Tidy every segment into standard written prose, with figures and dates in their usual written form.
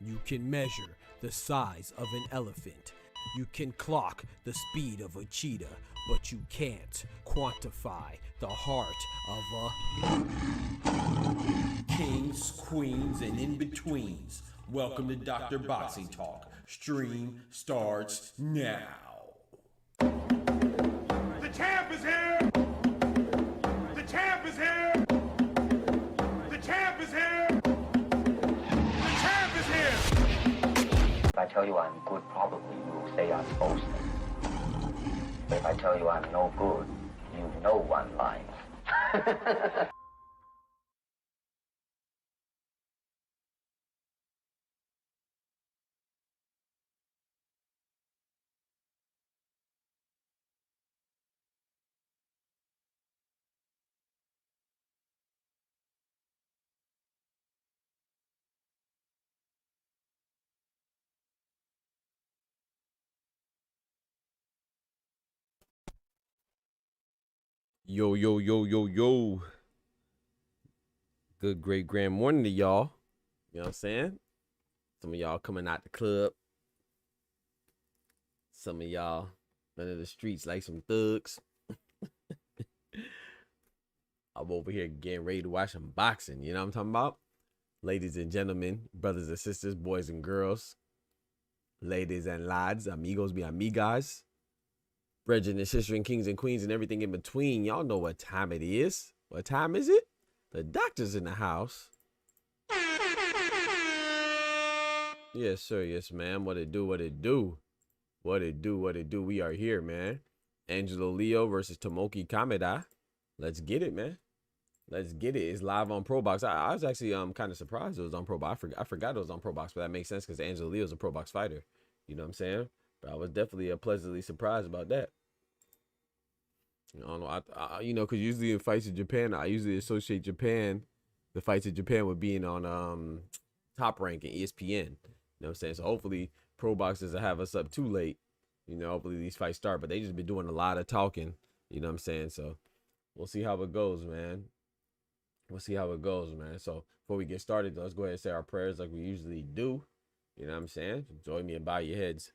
You can measure the size of an elephant. You can clock the speed of a cheetah, but you can't quantify the heart of a kings, queens, and in-betweens. Welcome to Dr. Boxing Talk. Stream starts now. The champ is here! The champ is here! The champ is here! The champ is here! If I tell you I'm good, probably you will say I'm boasting. But if I tell you I'm no good, you know one line. Yo, yo, yo, yo, yo. Good, great, grand morning to y'all. You know what I'm saying? Some of y'all coming out the club. Some of y'all under the streets like some thugs. I'm over here getting ready to watch some boxing. You know what I'm talking about? Ladies and gentlemen, brothers and sisters, boys and girls, ladies and lads, amigos be amigas, brethren and sisters and kings and queens and everything in between. Y'all know what time it is. What time is it? The doctor's in the house. Yes, sir. Yes, ma'am. What it do? What it do? What it do? What it do? We are here, man. Angelo Leo versus Tomoki Kameda. Let's get it, man. Let's get it. It's live on Pro Box. I was actually kind of surprised it was on Pro Box. I forgot it was on Pro Box, but that makes sense because Angelo Leo is a Pro Box fighter. You know what I'm saying? But I was definitely pleasantly surprised about that. I don't know. You know, because usually in fights in Japan, I usually associate Japan, the fights in Japan with being on Top Rank and ESPN. You know what I'm saying? So hopefully Pro Box doesn't have us up too late. You know, hopefully these fights start, but they just been doing a lot of talking. You know what I'm saying? So we'll see how it goes, man. We'll see how it goes, man. So before we get started, let's go ahead and say our prayers like we usually do. You know what I'm saying? Join me and bow your heads.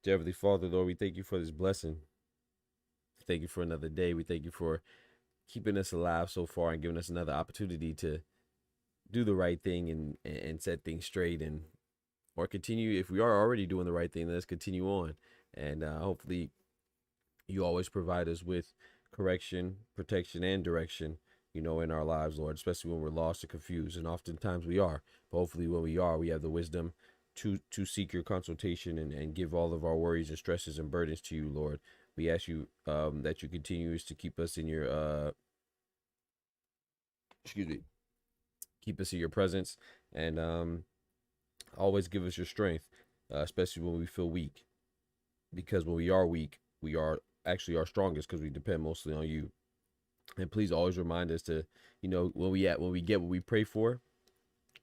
Dear Heavenly Father, Lord, we thank you for this blessing. Thank you for another day. We thank you for keeping us alive so far and giving us another opportunity to do the right thing and set things straight, and or continue. If we are already doing the right thing, let's continue on. And hopefully you always provide us with correction, protection, and direction, you know, in our lives, Lord, especially when we're lost or confused. And oftentimes we are. But hopefully when we are, we have the wisdom to seek your consultation and give all of our worries and stresses and burdens to you, Lord. We ask you that you continue to keep us in your Keep us in your presence, and always give us your strength, especially when we feel weak. Because when we are weak, we are actually our strongest because we depend mostly on you. And please always remind us to, when we get what we pray for,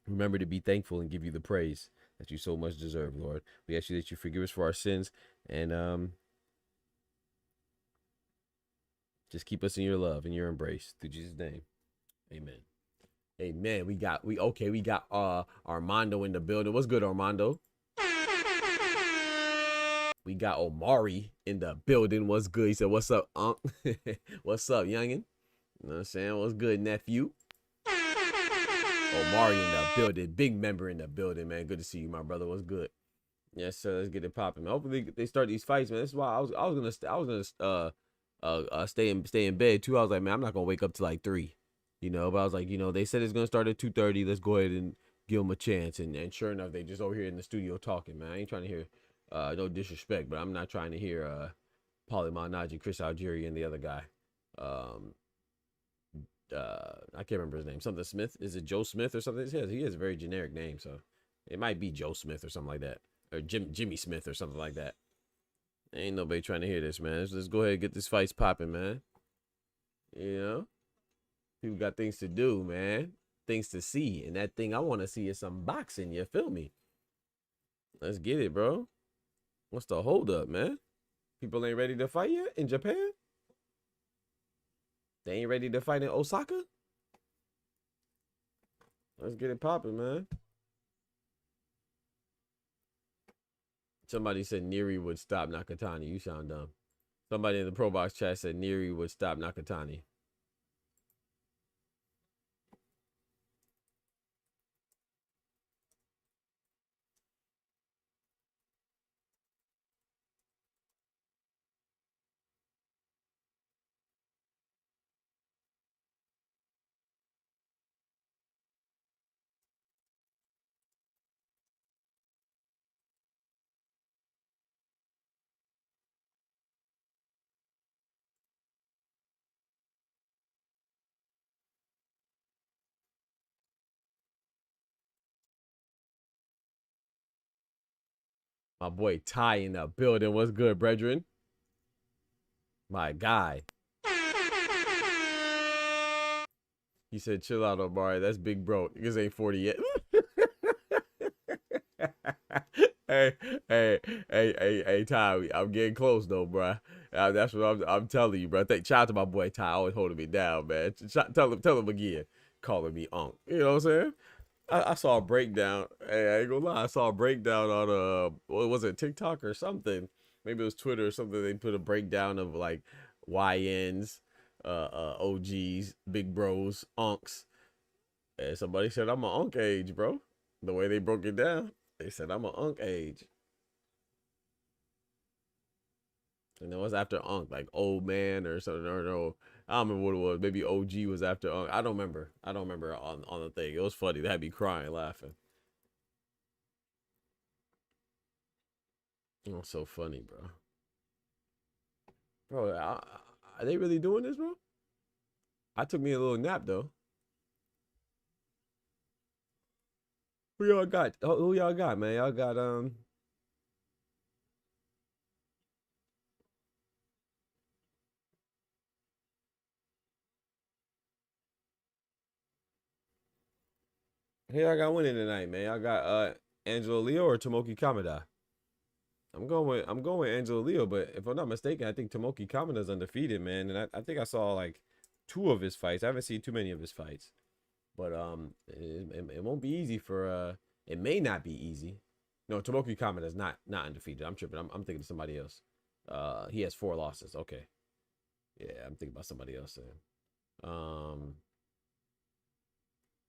remember to be thankful and give you the praise that you so much deserve, Lord. We ask you that you forgive us for our sins, and just keep us in your love and your embrace. Through Jesus' name. Amen. Amen. We got Armando in the building. What's good, Armando? We got Omari in the building. What's good? He said, "What's up, Unc?" What's up, youngin? You know what I'm saying? What's good, nephew? Omari in the building. Big member in the building, man. Good to see you, my brother. What's good? Yes, sir. Let's get it popping. Hopefully they start these fights, man. This is why I was gonna stay in bed too. I was like, man, I'm not gonna wake up till like 3, but I was like, they said it's gonna start at 2:30. Let's go ahead and give them a chance. And sure enough, they just over here in the studio talking, man. I ain't trying to hear no disrespect, but I'm not trying to hear Paulie Malignaggi, Chris Algieri, and the other guy. I can't remember his name. Something Smith. Is it Joe Smith or something? He has a very generic name, so it might be Joe Smith or something like that, or Jimmy Smith or something like that. Ain't nobody trying to hear this, man. Let's go ahead and get this fights popping, man. People got things to do, man. Things to see, and that thing I want to see is some boxing. You feel me? Let's get it, bro. What's the hold up, man? People ain't ready to fight yet in Japan? They ain't ready to fight in Osaka? Let's get it popping, man. Somebody said Neri would stop Nakatani. You sound dumb. Somebody in the Pro Box chat said Neri would stop Nakatani. My boy Ty in the building. What's good, brethren? My guy. He said, chill out, Omari. That's big bro. Niggas ain't 40 yet. hey, Ty. I'm getting close, though, bro. That's what I'm telling you, bro. Shout out to my boy Ty. Always holding me down, man. Tell him again. Calling me Unc. You know what I'm saying? I saw a breakdown. Hey, I ain't gonna lie. I saw a breakdown on what was it, TikTok or something? Maybe it was Twitter or something. They put a breakdown of like YNs, OGs, big bros, unks. And somebody said I'm an unk age, bro. The way they broke it down, they said I'm an unk age. And it was after unk, like old man or something. Or no, I don't remember what it was. Maybe OG was after unk. I don't remember. On the thing. It was funny. They had me crying, laughing. Oh, so funny, bro. Bro, are they really doing this, bro? I took me a little nap though. Who y'all got? Who y'all got, man? Y'all got Who y'all got winning tonight, man? Y'all got Angelo Leo or Tomoki Kameda? I'm going with Angelo Leo, but if I'm not mistaken, I think Tomoki Kameda's undefeated, man. And I think I saw like 2 of his fights. I haven't seen too many of his fights. But it won't be easy for it may not be easy. No, Tomoki Kameda is not undefeated. I'm tripping. I'm thinking of somebody else. He has 4 losses. Okay. Yeah, I'm thinking about somebody else then.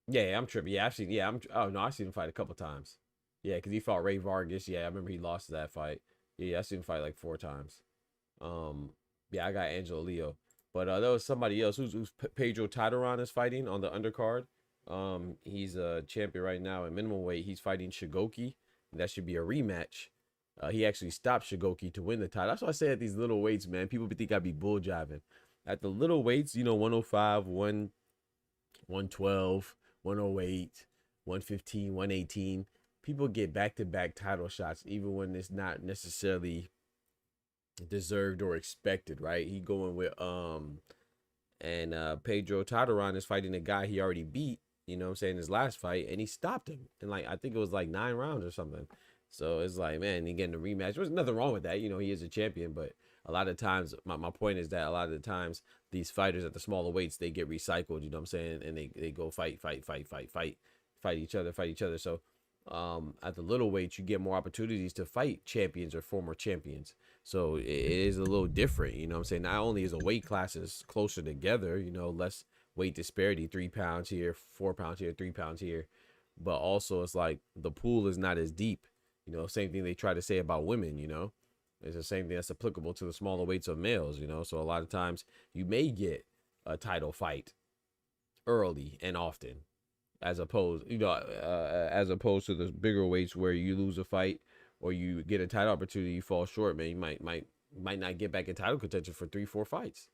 Yeah, I'm tripping. Yeah, I've seen. Yeah, I've seen him fight a couple times. Yeah, because he fought Ray Vargas. Yeah, I remember he lost that fight. Yeah, I've seen him fight like 4 times. Yeah, I got Angelo Leo, but there was somebody else who's Pedro Tataran is fighting on the undercard. He's a champion right now at minimum weight. He's fighting Shigoki. That should be a rematch. He actually stopped Shigoki to win the title. That's why I say at these little weights, man, people think I'd be bull jiving. At the little weights, 105, 112, 108, 115, 118. People get back-to-back title shots even when it's not necessarily deserved or expected, right? He going with Pedro Tataran is fighting a guy he already beat, you know what I'm saying, his last fight, and he stopped him in like, I think it was like 9 rounds or something. So it's like, man, he getting a rematch. There's nothing wrong with that, you know, he is a champion, but a lot of times, my point is that a lot of the times these fighters at the smaller weights, they get recycled, you know what I'm saying, and they go fight each other. So at the little weights, you get more opportunities to fight champions or former champions. So it is a little different, you know what I'm saying? Not only is the weight classes closer together, you know, less weight disparity, 3 pounds here, 4 pounds here, 3 pounds here, but also it's like the pool is not as deep. You know, same thing they try to say about women, you know. It's the same thing that's applicable to the smaller weights of males, you know. So a lot of times you may get a title fight early and often, as opposed to the bigger weights where you lose a fight or you get a title opportunity, you fall short, man. You might not get back in title contention for 3-4 fights.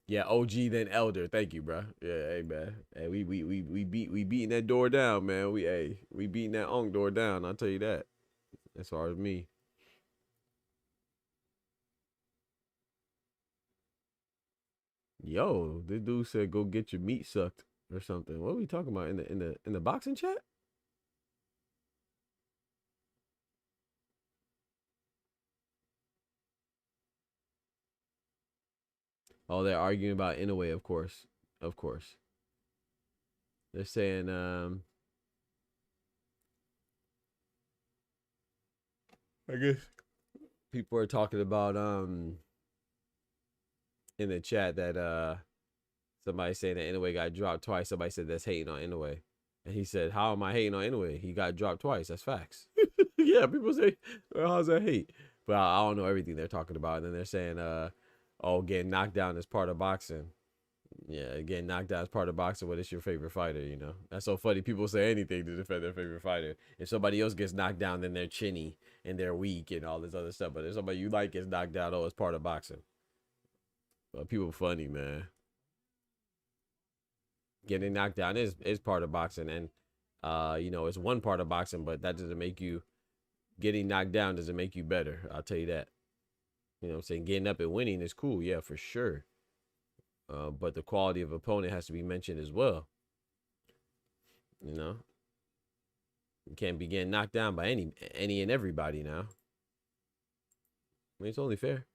Yeah, OG then elder. Thank you, bro. Yeah, hey man. Hey, we beating that door down, man. We beating that unk door down. I'll tell you that. As far as me. Yo, this dude said go get your meat sucked or something. What are we talking about in the boxing chat? Oh, they're arguing about Inoue, of course. Of course. They're saying I guess people are talking about in the chat that somebody saying that Inoue got dropped twice. Somebody said that's hating on Inoue. And he said, how am I hating on Inoue? He got dropped twice. That's facts. Yeah, people say, well, how's that hate? But I don't know everything they're talking about. And then they're saying, oh, getting knocked down is part of boxing. Yeah, getting knocked down is part of boxing. What is your favorite fighter, you know? That's so funny. People say anything to defend their favorite fighter. If somebody else gets knocked down, then they're chinny and they're weak and all this other stuff. But if somebody you like gets knocked down, oh, it's part of boxing. But people funny, man. Getting knocked down is part of boxing. And, you know, it's one part of boxing, but that doesn't make you, getting knocked down doesn't make you better. I'll tell you that. You know what I'm saying? Getting up and winning is cool. Yeah, for sure. But the quality of opponent has to be mentioned as well. You know? You can't be getting knocked down by any and everybody now. I mean, it's only fair.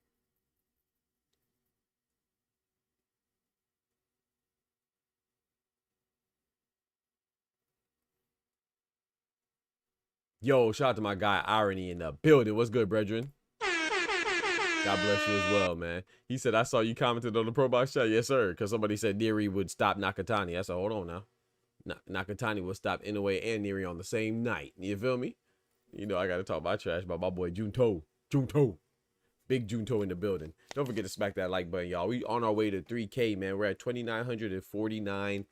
Yo, shout out to my guy Irony in the building. What's good, brethren? God bless you as well, man. He said, I saw you commented on the Pro Box chat. Yes, sir. Because somebody said Neri would stop Nakatani. I said, hold on now. Nakatani will stop Inoue and Neri on the same night. You feel me? You know, I got to talk my trash about my boy Junto. Big Junto in the building. Don't forget to smack that like button, y'all. We on our way to 3K, man. We're at 2,949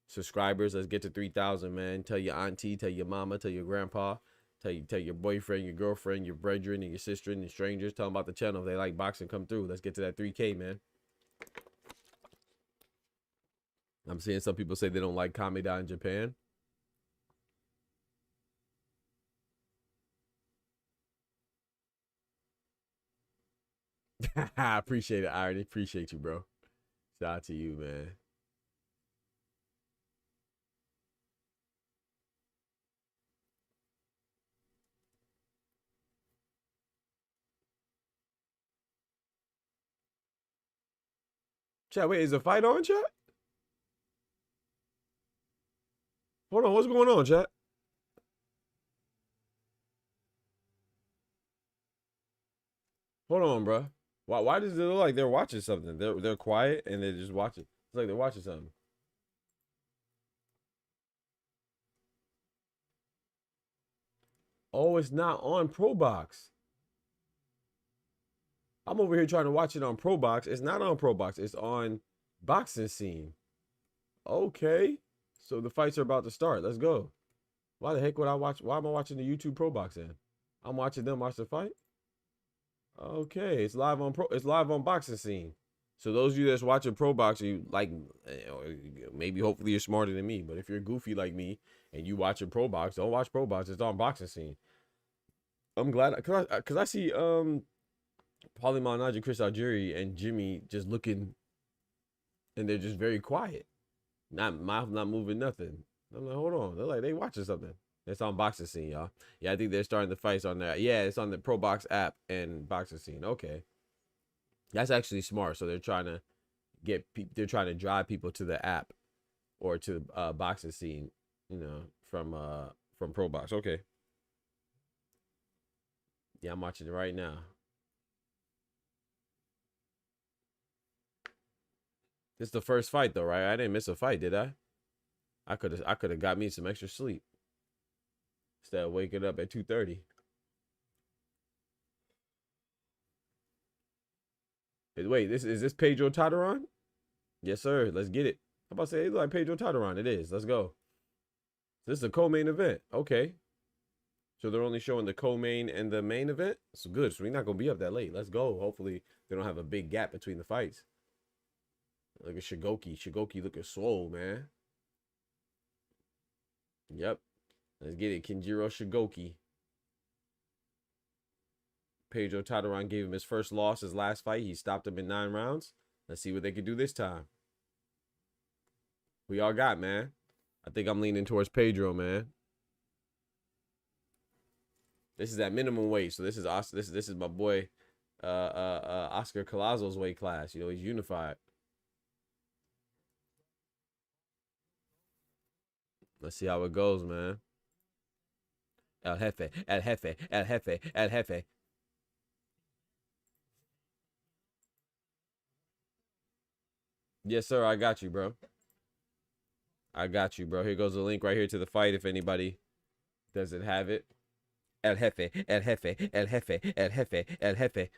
subscribers. Let's get to 3,000, man. Tell your auntie, tell your mama, tell your grandpa. Tell your boyfriend, your girlfriend, your brethren, and your sister, and your strangers. Tell them about the channel. If they like boxing, come through. Let's get to that 3K, man. I'm seeing some people say they don't like Kameda in Japan. I appreciate it, Irony. Appreciate you, bro. Shout out to you, man. Chat, wait, is a fight on, chat? Hold on, what's going on, chat? Hold on, bro. Why does it look like they're watching something? They're quiet and they're just watching. It's like they're watching something. Oh, it's not on Pro Box. I'm over here trying to watch it on Pro Box. It's not on Pro Box. It's on Boxing Scene. Okay. So the fights are about to start. Let's go. Why the heck would I watch? Why am I watching the YouTube Pro Box then? I'm watching them watch the fight. Okay, it's live on Boxing Scene. So those of you that's watching pro boxing, like, maybe hopefully you're smarter than me, but if you're goofy like me and you watching pro box, don't watch pro box. It's on Boxing Scene. I'm glad cause I see Paulie Malignaggi, Chris Algieri, and Jimmy just looking, and they're just very quiet, not mouth not moving nothing. I'm like, hold on, they're like they watching something. It's on Boxing Scene, y'all. Yeah, I think they're starting the fights on there. Yeah, it's on the Pro Box app and Boxing Scene. Okay. That's actually smart. So they're trying to they're trying to drive people to the app or to Boxing Scene, you know, from Pro Box. Okay. Yeah, I'm watching it right now. This is the first fight though, right? I didn't miss a fight, did I? I could have got me some extra sleep instead of waking up at 2:30. Wait, is this Pedro Tataran? Yes, sir. Let's get it. I'm about to say it look like Pedro Tataran. It is. Let's go. This is a co-main event. Okay. So they're only showing the co-main and the main event. So good. So we're not gonna be up that late. Let's go. Hopefully they don't have a big gap between the fights. Look at Shigoki. Shigoki looking swole, man. Yep. Let's get it. Kenjiro Shigoki. Pedro Tataran gave him his first loss, his last fight. He stopped him in 9 rounds. Let's see what they can do this time. We all got, man. I think I'm leaning towards Pedro, man. This is at minimum weight, so this is this is my boy Oscar Collazo's weight class. You know, he's unified. Let's see how it goes, man. El Jefe, El Jefe, El Jefe, El Jefe. Yes, sir. I got you, bro. I got you, bro. Here goes the link right here to the fight if anybody doesn't have it. El Jefe, El Jefe, El Jefe, El Jefe, El Jefe.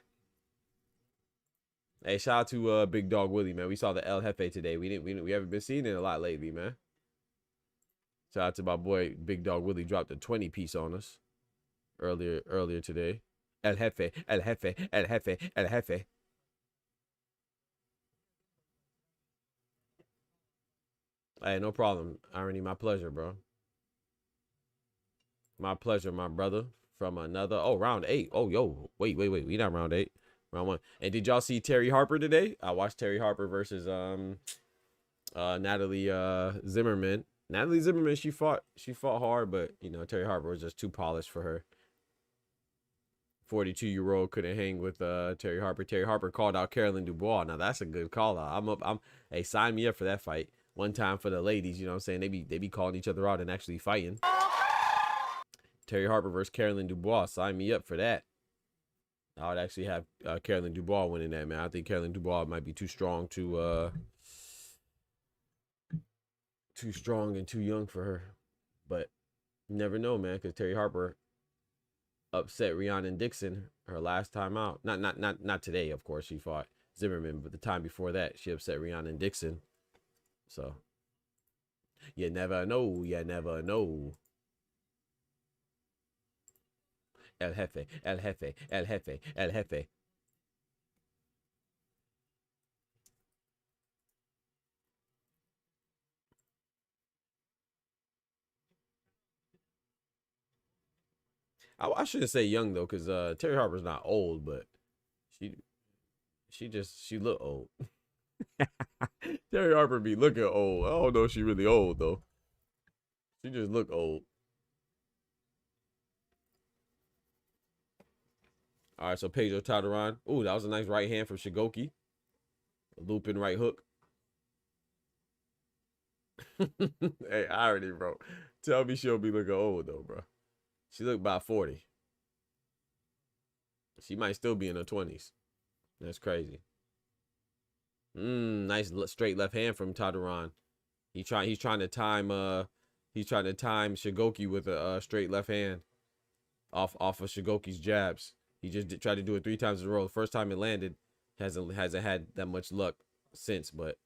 Hey, shout out to Big Dog Willie, man. We saw the El Jefe today. We haven't been seeing it a lot lately, man. Shout out to my boy Big Dog Willie, dropped a 20 piece on us earlier today. El Jefe, El Jefe, El Jefe, El Jefe. Hey, no problem. Irony, my pleasure, bro. My pleasure, my brother. From another, round 8. Oh, yo, wait. We not round 8, round 1. And did y'all see Terry Harper today? I watched Terry Harper versus Natalie Zimmerman. Natalie Zimmerman, she fought hard, but you know Terry Harper was just too polished for her. 42-year-old couldn't hang with Terry Harper. Terry Harper called out Carolyn Dubois. Now that's a good call out. Hey, sign me up for that fight. One time for the ladies, you know what I'm saying? They be calling each other out and actually fighting. Terry Harper versus Carolyn Dubois. Sign me up for that. I would actually have Carolyn Dubois winning that, man. I think Carolyn Dubois might be too strong and too young for her. But you never know, man, because Terry Harper upset Rhiannon Dixon her last time out. Not today, of course. She fought Zimmerman, but the time before that, she upset Rhiannon Dixon. So you never know. You never know. El Jefe, El Jefe, El Jefe, El Jefe. I shouldn't say young though, because Terry Harper's not old, but she look old. Terry Harper be looking old. I don't know if she really old though. She just look old. All right, so Pedro Tataran. Ooh, that was a nice right hand from Shigoki. A looping right hook. Hey, irony, bro. Tell me she'll be looking old though, bro. She look about 40. She might still be in her 20s. That's crazy. Nice straight left hand from Tataran. He's trying to time Shigoki with a straight left hand off of Shigoki's jabs. He just tried to do it 3 times in a row. The first time it landed, hasn't had that much luck since, but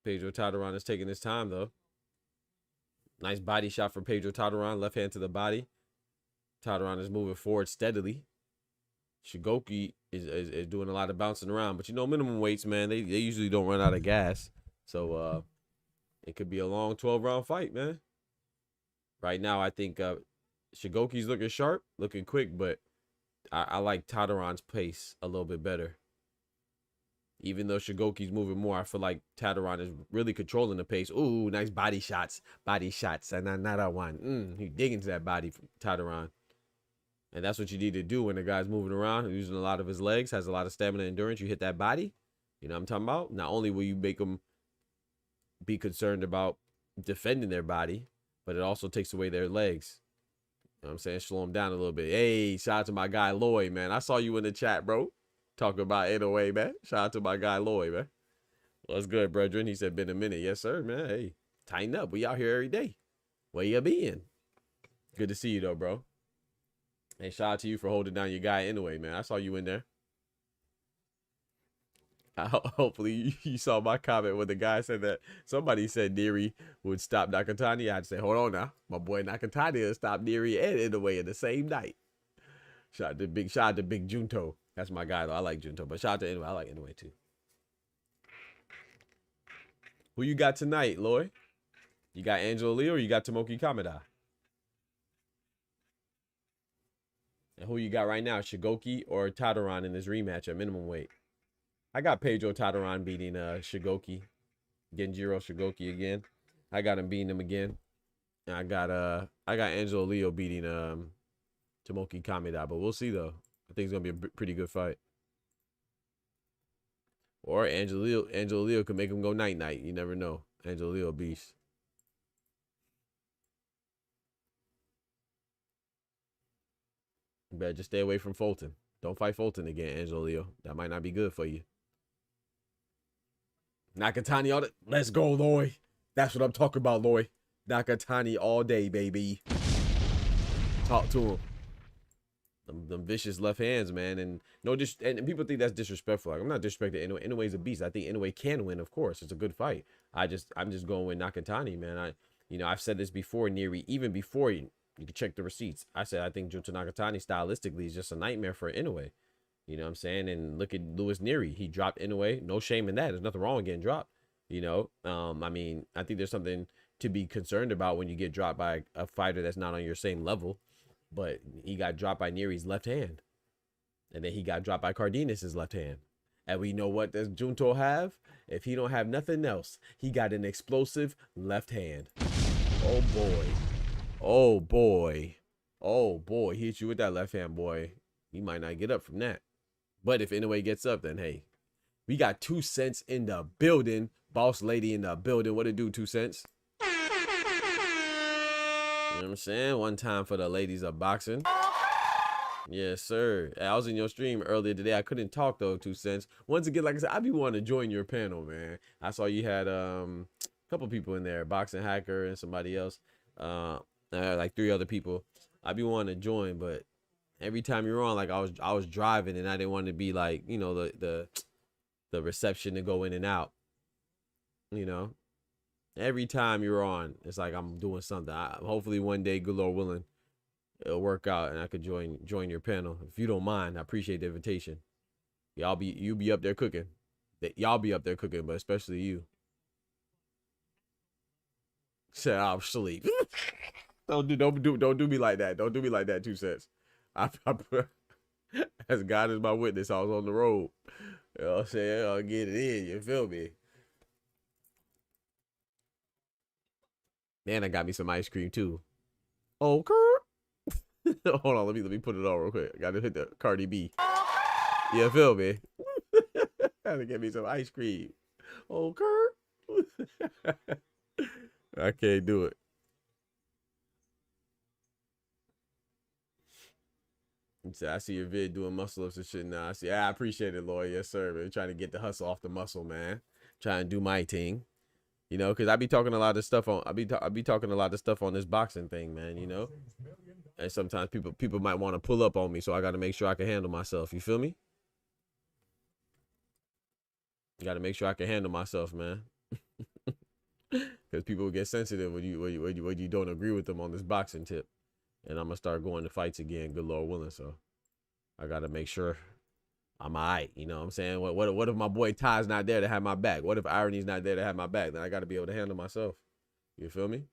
Pedro Tataran is taking his time though. Nice body shot from Pedro Tataran, left hand to the body. Tataran is moving forward steadily. Shigoki is doing a lot of bouncing around, but you know, minimum weights, man, they usually don't run out of gas. So it could be a long 12-round fight, man. Right now, I think Shigoki's looking sharp, looking quick, but I like Tadaran's pace a little bit better. Even though Shigoki's moving more, I feel like Tadaran is really controlling the pace. Ooh, nice body shots. Body shots. And another one. He dig into that body, Tadaran. And that's what you need to do when the guy's moving around, using a lot of his legs, has a lot of stamina and endurance. You hit that body. You know what I'm talking about? Not only will you make them be concerned about defending their body, but it also takes away their legs. You know what I'm saying? Slow them down a little bit. Hey, shout out to my guy Lloyd, man. I saw you in the chat, bro. Talking about 808, man. Shout out to my guy Lloyd, man. What's good, brethren? He said, been a minute. Yes, sir, man. Hey, tighten up. We out here every day. Where you been? Good to see you, though, bro. Hey, shout out to you for holding down your guy anyway, man. I saw you in there. Hopefully you saw my comment when the guy said that somebody said Neri would stop Nakatani. I had to say, hold on now. My boy Nakatani will stop Neri and Inoue in the same night. Shout out to Big Junto. That's my guy, though. I like Junto, but shout out to Inoue. I like Inoue, too. Who you got tonight, Lloyd? You got Angelo Leo or you got Tomoki Kameda? And who you got right now, Shigoki or Tadaran in this rematch at minimum weight? I got Pedro Tadaran beating Shigoki. Genjiro Shigoki again. I got him beating him again. And I got Angelo Leo beating Tomoki Kameda, but we'll see though. I think it's gonna be a pretty good fight. Or Angelo Leo could make him go night-night. You never know. Angelo Leo beast. You better just stay away from Fulton. Don't fight Fulton again, Angelo Leo. That might not be good for you. Nakatani all day. Let's go, Lloyd. That's what I'm talking about, Lloyd. Nakatani all day, baby. Talk to him. Them vicious left hands, man. And and people think that's disrespectful. Like, I'm not disrespecting Inoue. Inoue's a beast. I think Inoue can win, of course. It's a good fight. I'm just going with Nakatani, man. I've said this before, Neri, even before you can check the receipts. I said I think Junto Nakatani stylistically is just a nightmare for Inoue. You know what I'm saying? And look at Louis Neri. He dropped Inoue. No shame in that. There's nothing wrong with getting dropped. You know, I mean, I think there's something to be concerned about when you get dropped by a fighter that's not on your same level. But he got dropped by Neri's left hand. And then he got dropped by Cardenas' left hand. And we know what does Junto have? If he don't have nothing else, he got an explosive left hand. Oh, boy. Oh, boy. Oh, boy. He hit you with that left hand, boy. He might not get up from that. But if Inoue gets up, then hey. We got 2 cents in the building. Boss lady in the building. What it do, 2 cents? You know what I'm saying? One time for the ladies of boxing. Yes, sir. I was in your stream earlier today. I couldn't talk, though, 2 cents. Once again, like I said, I be wanting to join your panel, man. I saw you had a couple people in there. Boxing Hacker and somebody else. Like 3 other people. I be wanting to join, but every time you're on, like I was driving and I didn't want to be like, you know, the reception to go in and out. You know? Every time you're on, it's like I'm doing something. Hopefully one day, good Lord willing, it'll work out and I could join your panel. If you don't mind, I appreciate the invitation. You be up there cooking. Y'all be up there cooking, but especially you. Said I'll sleep. Don't do me like that. Don't do me like that, 2 cents. As God is my witness, I was on the road. You know what I'm saying? I'll get it in. You feel me? Man, I got me some ice cream too. Oh, hold on, let me put it on real quick. I gotta hit the Cardi B. You feel me? Gotta get me some ice cream. Oh, I can't do it. I see your vid doing muscle ups and shit now. I appreciate it, Lloyd. Yes, sir, man. Trying to get the hustle off the muscle, man. Trying to do my thing. You know, because I be talking a lot of stuff on. I be talking a lot of stuff on this boxing thing, man. You know, and sometimes people might want to pull up on me, so I got to make sure I can handle myself. You feel me? Got to make sure I can handle myself, man. Because people get sensitive when you don't agree with them on this boxing tip, and I'm gonna start going to fights again. Good Lord willing, so I gotta make sure I'm all right. You know what I'm saying? What if my boy Ty's not there to have my back? What if Irony's not there to have my back? Then I gotta be able to handle myself. You feel me?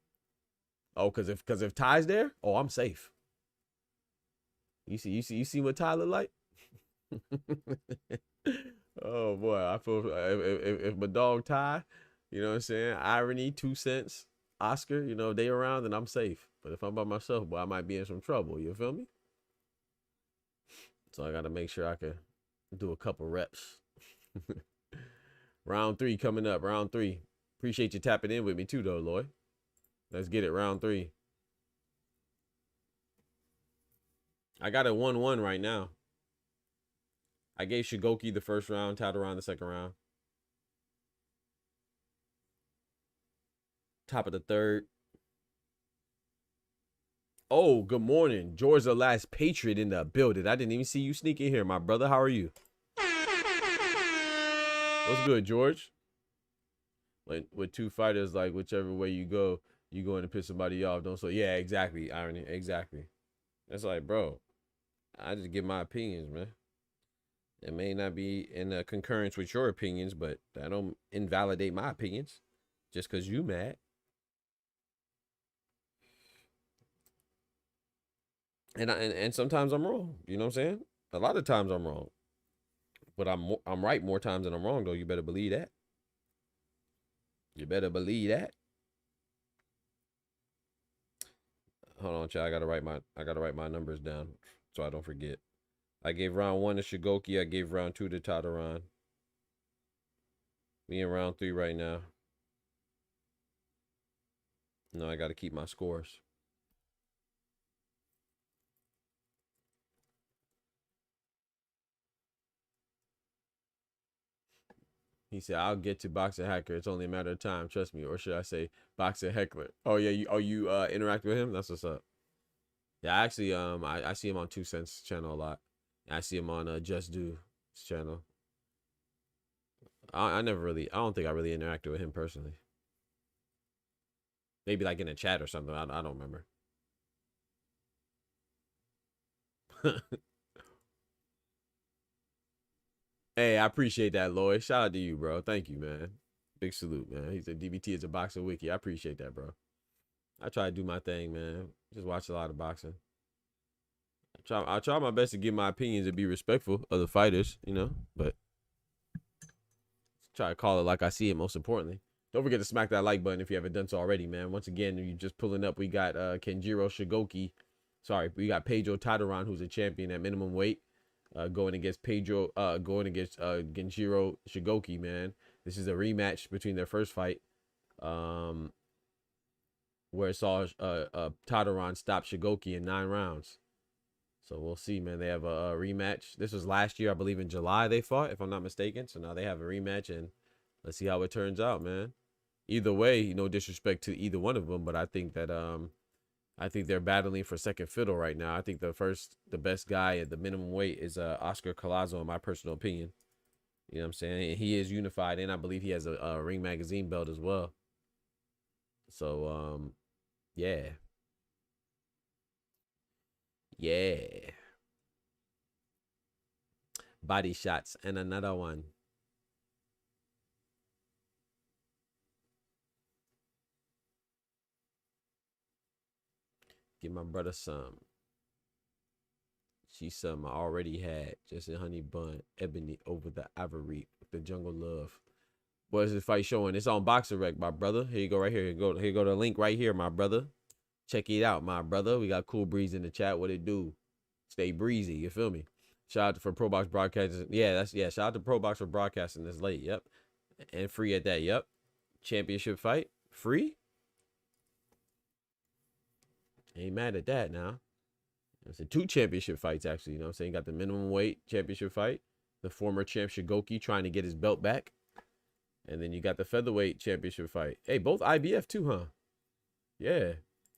Oh, cause if Ty's there, oh, I'm safe. You see what Ty look like? Oh boy, I feel if my dog Ty, you know what I'm saying, Irony, 2 Cents, Oscar, you know, if they around, then I'm safe. But if I'm by myself, boy, I might be in some trouble. You feel me? So I gotta make sure I can do a couple reps. Round 3 coming up. Round 3. Appreciate you tapping in with me too, though, Lloyd. Let's get it. Round 3. I got a 1-1 right now. I gave Shigoki the first round, Tadaran the second round. Top of the third. Oh, good morning. George the Last Patriot in the building. I didn't even see you sneak in here, my brother. How are you? What's good, George? With two fighters, like whichever way you go, you going to piss somebody off. Don't so yeah, exactly, Irony. Exactly. That's like, bro, I just give my opinions, man. It may not be in concurrence with your opinions, but that don't invalidate my opinions just because you mad. And sometimes I'm wrong. You know what I'm saying? A lot of times I'm wrong, but I'm right more times than I'm wrong. Though you better believe that. You better believe that. Hold on, chat. I gotta write my numbers down so I don't forget. I gave round 1 to Shigoki. I gave round 2 to Tadaran. We in round 3 right now. No, I gotta keep my scores. He said, "I'll get to Boxer Hacker. It's only a matter of time. Trust me." Or should I say, Boxer Heckler? Oh yeah, you interact with him? That's what's up. Yeah, actually, I see him on 2 Cents channel a lot. I see him on Just Do's channel. I don't think I really interacted with him personally. Maybe like in a chat or something. I don't remember. Hey, I appreciate that, Lloyd. Shout out to you, bro. Thank you, man. Big salute, man. He said DBT is a boxer wiki. I appreciate that, bro. I try to do my thing, man. Just watch a lot of boxing. I try my best to give my opinions and be respectful of the fighters, you know, but try to call it like I see it, most importantly. Don't forget to smack that like button if you haven't done so already, man. Once again, you're just pulling up. We got Kenjiro Shigoki. Sorry, we got Pedro Tadaran, who's a champion at minimum weight, going against Genjiro Shigoki, man. This is a rematch between their first fight, where it saw Tadaran stop Shigoki in 9 rounds. So we'll see, man. They have a rematch. This was last year, I believe, in July they fought, if I'm not mistaken. So now they have a rematch, and let's see how it turns out, man. Either way, no disrespect to either one of them, but I think that I think they're battling for second fiddle right now. I think the best guy at the minimum weight is Oscar Collazo, in my personal opinion. You know what I'm saying? And he is unified, and I believe he has a Ring Magazine belt as well. So yeah. Yeah. Body shots and another one. Give my brother some. She some I already had. Just a honey bun. Ebony over the ivory. The jungle love. What is this fight showing? It's on Boxer Rec, my brother. Here you go right here. Here you go the link right here, my brother. Check it out, my brother. We got Cool Breeze in the chat. What it do? Stay breezy. You feel me? Shout out for Pro Box Broadcasting. Yeah, shout out to Pro Box for broadcasting this late. Yep. And free at that. Yep. Championship fight. Free? Ain't mad at that now. It's 2 championship fights, actually. You know what I'm saying? Got the minimum weight championship fight. The former champ Shigoki trying to get his belt back. And then you got the featherweight championship fight. Hey, both IBF too, huh? Yeah.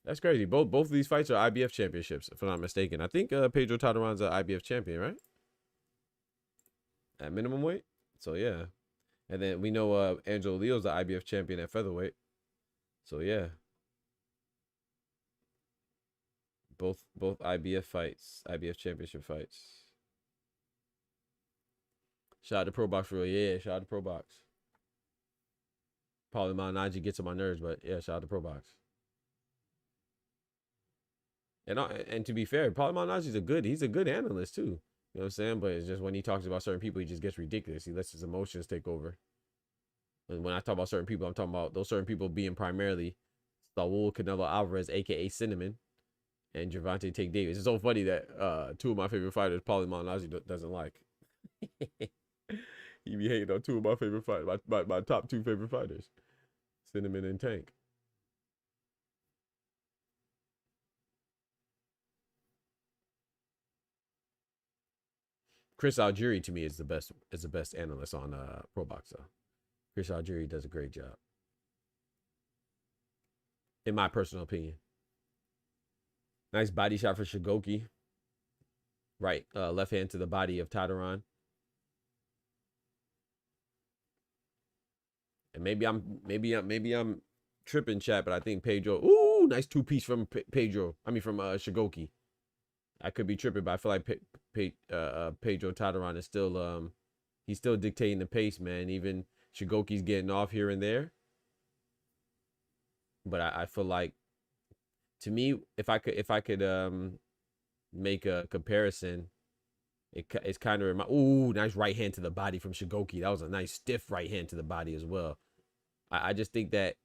That's crazy. Both of these fights are IBF championships, if I'm not mistaken. I think Pedro Tadaran's an IBF champion, right? At minimum weight. So yeah. And then we know Angelo Leo's the IBF champion at featherweight. So yeah. Both IBF fights, IBF championship fights. Shout out to Pro Box for real. Yeah, shout out to Pro Box. Probably Malignaggi gets on my nerves, but yeah, shout out to Pro Box. And to be fair, Paulie Malignaggi's he's a good analyst too. You know what I'm saying? But it's just when he talks about certain people, he just gets ridiculous. He lets his emotions take over. And when I talk about certain people, I'm talking about those certain people being primarily Saul Canelo Alvarez, aka Cinnamon, and Gervonta Tank Davis. It's so funny that two of my favorite fighters, Paulie Malignaggi doesn't like. He be hating on two of my favorite fighters, my top two favorite fighters, Cinnamon and Tank. Chris Algieri to me is the best analyst on Pro Box though. Chris Algieri does a great job, in my personal opinion. Nice body shot for Shigoki. Right, left hand to the body of Tadaran. And maybe I'm tripping, chat, but I think Pedro. Ooh, nice two-piece from Pedro. I mean from Shigoki. I could be tripping, but I feel like Pedro Tadaran is still he's still dictating the pace, man. Even Shigoki's getting off here and there. But I feel like, to me, if I could make a comparison, it's kind of ooh, nice right hand to the body from Shigoki. That was a nice stiff right hand to the body as well. I just think that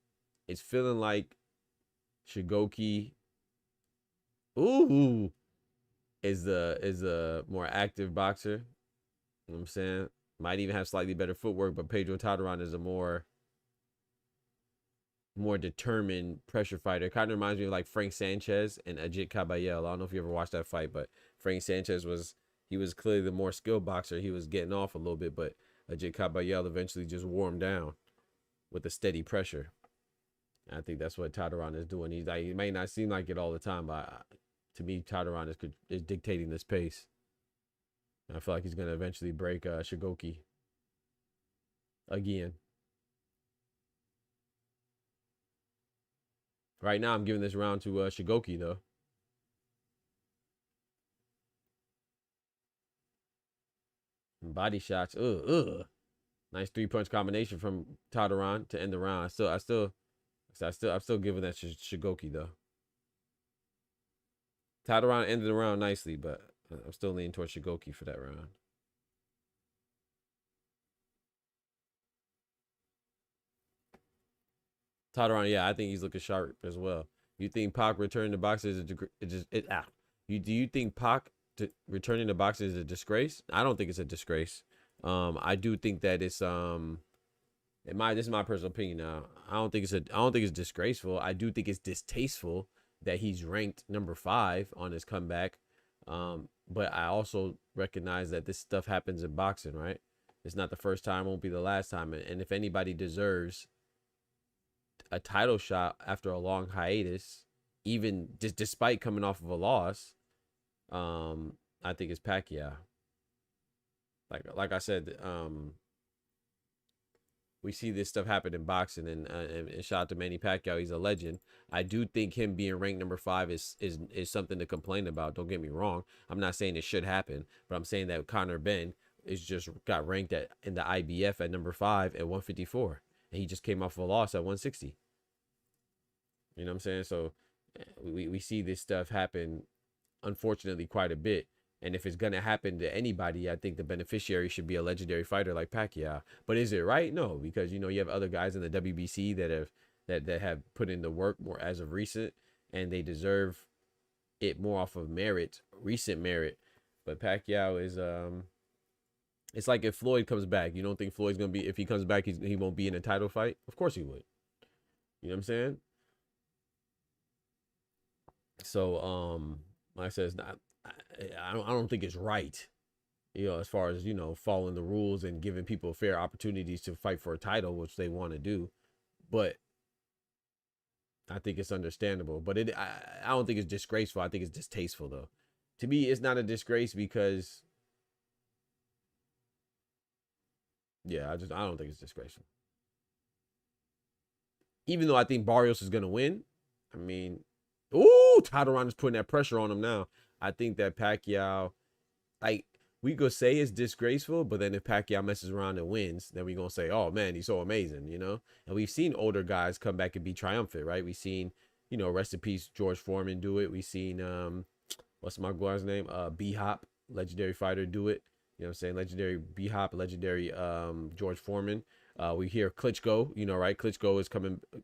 it's feeling like Shigoki is a more active boxer. You know what I'm saying? Might even have slightly better footwork, but Pedro Tadaran is a more determined pressure fighter. Kind of reminds me of like Frank Sanchez and Ajit Caballel. I don't know if you ever watched that fight, but Frank Sanchez was clearly the more skilled boxer. He was getting off a little bit, but Ajit Caballel eventually just wore him down with a steady pressure. And I think that's what Tadaran is doing. He's like, he may not seem like it all the time, but to me, Tadaran is dictating this pace. And I feel like he's going to eventually break Shigoki again. Right now, I'm giving this round to Shigoki, though. And body shots. Nice 3-punch combination from Tadaran to end the round. I'm still giving that Shigoki, though. Tadaran ended the round nicely, but I'm still leaning towards Shigoki for that round. Tadaran, yeah, I think he's looking sharp as well. You think Pac returning to boxing do you think Pac returning to boxing is a disgrace? I don't think it's a disgrace. I do think that it's this is my personal opinion now. I don't think it's disgraceful. I do think it's distasteful that he's ranked number 5 on his comeback. But I also recognize that this stuff happens in boxing, right? It's not the first time, won't be the last time. And if anybody deserves a title shot after a long hiatus, even despite coming off of a loss, I think it's Pacquiao. Like I said, we see this stuff happen in boxing, and shout out to Manny Pacquiao. He's a legend. I do think him being ranked number 5 is something to complain about. Don't get me wrong. I'm not saying it should happen, but I'm saying that Conor Ben is just got ranked in the IBF at number 5 at 154, and he just came off of a loss at 160. You know what I'm saying? So we see this stuff happen, unfortunately, quite a bit. And if it's going to happen to anybody, I think the beneficiary should be a legendary fighter like Pacquiao. But is it right? No, because, you have other guys in the WBC that have put in the work more as of recent, and they deserve it more off of merit, recent merit. But Pacquiao is, it's like if Floyd comes back, you don't think Floyd's going to be, if he comes back, he won't be in a title fight? Of course he would. You know what I'm saying? So, like I said, it's not, I don't think it's right, as far as, following the rules and giving people fair opportunities to fight for a title, which they want to do. But I think it's understandable. But I don't think it's disgraceful. I think it's distasteful, though. To me, it's not a disgrace because, yeah, I don't think it's disgraceful. Even though I think Barrios is going to win, I mean, ooh, Tadaran is putting that pressure on him now. I think that Pacquiao, like, we could say it's disgraceful, but then if Pacquiao messes around and wins, then we gonna say, oh man, he's so amazing, you know. And we've seen older guys come back and be triumphant, right? We've seen, you know, rest in peace George Foreman do it. We've seen what's my guy's name? B Hop, legendary fighter, do it. You know what I'm saying? Legendary B Hop, legendary George Foreman. We hear Klitschko, you know, right? Klitschko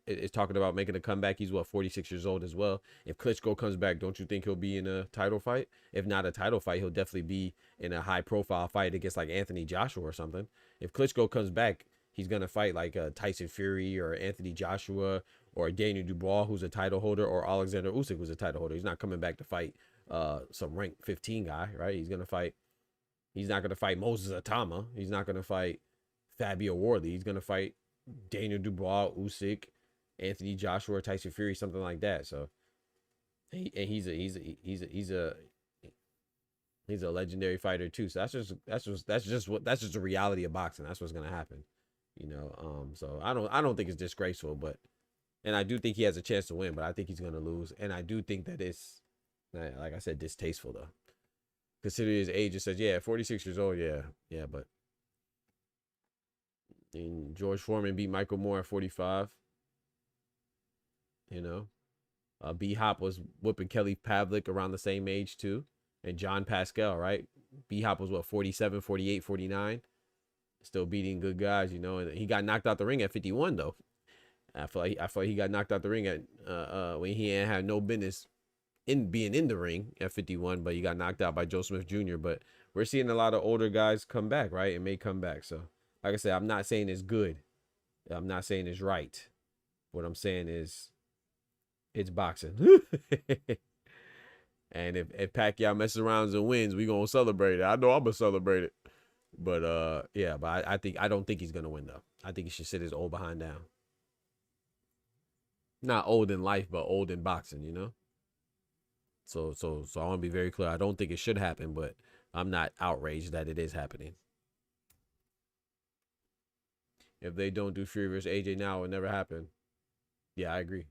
is talking about making a comeback. He's 46 years old as well. If Klitschko comes back, don't you think he'll be in a title fight? If not a title fight, he'll definitely be in a high profile fight against like Anthony Joshua or something. If Klitschko comes back, he's going to fight like Tyson Fury or Anthony Joshua or Daniel Dubois, who's a title holder, or Alexander Usyk, who's a title holder. He's not coming back to fight some rank 15 guy, right? He's not going to fight Moses Atama. He's not going to fight Fabio Wardley. He's gonna fight Daniel Dubois, Usyk, Anthony Joshua, Tyson Fury, something like that. So, he's a legendary fighter too. So that's just the reality of boxing. That's what's gonna happen, you know. So I don't think it's disgraceful, but and I do think he has a chance to win, but I think he's gonna lose, and I do think that it's, like I said, distasteful though. Considering his age, it says 46 years old, yeah, but. And George Foreman beat Michael Moore at 45. You know, B Hop was whooping Kelly Pavlik around the same age too, and John Pascal, right? B Hop was 47, 48, 49, still beating good guys, you know. And he got knocked out the ring at 51 though. I feel like he got knocked out the ring at when he ain't had no business in being in the ring at 51, but he got knocked out by Joe Smith Jr. But we're seeing a lot of older guys come back, right? And may come back. So. Like I said, I'm not saying it's good. I'm not saying it's right. What I'm saying is it's boxing. And if Pacquiao messes around and wins, we gonna celebrate it. I know I'm gonna celebrate it. But yeah, but I don't think he's gonna win though. I think he should sit his old behind down. Not old in life, but old in boxing, you know? So I want to be very clear. I don't think it should happen, but I'm not outraged that it is happening. If they don't do Fury versus AJ now, it will never happen. Yeah, I agree.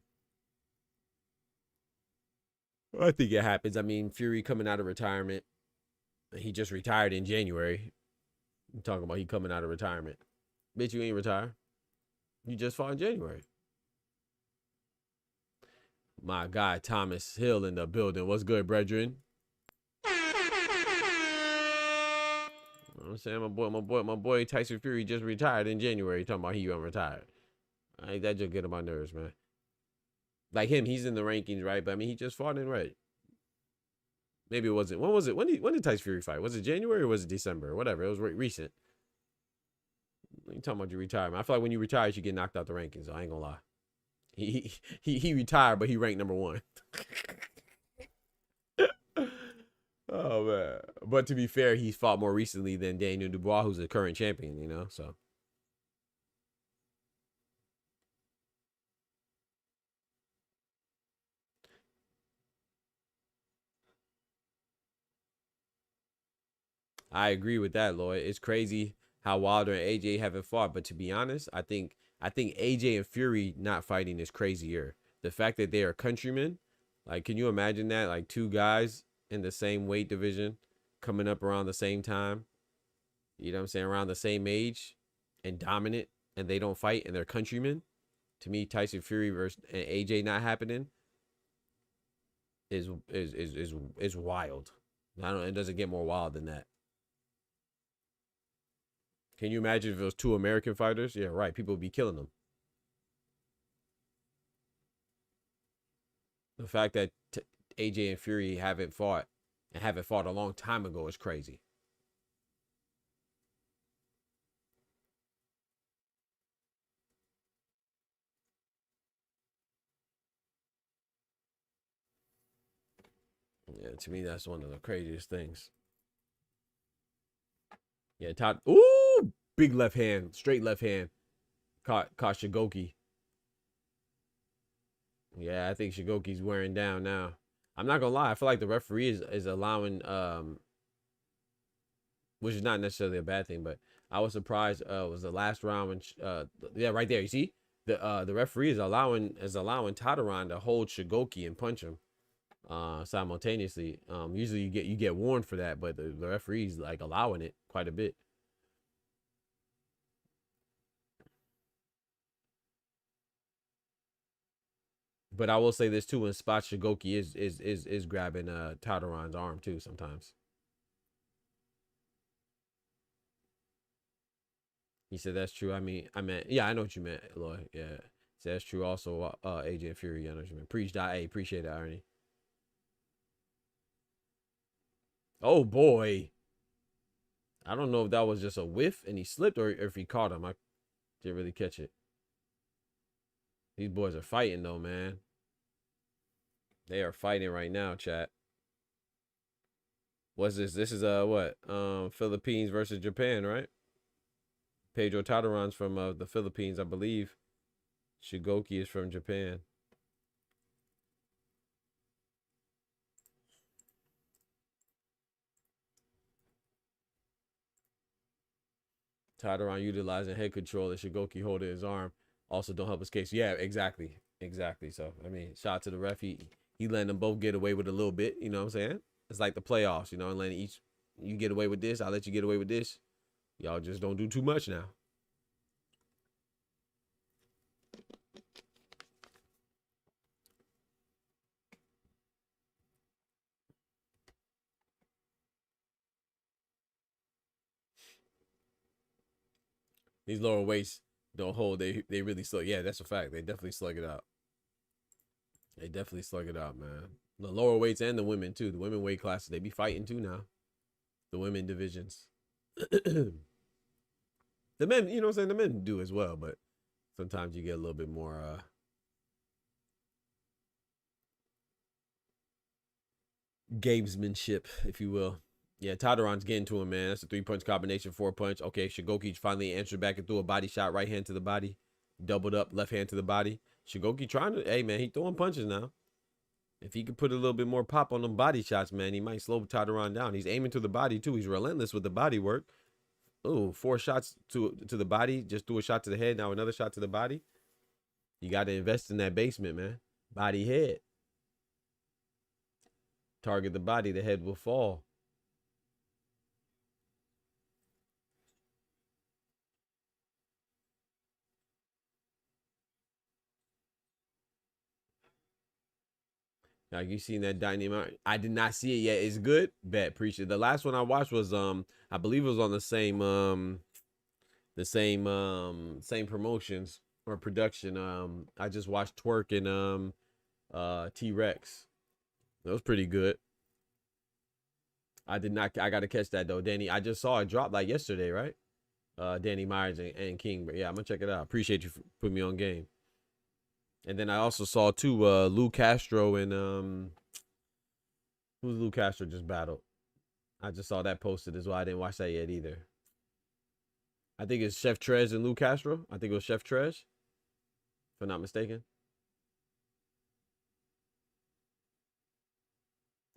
I think it happens. I mean, Fury coming out of retirement. He just retired in January. I'm talking about he coming out of retirement. Bitch, you ain't retired. You just fought in January. My guy, Thomas Hill in the building. What's good, brethren? I'm saying my boy Tyson Fury just retired in January. Talking about he unretired. That just get on my nerves, man. Like him, he's in the rankings, right? But I mean, he just fought in red. Maybe it wasn't. When was it? When did Tyson Fury fight? Was it January or was it December? Or whatever. It was recent. You talking about your retirement? I feel like when you retire, you should get knocked out the rankings. So I ain't gonna lie. He retired, but he ranked #1. Oh man. But to be fair, he's fought more recently than Daniel Dubois, who's the current champion, you know, so. I agree with that, Lloyd. It's crazy how Wilder and AJ haven't fought, but to be honest, I think AJ and Fury not fighting is crazier. The fact that they are countrymen, like, can you imagine that? Like, two guys in the same weight division coming up around the same time, you know what I'm saying, around the same age and dominant, and they don't fight and they're countrymen. To me, Tyson Fury versus and AJ not happening is wild. It doesn't get more wild than that. Can you imagine if it was two American fighters? Yeah, right. People would be killing them. The fact that AJ and Fury haven't fought a long time ago is crazy. Yeah, to me, that's one of the craziest things. Yeah, Todd. Ooh, big left hand, straight left hand. Caught Shigoki. Yeah, I think Shigoki's wearing down now. I'm not gonna lie. I feel like the referee is allowing, which is not necessarily a bad thing, but I was surprised. It was the last round when, yeah, right there. You see, the referee is allowing Tataran to hold Shigoki and punch him. simultaneously. Usually you get warned for that, but the referee's like allowing it quite a bit. But I will say this too: in spots, Shigoki is grabbing Tadaran's arm too sometimes. He said that's true. I meant yeah, I know what you meant, Lloyd. Yeah, so that's true. Also, AJ Fury, I know what you meant. Preach that. Hey, appreciate that, Ernie. Oh boy, I don't know if that was just a whiff and he slipped or if he caught him. I didn't really catch it. These boys are fighting though, man. They are fighting right now, chat. What's this? This is what? Philippines versus Japan, right? Pedro Tadaran's from the Philippines, I believe. Shigoki is from Japan. Tadaran utilizing head control and Shigoki holding his arm also don't help his case. Yeah, exactly. Exactly. So, I mean, shout out to the ref. He letting them both get away with a little bit. You know what I'm saying? It's like the playoffs, you know, and letting each, you get away with this, I'll let you get away with this. Y'all just don't do too much now. These lower weights don't hold. They really slug. Yeah, that's a fact. They definitely slug it out. They definitely slug it out, man. The lower weights and the women too. The women weight classes, they be fighting too now. The women divisions. The men, you know what I'm saying? The men do as well, but sometimes you get a little bit more gamesmanship, if you will. Yeah, Tadaran's getting to him, man. That's a 3-punch combination, 4-punch. Okay, Shigoki finally answered back and threw a body shot, right hand to the body. Doubled up, left hand to the body. Shigoki trying to, hey, man, he throwing punches now. If he could put a little bit more pop on them body shots, man, he might slow Tadaran down. He's aiming to the body, too. He's relentless with the body work. Oh, 4 shots to the body. Just threw a shot to the head. Now another shot to the body. You got to invest in that basement, man. Body, head. Target the body, the head will fall. Like you seen that dynamite? I did not see it yet. It's good. Bet, appreciate it. The last one I watched was I believe it was on the same promotions or production. I just watched Twerk and T-Rex. That was pretty good. I did not. I got to catch that though, Danny. I just saw it drop like yesterday, right? Danny Myers and King. But yeah, I'm gonna check it out. Appreciate you for putting me on game. And then I also saw too Lou Castro and who's Lou Castro just battled. I just saw that posted as well. I didn't watch that yet either. I think it's Chef Trez and Lou Castro. I think it was Chef Trez, if I'm not mistaken.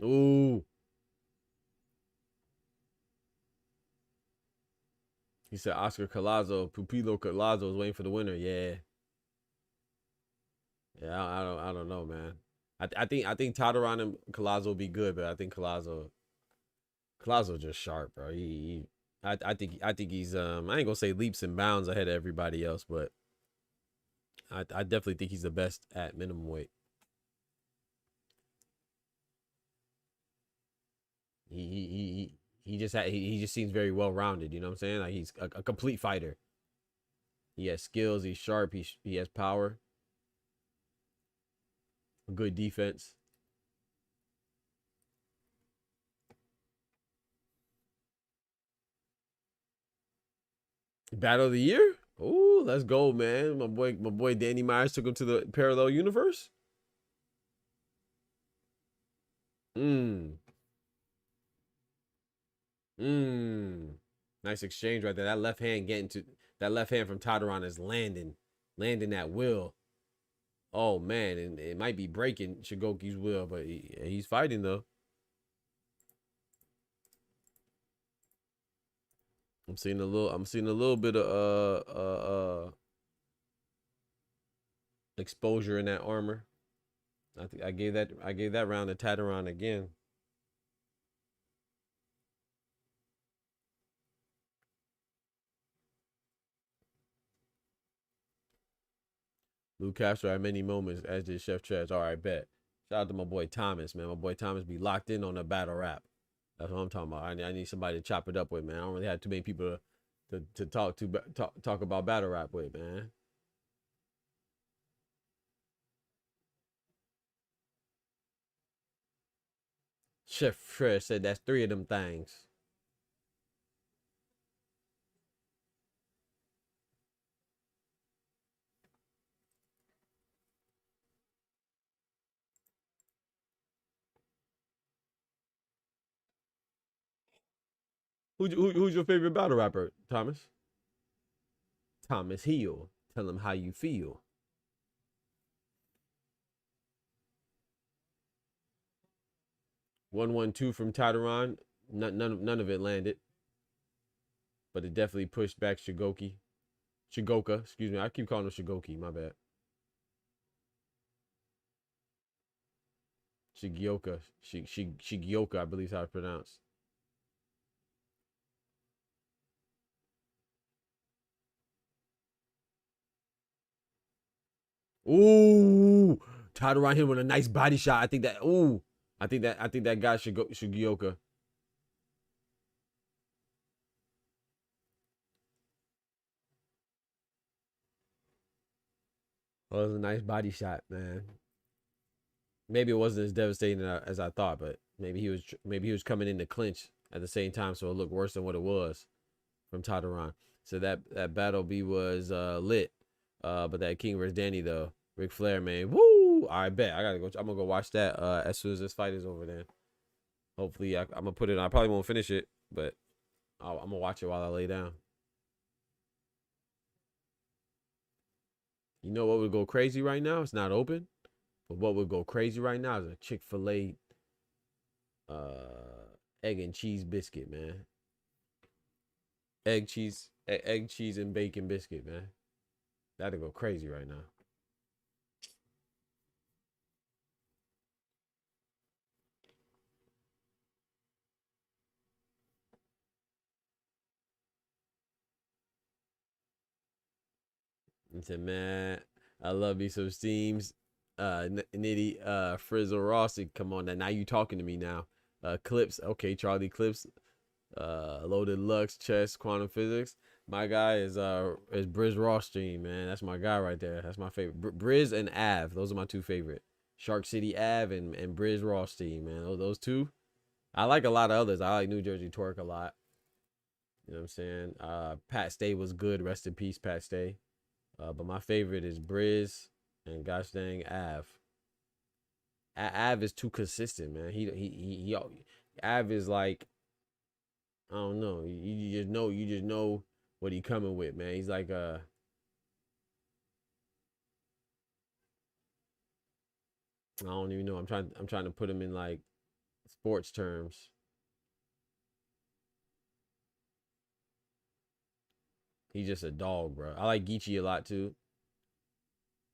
Ooh. He said Oscar Pupilo Collazo is waiting for the winner. Yeah. Yeah, I don't know, man. I think Tadaran and Collazo will be good, but I think Collazo just sharp, bro. I think he's I ain't gonna say leaps and bounds ahead of everybody else, but I definitely think he's the best at minimum weight. He just seems very well rounded. You know what I'm saying? Like he's a complete fighter. He has skills. He's sharp. He has power. Good defense. Battle of the year? Oh, let's go, man. My boy Danny Myers took him to the parallel universe. Nice exchange right there. That left hand from Tadaran is landing at will. Oh man, and it might be breaking Shigoki's will, but he's fighting though. I'm seeing a little bit of exposure in that armor. I think I gave that round to Tataran again. Lou Castro had many moments, as did Chef Trez. All right, bet. Shout out to my boy Thomas, man. My boy Thomas be locked in on the battle rap. That's what I'm talking about. I need somebody to chop it up with, man. I don't really have too many people to talk about battle rap with, man. Chef Trez said that's 3 of them things. Who's your favorite battle rapper, Thomas? Thomas Hill. Tell him how you feel. 112 from Tataran. None of it landed, but it definitely pushed back Shigoka, excuse me. I keep calling him Shigoki. My bad. Shigioka, I believe is how it's pronounced. Ooh, Tataran hit with a nice body shot. I think that. Ooh, I think that guy Shigioka. Oh, it was a nice body shot, man. Maybe it wasn't as devastating as I thought, but maybe he was coming in to clinch at the same time, so it looked worse than what it was from Tataran. So that battle B was lit. But that King vs Danny though, Ric Flair, man, woo! I bet I gotta go. I'm gonna go watch that as soon as this fight is over. Then hopefully I'm gonna put it on. I probably won't finish it, but I'm gonna watch it while I lay down. You know what would go crazy right now? It's not open, but what would go crazy right now is a Chick-fil-A egg and cheese biscuit, man. Egg cheese and bacon biscuit, man. That'd go crazy right now. He said, man, I love me some steams. Nitty, Frizzle Rossi, come on now you talking to me now. Clips, okay, Charlie Clips, Loaded Lux, Chess, Quantum Physics. My guy is Briz Rothstein, man. That's my guy right there. That's my favorite. Briz and Av, those are my 2 favorite. Shark City Av and Briz Rothstein, man. Those 2. I like a lot of others. I like New Jersey Twerk a lot. You know what I'm saying? Pat Stay was good. Rest in peace, Pat Stay. But my favorite is Briz and gosh dang Av. Av is too consistent, man. He Av is like, I don't know. You just know what he coming with, man. He's like I don't even know. I'm trying to put him in like sports terms. He's just a dog, bro. I like Geechee a lot too.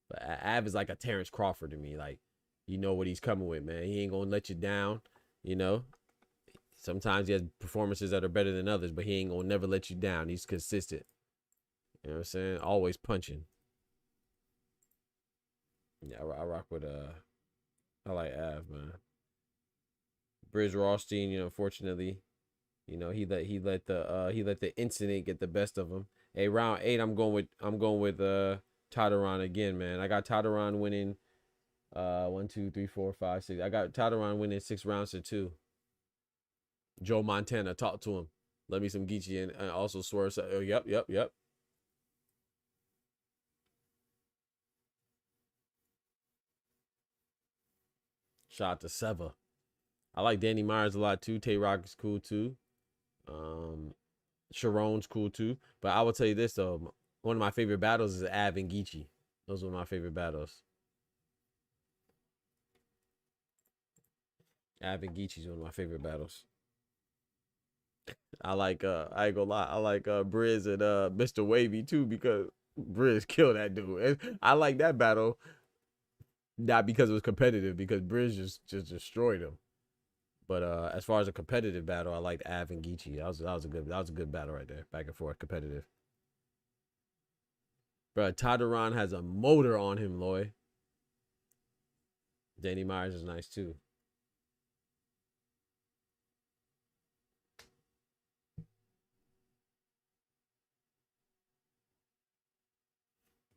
But Av is like a Terrence Crawford to me. Like, you know what he's coming with, man. He ain't gonna let you down, you know. Sometimes he has performances that are better than others, but he ain't gonna never let you down. He's consistent. You know what I'm saying? Always punching. Yeah, I rock with I like Av, man. Briz Rothstein, you know, unfortunately, you know, he let the incident get the best of him. Hey, round 8, I'm going with Tataran again, man. I got Tataran winning 1, 2, 3, 4, 5, 6. I got Tataran winning 6 rounds to 2. Joe Montana, talk to him. Let me some Geechee and also swear. Oh, yep. Shout out to Seva. I like Danny Myers a lot too. Tay Rock is cool too. Sharon's cool too. But I will tell you this though, one of my favorite battles is Av and Geechee. Those were my favorite battles. Av and Geechee is one of my favorite battles. I ain't gonna lie, I like Briz and Mr. Wavy too, because Briz killed that dude. And I like that battle. Not because it was competitive, because Bridge just destroyed him. But as far as a competitive battle, I liked Av and Geechee. That was a good battle right there, back and forth, competitive. Bro, Tadaran has a motor on him, Loy. Danny Myers is nice too.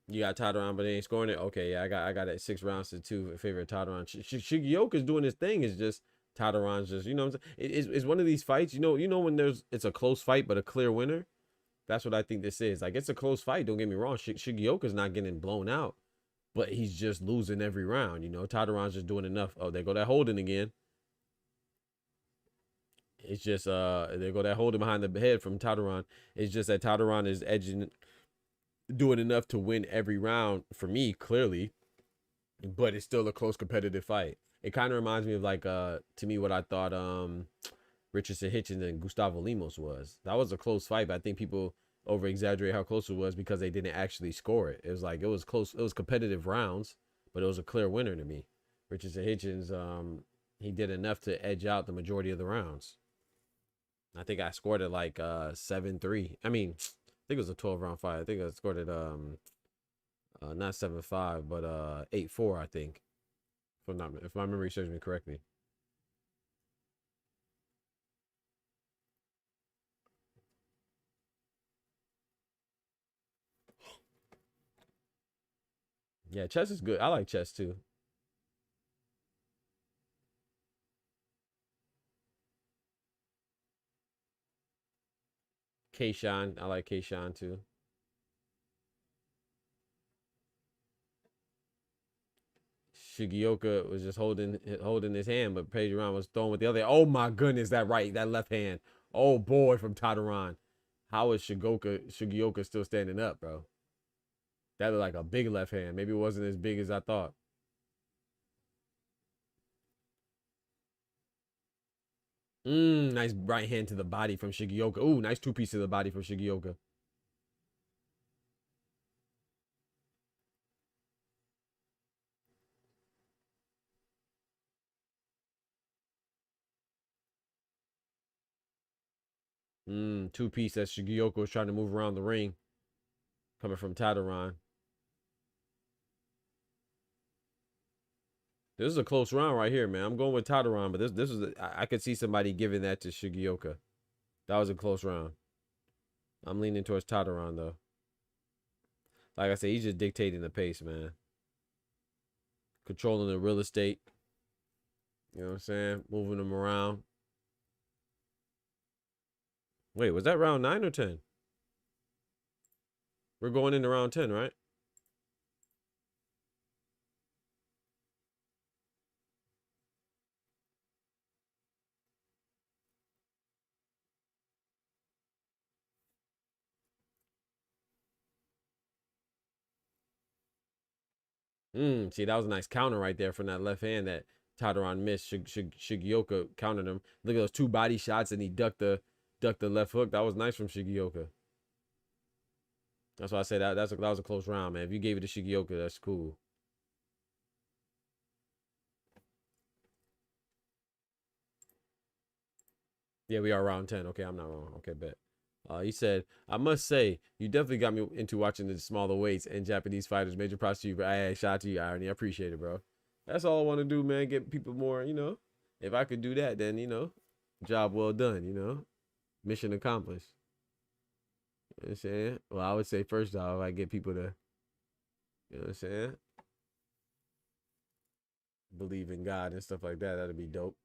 You got Tadaran, but they ain't scoring it. Okay, yeah, I got it 6 rounds to 2 in favor of Tadaran. Shigioka's doing his thing. Is just Tadaran's just, you know what I'm saying? It's one of these fights, you know when it's a close fight but a clear winner. That's what I think this is. Like, it's a close fight. Don't get me wrong. Shigioka's not getting blown out, but he's just losing every round. You know, Tadaran's just doing enough. Oh, there go that holding again. It's just there go that holding behind the head from Tadaran. It's just that Tadaran is doing enough to win every round for me, clearly, but it's still a close competitive fight. It kind of reminds me of, like, to me, what I thought Richardson Hitchens and Gustavo Lemos was. That was a close fight, but I think people over exaggerate how close it was because they didn't actually score it. It was like, it was close. It was competitive rounds, but it was a clear winner to me. Richardson Hitchens, he did enough to edge out the majority of the rounds. I think I scored it like 7-3. I mean, I think it was a 12-round fight. I think I scored it not 7-5, but 8-4, I think. If my memory serves me correctly. Yeah, chess is good. I like chess too. Keishan, I like Keishan too. Shigioka was just holding his hand, but Pedro was throwing with the other. Oh my goodness, that left hand. Oh boy, from Tadaran. How is Shigioka still standing up, bro? That looked like a big left hand. Maybe it wasn't as big as I thought. Nice right hand to the body from Shigioka. Ooh, nice 2-piece to the body from Shigioka. Two-piece that Shigioka was trying to move around the ring. Coming from Tadaran. This is a close round right here, man. I'm going with Tadaran, but this is I could see somebody giving that to Shigioka. That was a close round. I'm leaning towards Tadaran though. Like I said, he's just dictating the pace, man. Controlling the real estate. You know what I'm saying? Moving them around. Wait, was that round 9 or 10? We're going into round 10, right? See, that was a nice counter right there from that left hand that Tadaran missed. Shigioka countered him. Look at those 2 body shots, and he ducked the left hook. That was nice from Shigioka. That's why I say that was a close round, man. If you gave it to Shigioka, that's cool. Yeah, we are round 10. Okay, I'm not wrong. Okay, bet. He said, I must say, you definitely got me into watching the smaller weights and Japanese fighters. Major props to you, but hey, shout out to you, Irony. I appreciate it, bro. That's all I want to do, man. Get people more, you know. If I could do that, then, you know, job well done, you know. Mission accomplished. You know what I'm saying? Well, I would say first off, I get people to, you know what I'm saying, believe in God and stuff like that. That'd be dope.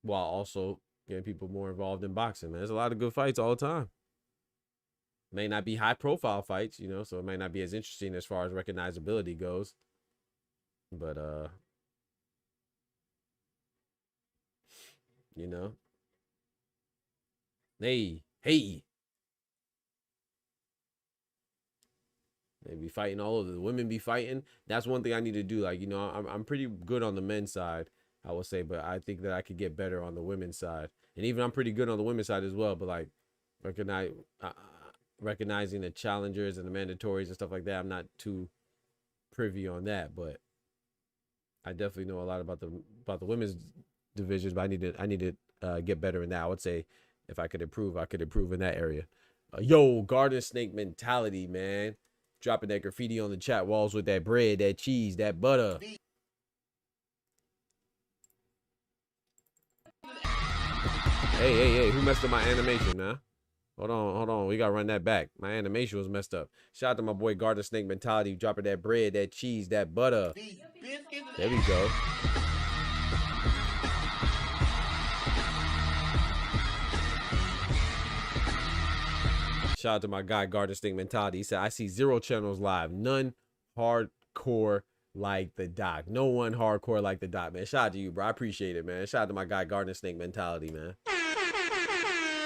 While also getting people more involved in boxing, man. There's a lot of good fights all the time. May not be high profile fights, you know, so it may not be as interesting as far as recognizability goes. But you know. Hey. They be fighting all over. The women be fighting. That's one thing I need to do. Like, you know, I'm pretty good on the men's side, I will say, but I think that I could get better on the women's side. And even I'm pretty good on the women's side as well, but like recognizing the challengers and the mandatories and stuff like that, I'm not too privy on that, but I definitely know a lot about the women's divisions, but I need to get better in that. I would say if I could improve in that area. Yo, garden snake mentality, man. Dropping that graffiti on the chat walls with that bread, that cheese, that butter. Hey, who messed up my animation, man? Hold on. We gotta run that back. My animation was messed up. Shout out to my boy Garden Snake Mentality, dropping that bread, that cheese, that butter. There we go. Shout out to my guy Garden Snake Mentality. He said, I see 0 channels live. None hardcore like the doc. No one hardcore like the doc, man. Shout out to you, bro. I appreciate it, man. Shout out to my guy Garden Snake Mentality, man.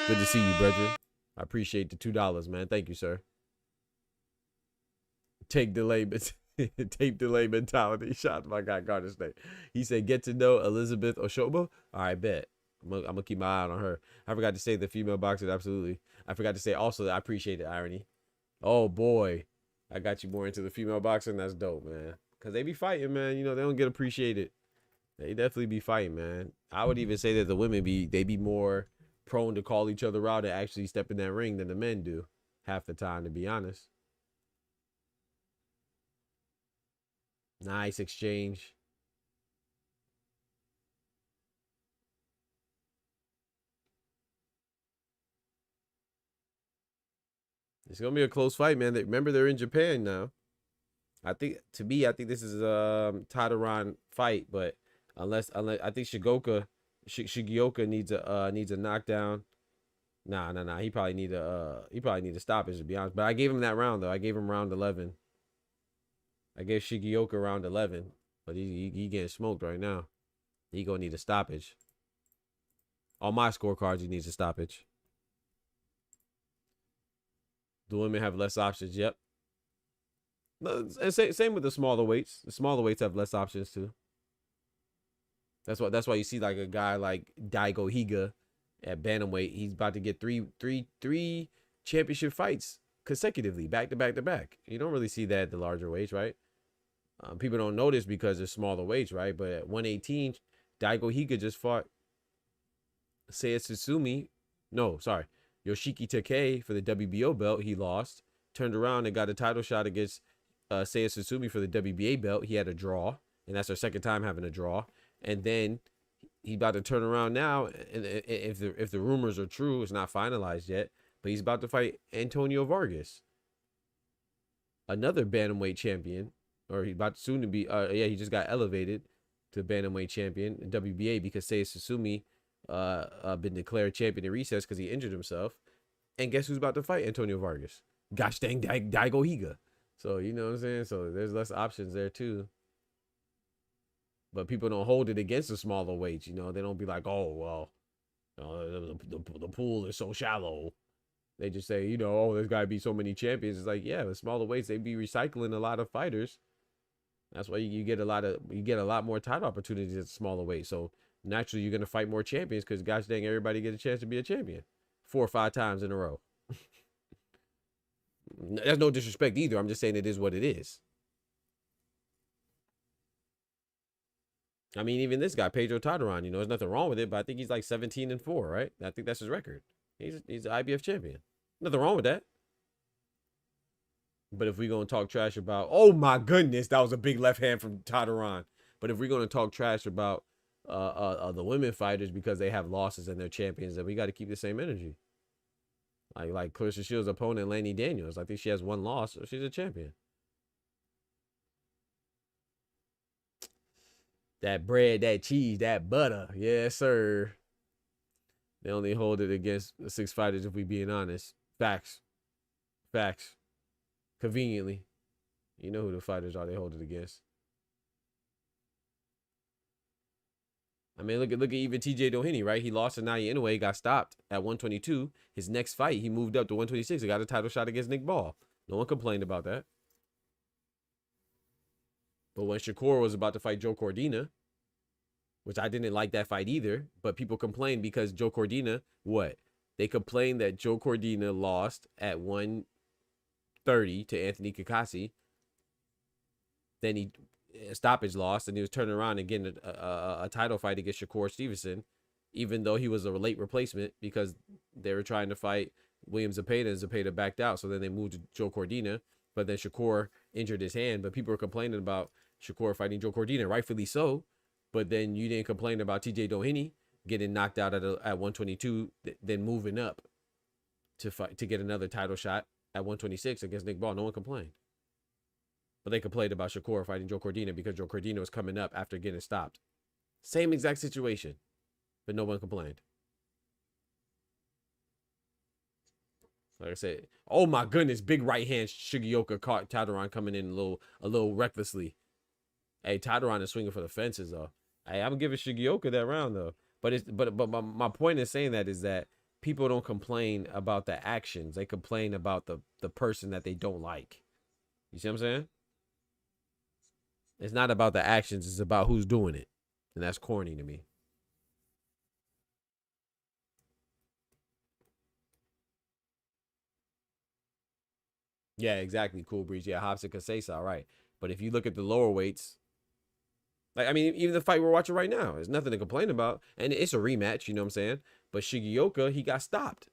Good to see you, brethren. I appreciate the $2, man. Thank you, sir. Tape delay mentality. Shout out to my guy Garden Snake. He said, get to know Elizabeth Oshoba. All right, bet. I'm gonna keep my eye on her. I forgot to say the female boxers, absolutely. I forgot to say also that I appreciate the irony. Oh boy, I got you more into the female boxing. That's dope, man. Cause they be fighting, man. You know they don't get appreciated. They definitely be fighting, man. I would even say that the women be more prone to call each other out and actually step in that ring than the men do half the time, to be honest. Nice exchange. It's gonna be a close fight, man. Remember, they're in Japan now. I think this is a Tadaran fight, but unless I think Shigioka needs a knockdown. Nah. He probably need a stoppage, to be honest. But I gave him that round though. I gave him round 11. I gave Shigioka round 11, but he getting smoked right now. He gonna need a stoppage. On my scorecards, he needs a stoppage. The women have less options. Yep. And same with the smaller weights. The smaller weights have less options too. That's why you see like a guy like Daigo Higa at bantamweight. He's about to get three championship fights consecutively, back to back. You don't really see that at the larger weights, right? People don't notice because they're smaller weights, right? But at 118, Daigo Higa just fought Seiya Tsutsumi. No, sorry. Yoshiki Takei for the WBO belt. He lost. Turned around and got a title shot against Seiya Tsutsumi for the WBA belt. He had a draw. And that's our second time having a draw. And then he's about to turn around now. And if the rumors are true, it's not finalized yet. But he's about to fight Antonio Vargas, another bantamweight champion. Or he's about soon to be. He just got elevated to bantamweight champion in WBA because Seiya Tsutsumi been declared champion in recess because he injured himself. And guess who's about to fight Antonio Vargas? Gosh dang, Daigo Higa. So you know what I'm saying. So there's less options there too. But people don't hold it against the smaller weights. You know, they don't be like, oh well, the pool is so shallow. They just say, you know, oh, there's got to be so many champions. It's like, yeah, the smaller weights, they be recycling a lot of fighters. That's why you get a lot more title opportunities at smaller weight. So naturally, you're gonna fight more champions because gosh dang, everybody get a chance to be a champion 4 or 5 times in a row. That's no disrespect either. I'm just saying it is what it is. I mean, even this guy, Pedro Tadaran, you know, there's nothing wrong with it, but I think he's like 17-4, right? I think that's his record. He's an IBF champion. Nothing wrong with that. But if we're going to talk trash about, oh my goodness, that was a big left hand from Tadaran. But if we're going to talk trash about the women fighters because they have losses and they're champions, then we got to keep the same energy. Like Clarissa Shields' opponent, Lanny Daniels. I think she has 1 loss, so she's a champion. That bread, that cheese, that butter. Yes, sir. They only hold it against the 6 fighters if we being honest. Facts. Conveniently. You know who the fighters are they hold it against. I mean, look at even TJ Doheny, right? He lost to Naoya Inoue, got stopped at 122. His next fight, he moved up to 126. He got a title shot against Nick Ball. No one complained about that. But when Shakur was about to fight Joe Cordina, which I didn't like that fight either, but people complained because Joe Cordina, what? They complained that Joe Cordina lost at 130 to Anthony Kikasi. Then a stoppage loss, and he was turning around and getting a title fight against Shakur Stevenson, even though he was a late replacement because they were trying to fight William Zepeda, and Zepeda backed out. So then they moved to Joe Cordina, but then Shakur injured his hand. But people were complaining about Shakur fighting Joe Cordina, rightfully so. But then you didn't complain about TJ Doheny getting knocked out at 122, then moving up to fight to get another title shot at 126 against Nick Ball. No one complained. But they complained about Shakur fighting Joe Cordina because Joe Cordina was coming up after getting stopped. Same exact situation, but no one complained. Like I said, oh my goodness, big right hand Shigeoka caught Taduran coming in a little recklessly. Hey, Taduran is swinging for the fences though. Hey, I'm giving Shigeoka that round though. But my point in saying that is that people don't complain about the actions. They complain about the person that they don't like. You see what I'm saying? It's not about the actions, it's about who's doing it. And that's corny to me. Yeah, exactly. Cool Breeze. Yeah, Hobbs and Kasesa, right. But if you look at the lower weights, like, I mean, even the fight we're watching right now, there's nothing to complain about. And it's a rematch, you know what I'm saying? But Shigeoka, he got stopped.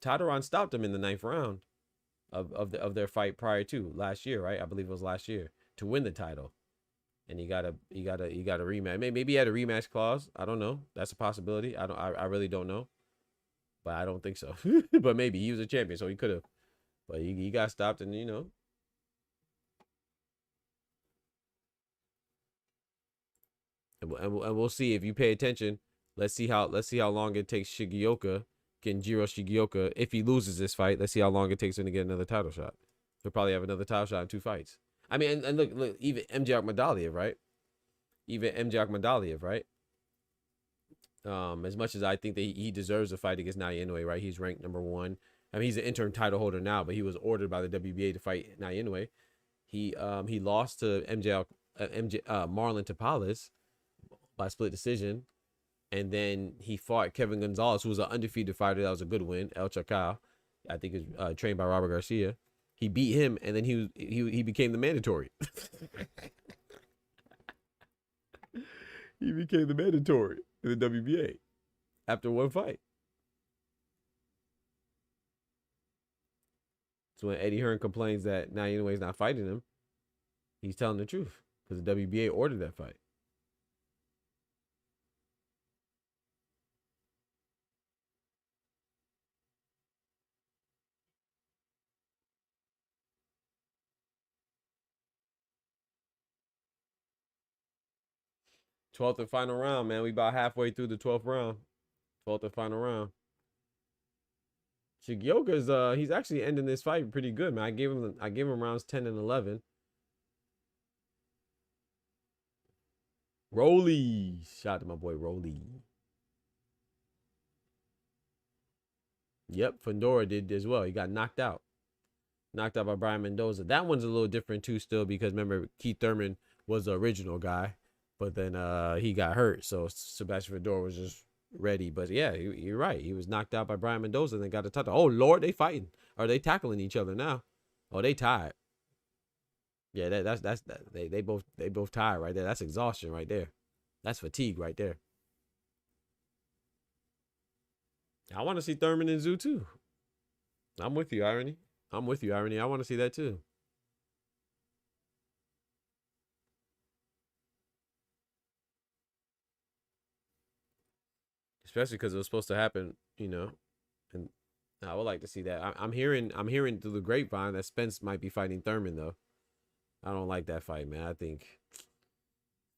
Taduran stopped him in the 9th round of their fight prior to last year, right? I believe it was last year to win the title. And he got a rematch. Maybe he had a rematch clause. I don't know. That's a possibility. I really don't know. But I don't think so. But maybe he was a champion, so he could have. But he got stopped, and you know. And we'll see if you pay attention. Let's see how long it takes Shigeoka, Genjiro Shigeoka, if he loses this fight. Let's see how long it takes him to get another title shot. He'll probably have another title shot in 2 fights. I mean, and look, even MJ Akhmadaliev, right? Right? As much as I think that he deserves a fight against Naoya Inoue, right? He's ranked number 1. I mean, he's an interim title holder now, but he was ordered by the WBA to fight Naoya Inoue. He lost to Marlon Tapales by split decision, and then he fought Kevin Gonzalez, who was an undefeated fighter. That was a good win. El Chacal, I think, is trained by Robert Garcia. He beat him, and then he became the mandatory. He became the mandatory in the WBA after 1 fight. So when Eddie Hearn complains that Naoya Inoue is not fighting him, he's telling the truth because the WBA ordered that fight. Twelfth and final round, man. We about halfway through the 12th round. 12th and final round. Shigeoka's he's actually ending this fight pretty good, man. I gave him rounds 10 and 11. Rolly. Shout out to my boy Rolly. Yep, Fundora did as well. He got knocked out. Knocked out by Brian Mendoza. That one's a little different too still because remember Keith Thurman was the original guy. But then he got hurt, so Sebastian Fedor was just ready. But yeah, you're right. He was knocked out by Brian Mendoza and then got a touchdown. Oh Lord, they fighting. Are they tackling each other now? Oh, they tied. Yeah, they both tired right there. That's exhaustion right there. That's fatigue right there. I want to see Thurman and Zoo too. I'm with you, Irony. I want to see that too. Especially because it was supposed to happen, you know, and I would like to see that. I'm hearing through the grapevine that Spence might be fighting Thurman though. I don't like that fight, man. I think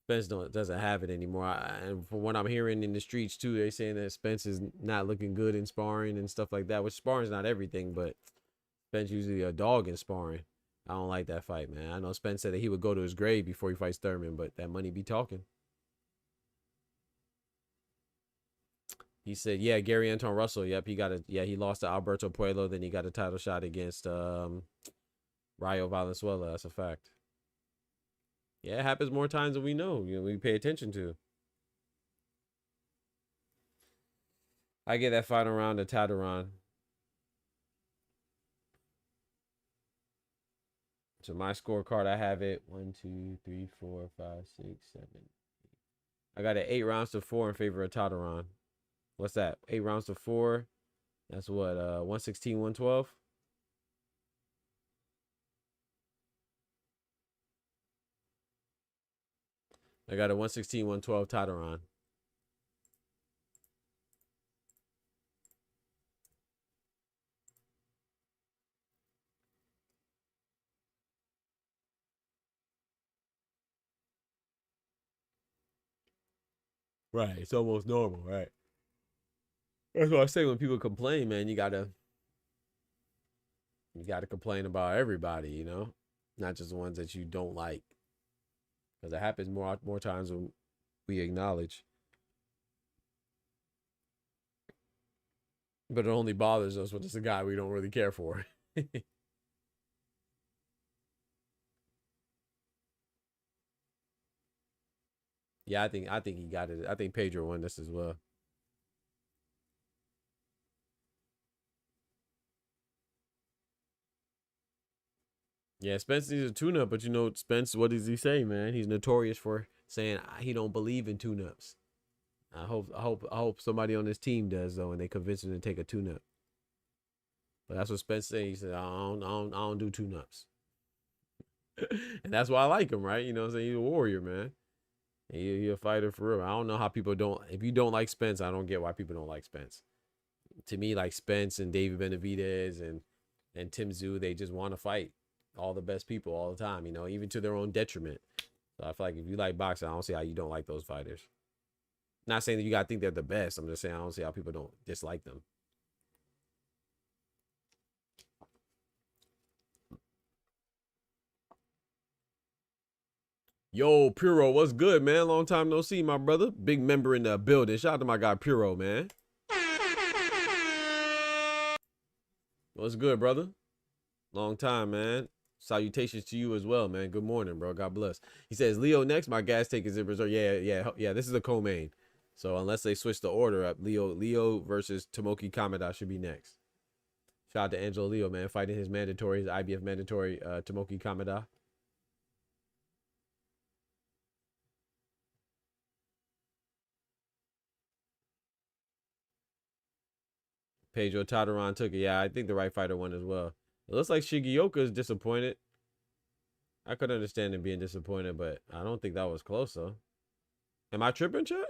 Spence doesn't have it anymore. And from what I'm hearing in the streets too, they're saying that Spence is not looking good in sparring and stuff like that. Which sparring's not everything, but Spence usually a dog in sparring. I don't like that fight, man. I know Spence said that he would go to his grave before he fights Thurman, but that money be talking. He said, yeah, Gary Anton Russell. Yep, he lost to Alberto Puello. Then he got a title shot against Rayo Valenzuela. That's a fact. Yeah, it happens more times than we know. You know, we pay attention to. I get that final round to Taduran. So my scorecard, I have it 1, 2, 3, 4, 5, 6, 7. I got it 8 rounds to 4 in favor of Tataran. What's that? 8 rounds to 4. That's what, 116, 112? I got a 116, 112 Tataran. Right. It's almost normal, right? That's what I say when people complain, man. You gotta complain about everybody, you know, not just the ones that you don't like, because it happens more times than we acknowledge. But it only bothers us when it's a guy we don't really care for. Yeah, I think he got it. I think Pedro won this as well. Yeah, Spence needs a tune-up, but you know, Spence, what does he say, man? He's notorious for saying he don't believe in tune-ups. I hope somebody on this team does though, and they convince him to take a tune-up. But that's what Spence said. He said, I don't do tune-ups. And that's why I like him, right? You know what I'm saying? He's a warrior, man. He's a fighter for real. I don't know how people don't. If you don't like Spence, I don't get why people don't like Spence. To me, like Spence and David Benavidez and Tim Tszyu, they just want to fight all the best people all the time, you know, even to their own detriment. So I feel like if you like boxing, I don't see how you don't like those fighters. Not saying that you gotta think they're the best. I'm just saying I don't see how people don't dislike them. Yo, Puro, what's good, man? Long time no see, my brother. Big member in the building. Shout out to my guy Puro, man. What's good, brother? Long time, man. Salutations to you as well, man. Good morning, bro. God bless. He says Leo next. My gas tank is in reserve. Yeah. This is a co-main. So unless they switch the order up, Leo versus Tomoki Kameda should be next. Shout out to Angelo Leo, man, fighting his IBF mandatory Tomoki Kameda. Pedro Tataran took it. Yeah, I think the right fighter won as well. It looks like Shigeoka is disappointed. I could understand him being disappointed, but I don't think that was close, though. Am I tripping, Chet?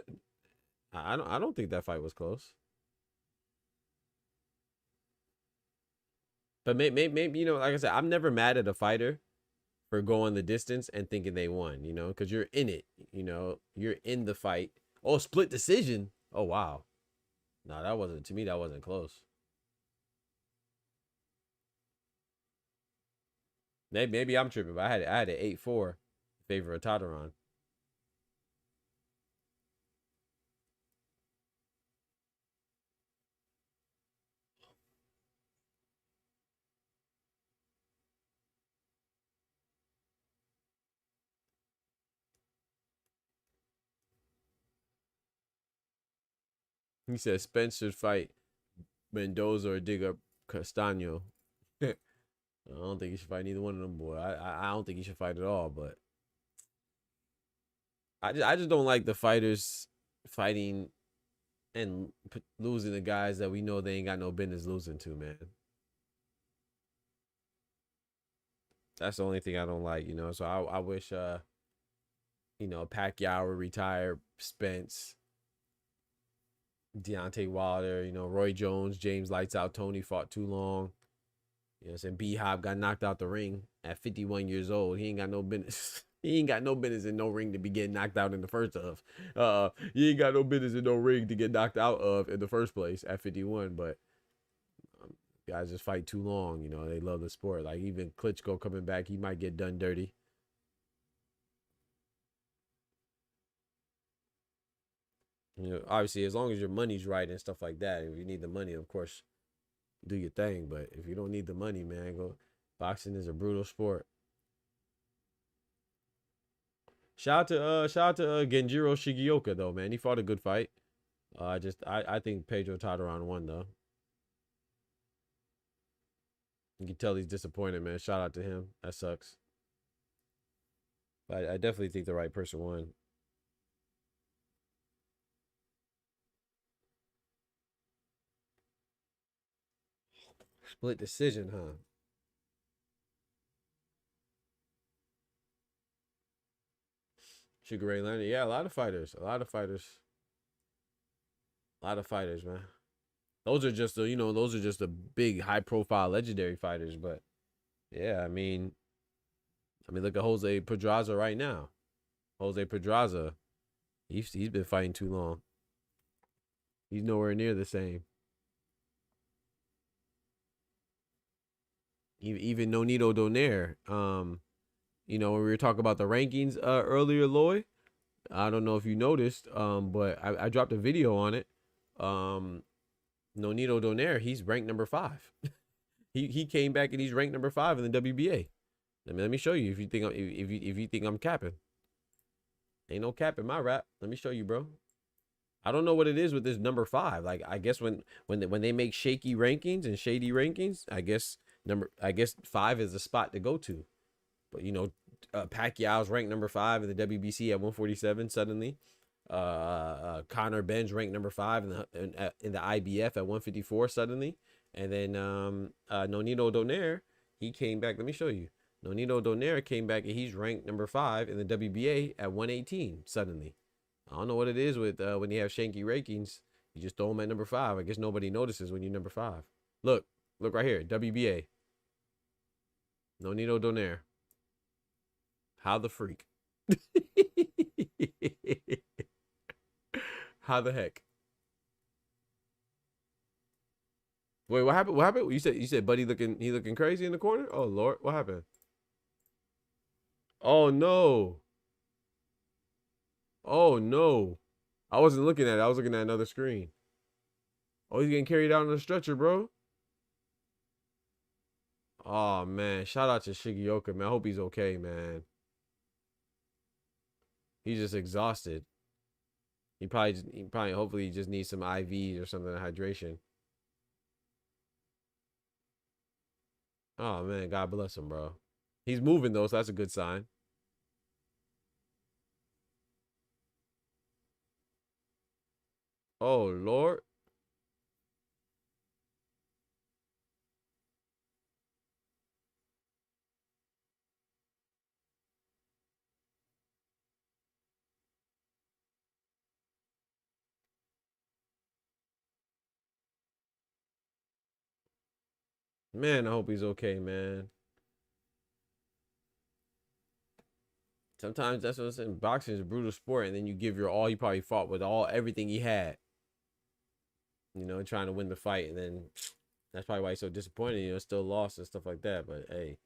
I don't think that fight was close. But maybe, you know, like I said, I'm never mad at a fighter for going the distance and thinking they won, you know, because you're in it, you know, you're in the fight. Oh, split decision. Oh, wow. No, that wasn't, to me, that wasn't close. Maybe I'm tripping, but I had an 8-4 in favor of Tataran. He said Spence should fight Mendoza or dig up Castaño. I don't think he should fight neither one of them, boy. I don't think he should fight at all, but I just don't like the fighters fighting and losing the guys that we know they ain't got no business losing to, man. That's the only thing I don't like, you know. So I wish you know, Pacquiao would retire, Spence, Deontay Wilder, you know, Roy Jones, James Lights Out Tony fought too long. You know what I'm saying? B-Hop got knocked out the ring at 51 years old. He ain't got no business. He ain't got no business in no ring to be getting knocked out in the first of. He ain't got no business in no ring to get knocked out of in the first place at 51. But guys just fight too long. You know, they love the sport. Like even Klitschko coming back, he might get done dirty. You know, obviously, as long as your money's right and stuff like that, if you need the money, of course, do your thing. But if you don't need the money, man, go. Boxing is a brutal sport. Shout out to Genjiro Shigeoka though, man. He fought a good fight. I think Pedro Tataran won though. You can tell he's disappointed, man. Shout out to him. That sucks. But I definitely think the right person won. Split decision, huh? Sugar Ray Leonard. Yeah, a lot of fighters. A lot of fighters. A lot of fighters, man. Those are just the, those are just the big, high-profile, legendary fighters. But yeah, look at Jose Pedraza right now. Jose Pedraza, he's been fighting too long. He's nowhere near the same. Even Nonito Donaire. When we were talking about the rankings earlier, Lloyd, I don't know if you noticed, but I dropped a video on it. Nonito Donaire, he's ranked number 5. he came back and he's ranked number 5 in the WBA. Let me show you if you think I'm capping. Ain't no cap in my rap. Let me show you, bro. I don't know what it is with this number 5. Like, I guess when they make shaky rankings and shady rankings, I guess 5 is the spot to go to. But Pacquiao's ranked number 5 in the WBC at 147 suddenly. Conor Ben's ranked number 5 in the IBF at 154 suddenly. And then Nonito Donaire, he came back. Let me show you. Nonito Donaire came back and he's ranked number 5 in the WBA at 118 suddenly. I don't know what it is with when you have shanky rankings. You just throw them at number 5. I guess nobody notices when you're number 5. Look right here. WBA. Nonito Donaire. How the freak? How the heck? Wait, what happened? What happened? You said Buddy looking crazy in the corner? Oh Lord, what happened? Oh no. Oh no. I wasn't looking at it. I was looking at another screen. Oh, he's getting carried out on the stretcher, bro. Oh man, shout out to Shigeoka, man. I hope he's okay, man. He's just exhausted. He probably hopefully just needs some IVs or something, hydration. Oh man, God bless him, bro. He's moving though, so that's a good sign. Oh Lord. Man, I hope he's okay, man. Sometimes that's what I'm saying. Boxing is a brutal sport, and then you give your all. He probably fought with everything he had. Trying to win the fight, and then that's probably why he's so disappointed. Still lost and stuff like that. But hey,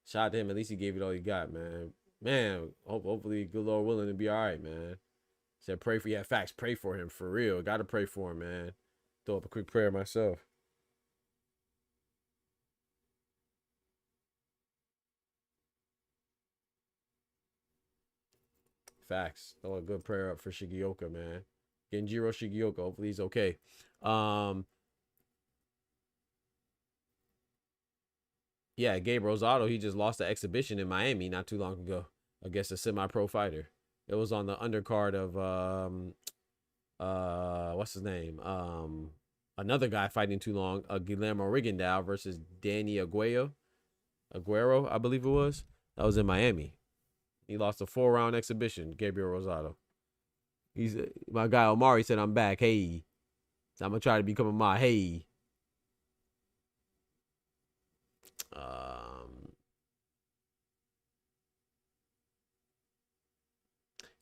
shout out to him. At least he gave it all he got, man. Man, hopefully, good Lord willing, to be all right, man. Said pray for facts. Pray for him for real. Got to pray for him, man. Throw up a quick prayer myself. Facts. Throw a good prayer up for Shigeoka, man. Genjiro Shigeoka. Hopefully he's okay. Yeah, Gabe Rosado, he just lost the exhibition in Miami not too long ago against a semi-pro fighter. It was on the undercard of what's his name? Another guy fighting too long, Guillermo Rigondeaux versus Danny Aguero, I believe it was. That was in Miami. He lost a 4-round exhibition, Gabriel Rosado. He's my guy Omari said, I'm back. Hey. I'm gonna try to become a mod. Hey.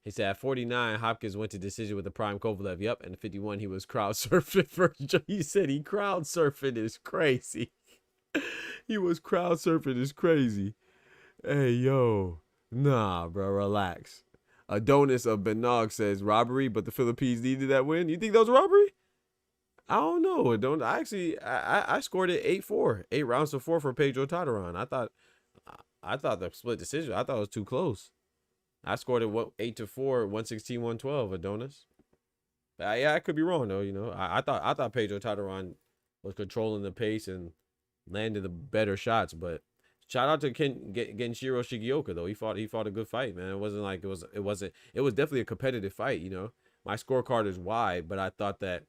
He said at 49, Hopkins went to decision with the prime Kovalev. Yep, and 51, he was crowd surfing for. He said he crowd surfing is crazy. He was crowd surfing is crazy. Hey yo, nah, bro, relax. Adonis of Benog says robbery, but the Philippines needed that win. You think that was robbery? I don't know. I scored it 8-4, 8 rounds to 4 for Pedro Tataran. I thought the split decision. I thought it was too close. I scored it 8-4, 116, 112. Adonis. Yeah, I could be wrong though. I thought Pedro Tataran was controlling the pace and landed the better shots, but Shout out to Genshiro Shigioka though. He fought a good fight, man. It wasn't like it was definitely a competitive fight, you know. My scorecard is wide, but I thought it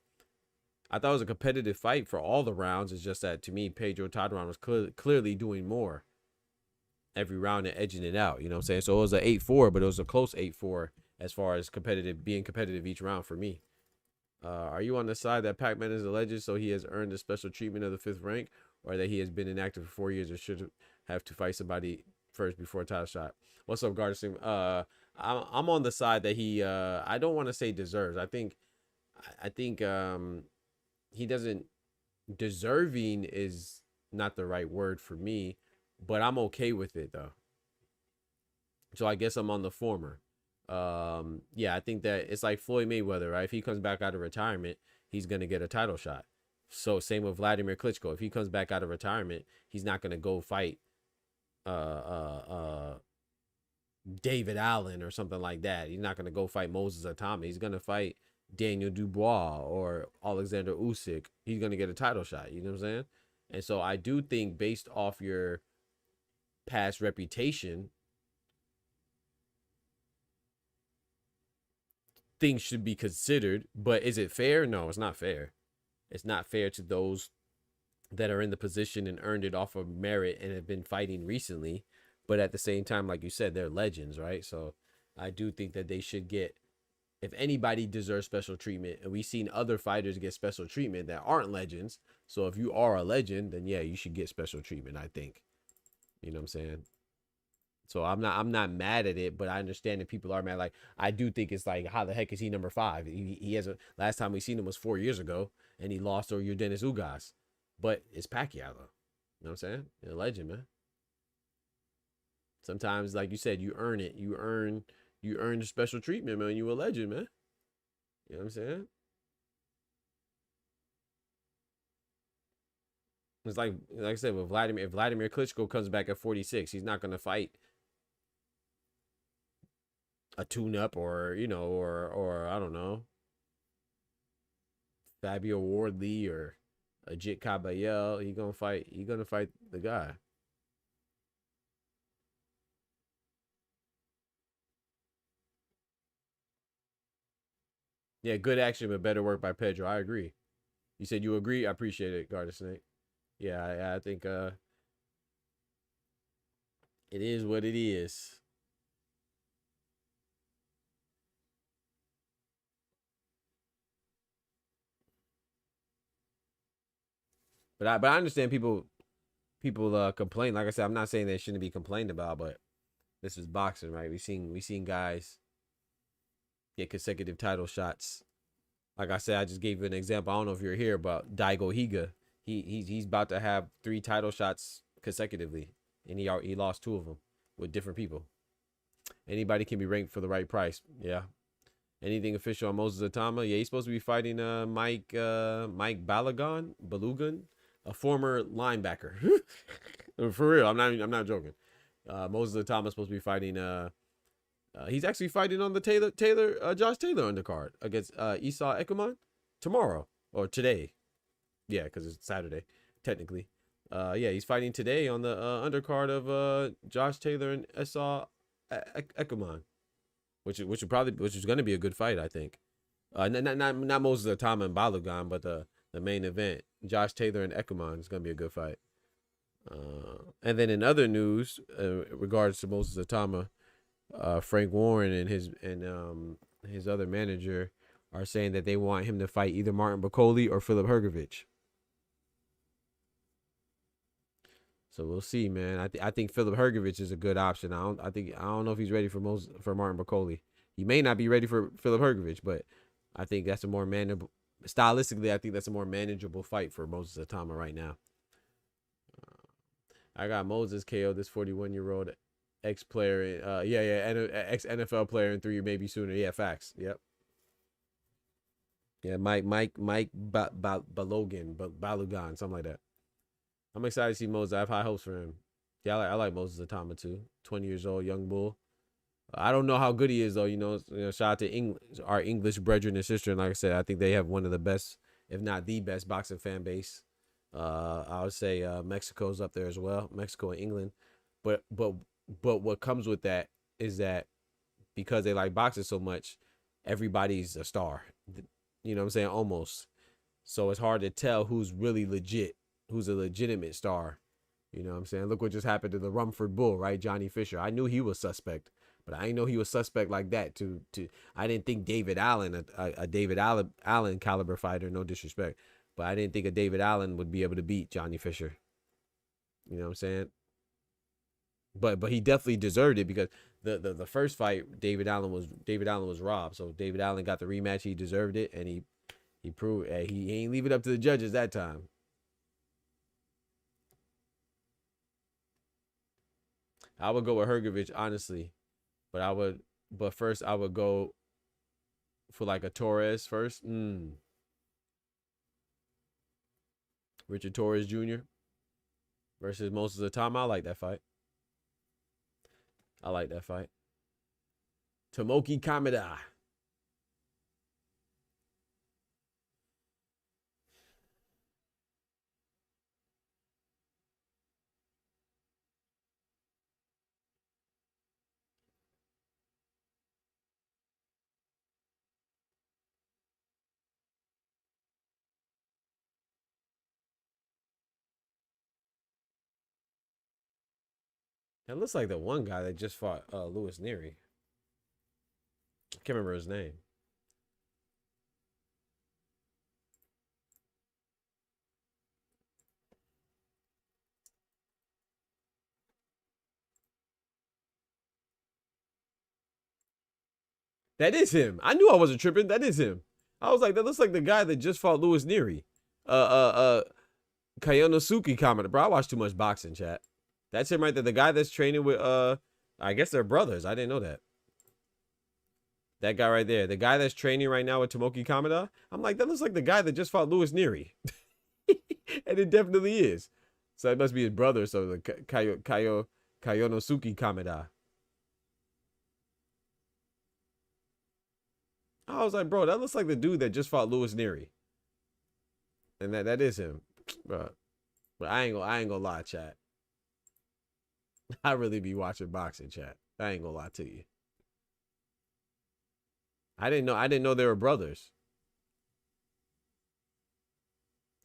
was a competitive fight for all the rounds. It's just that to me, Pedro Tadran was clearly doing more every round and edging it out. You know what I'm saying? So it was an 8-4, but it was a close 8-4 as far as being competitive each round for me. Are you on the side that Pac-Man is a legend, so he has earned the special treatment of the 5th rank, or that he has been inactive for 4 years or should have to fight somebody first before a title shot? What's up, Garrison? I'm on the side that he I don't want to say deserves. I think he doesn't. Deserving is not the right word for me, but I'm okay with it though. So I guess I'm on the former. Yeah, I think that it's like Floyd Mayweather, right? If he comes back out of retirement, he's gonna get a title shot. So same with Vladimir Klitschko. If he comes back out of retirement, he's not gonna go fight David Allen or something like that. He's not gonna go fight Moses Atama. He's gonna fight Daniel Dubois or Alexander Usyk. He's gonna get a title shot. You know what I'm saying? And so I do think based off your past reputation, things should be considered. But is it fair? No, it's not fair. It's not fair to those that are in the position and earned it off of merit and have been fighting recently. But at the same time, like you said, they're legends, right? So I do think that they should get, if anybody deserves special treatment, and we've seen other fighters get special treatment that aren't legends. So if you are a legend, then yeah, you should get special treatment, I think. You know what I'm saying? So I'm not mad at it, but I understand that people are mad. Like, I do think it's like, how the heck is he number 5? He has last time we seen him was 4 years ago, and he lost to Yordenis Ugas. But it's Pacquiao though. You know what I'm saying? You're a legend, man. Sometimes, like you said, you earn it. You earn the special treatment, man. You a legend, man. You know what I'm saying? It's like I said, with Vladimir, if Vladimir Klitschko comes back at 46, he's not gonna fight a tune-up or, you know, or I don't know, Fabio Wardley or Ajit Caballel. He's gonna fight the guy. Yeah, good action, but better work by Pedro. I agree. You said you agree. I appreciate it, Garden Snake. Yeah, I think it is what it is. But I understand people complain. Like I said, I'm not saying they shouldn't be complained about, but this is boxing, right? We seen guys get consecutive title shots. Like I said, I just gave you an example. I don't know if you're here, but Daigo Higa. He's about to have 3 title shots consecutively, and he lost 2 of them with different people. Anybody can be ranked for the right price. Yeah. Anything official on Moses Atama? Yeah, he's supposed to be fighting Mike Balogun, a former linebacker. For real, I'm not joking. Moses Atama is supposed to be fighting. He's actually fighting on the Josh Taylor undercard against Esau Ekuman tomorrow or today. Yeah, because it's Saturday, technically. Yeah, he's fighting today on the undercard of Josh Taylor and Esau Ekuman, which is going to be a good fight, I think. Not Moses Atama and Balogun, but the main event, Josh Taylor and Ekuman, is going to be a good fight. And then in other news, regards to Moses Atama, Frank Warren and his other manager are saying that they want him to fight either Martin Bakole or Filip Hrgović. So we'll see, man. I think Filip Hrgović is a good option. I don't know if he's ready for Martin Bakole. He may not be ready for Filip Hrgović, but I think that's a more manageable. Stylistically, I think that's a more manageable fight for Moses Atama right now. I got Moses KO, this 41-year-old ex-player. Ex-NFL player in 3 years, maybe sooner. Yeah, facts. Yep. Yeah, Mike Balogun, something like that. I'm excited to see Moses. I have high hopes for him. Yeah, I like Moses Atama too. 20 years old, young bull. I don't know how good he is though. You know, shout out to our English brethren and sister. And like I said, I think they have one of the best, if not the best, boxing fan base. I would say Mexico's up there as well. Mexico and England. But but what comes with that is that because they like boxing so much, everybody's a star. You know what I'm saying? Almost. So it's hard to tell who's really legit, who's a legitimate star. You know what I'm saying? Look what just happened to the Rumford Bull, right? Johnny Fisher. I knew he was suspect, but I didn't know he was suspect like that. I didn't think David Allen, a David Allen caliber fighter, no disrespect, but I didn't think a David Allen would be able to beat Johnny Fisher. You know what I'm saying? But he definitely deserved it because the first fight David Allen was robbed. So David Allen got the rematch. He deserved it, and he proved he ain't leave it up to the judges that time. I would go with Hergovich honestly, but first I would go for like a Torres first. Richard Torres Jr. versus Moses Atama. I like that fight. I like that fight. Tomoki Kameda. That looks like the one guy that just fought Louis Neary. I can't remember his name. That is him. I knew I wasn't tripping. That is him. I was like, that looks like the guy that just fought Louis Neary. Kayonosuke Kameda. Bro, I watch too much boxing, chat. That's him right there. The guy that's training with I guess they're brothers. I didn't know that. That guy right there. The guy that's training right now with Tomoki Kameda. I'm like, that looks like the guy that just fought Louis Neary. And it definitely is. So it must be his brother. So the Kayonosuke Kameda. I was like, bro, that looks like the dude that just fought Louis Neary. And that is him. Bro. But I ain't gonna lie, chat. I really be watching boxing, chat. I ain't gonna lie to you. I didn't know they were brothers.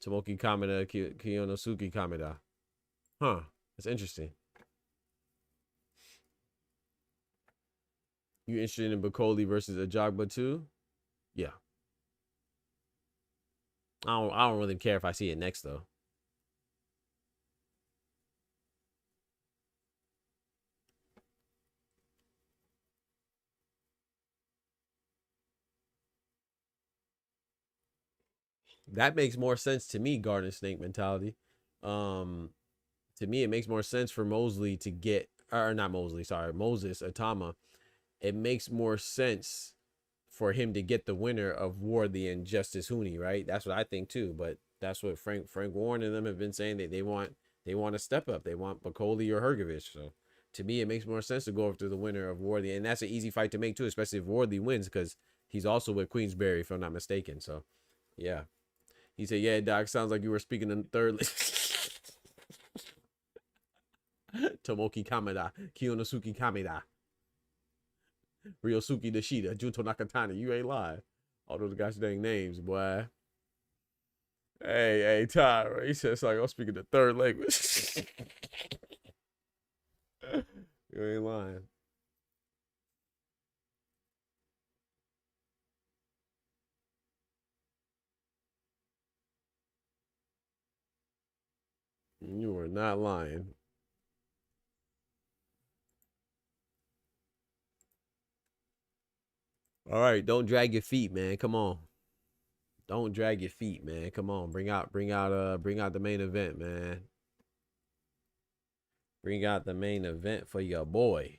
Tomoki Kameda, Kiyonosuke Kameda. Huh. That's interesting. You interested in Bacoli versus Ajagba too? Yeah. I don't really care if I see it next though. That makes more sense to me, Garden Snake mentality. To me, it makes more sense for Mosley to get, or not Mosley, sorry, Moses Atama. It makes more sense for him to get the winner of Wardley and Justice Hooney, right? That's what I think too. But that's what Frank Warren and them have been saying, that they want a step up. They want Bacoli or Hergovich. So to me, it makes more sense to go after the winner of Wardley, and that's an easy fight to make too, especially if Wardley wins, because he's also with Queensberry, if I'm not mistaken. So yeah. He said, yeah, Doc, sounds like you were speaking in third. Tomoki Kameda, Kiyonosuke Kameda, Ryosuke Nishida, Junto Nakatani. You ain't lying. All those gosh dang names, boy. Hey, Ty. He said, like I'm speaking the third language. You ain't lying. You are not lying. All right, don't drag your feet, man. Come on. Don't drag your feet, man. Come on. Bring out the main event, man. Bring out the main event for your boy.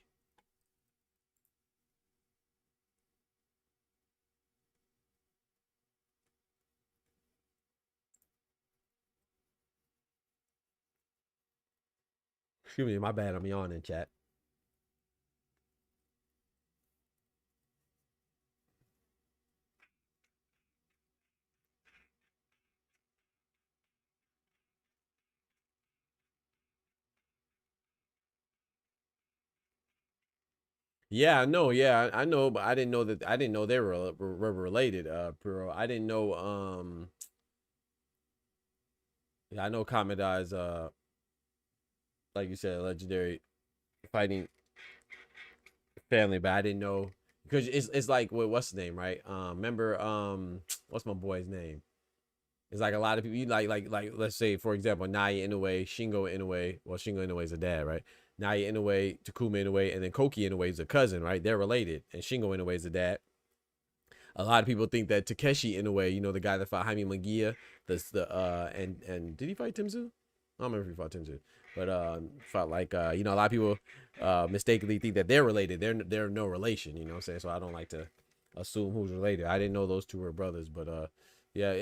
Excuse me, my bad. I'm yawning, chat. Yeah, I know. Yeah, I know, but I didn't know that. I didn't know they were related. Pro. I didn't know. Yeah, I know Kameda is like you said, a legendary fighting family, but I didn't know because it's like what's the name, right? Remember what's my boy's name? It's like a lot of people. You like let's say for example, Naya Inoue, Shingo Inoue. Well, Shingo Inoue is a dad, right? Naya Inoue, Takuma Inoue, and then Koki Inoue is a cousin, right? They're related, and Shingo Inoue is a dad. A lot of people think that Takeshi Inoue, you know, the guy that fought Jaime Munguia, and did he fight Timzu? I don't remember if he fought Timzu, but fought like you know, a lot of people mistakenly think that they're related. They're no relation, you know what I'm saying? So I don't like to assume who's related. I didn't know those two were brothers, but yeah,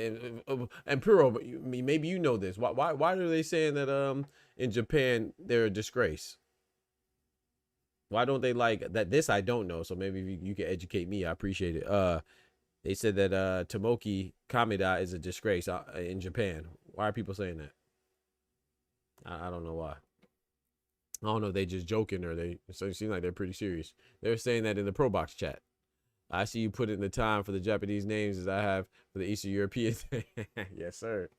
and Puro, maybe you know this. Why are they saying that in Japan they're a disgrace? Why don't they like that? This I don't know, so maybe you can educate me. I appreciate it. They said that Tomoki Kameda is a disgrace in Japan. Why are people saying that? I don't know why. I don't know if they just joking or they so it seems like they're pretty serious. They're saying that in the Pro Box chat. I see you put in the time for the Japanese names as I have for the Eastern European. Yes, sir.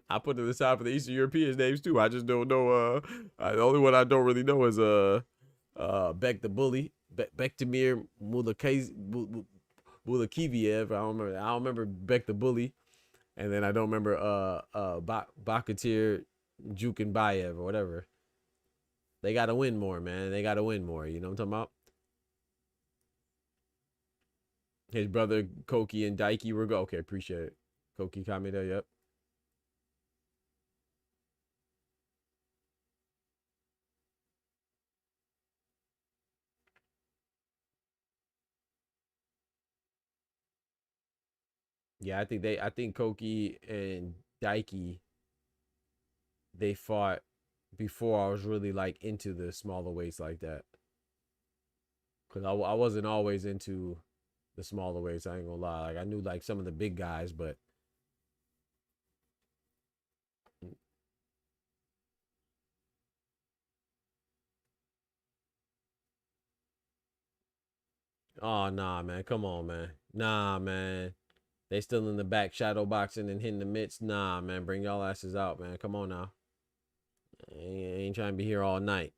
I put in the time for the Eastern European names too. I just don't know. The only one I don't really know is Beck the Bully, Bektamir Mulakiviev. I don't remember Beck the Bully, and then I don't remember Bakatir Jukinbayev or whatever. They gotta win more, man. They gotta win more. You know what I'm talking about? His brother Koki and Daiki were go. Okay, appreciate it. Koki Kameda, yep. Yeah, I think Koki and Daiki they fought before I was really like into the smaller weights like that. Cause I wasn't always into the smaller weights. I ain't gonna lie. Like I knew like some of the big guys, but oh nah, man, come on, man, nah, man. They still in the back shadow boxing and hitting the mitts. Nah, man, bring y'all asses out, man. Come on now. Ain't trying to be here all night,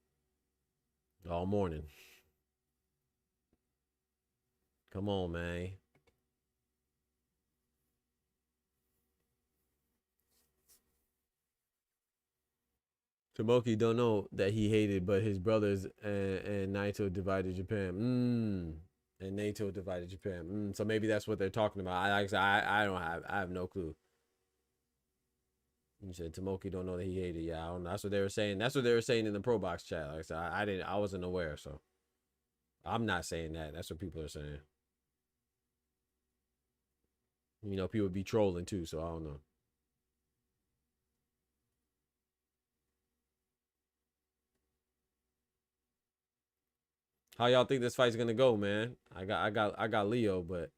all morning. Come on, man. Tomoki don't know that he hated, but his brothers and Naito divided Japan. And Naito divided Japan. So maybe that's what they're talking about. I don't have. I have no clue. You said Tomoki don't know that he hated. Yeah, I don't know. That's what they were saying. That's what they were saying in the Pro Box chat. Like I said, I didn't. I wasn't aware. So I'm not saying that. That's what people are saying. You know, people be trolling too. So I don't know. How y'all think this fight's gonna go, man? I got Leo, but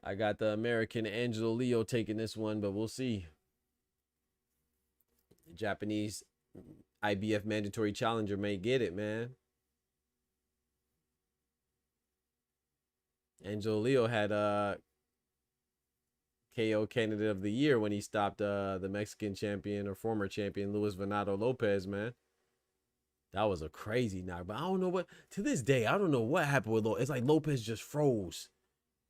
I got the American Angelo Leo taking this one, but we'll see. The Japanese IBF mandatory challenger may get it, man. Angelo Leo had KO candidate of the year when he stopped the Mexican champion or former champion Luis Venado Lopez, man. That was a crazy knock, but I don't know what to this day. I don't know what happened with Lopez. It's like Lopez just froze,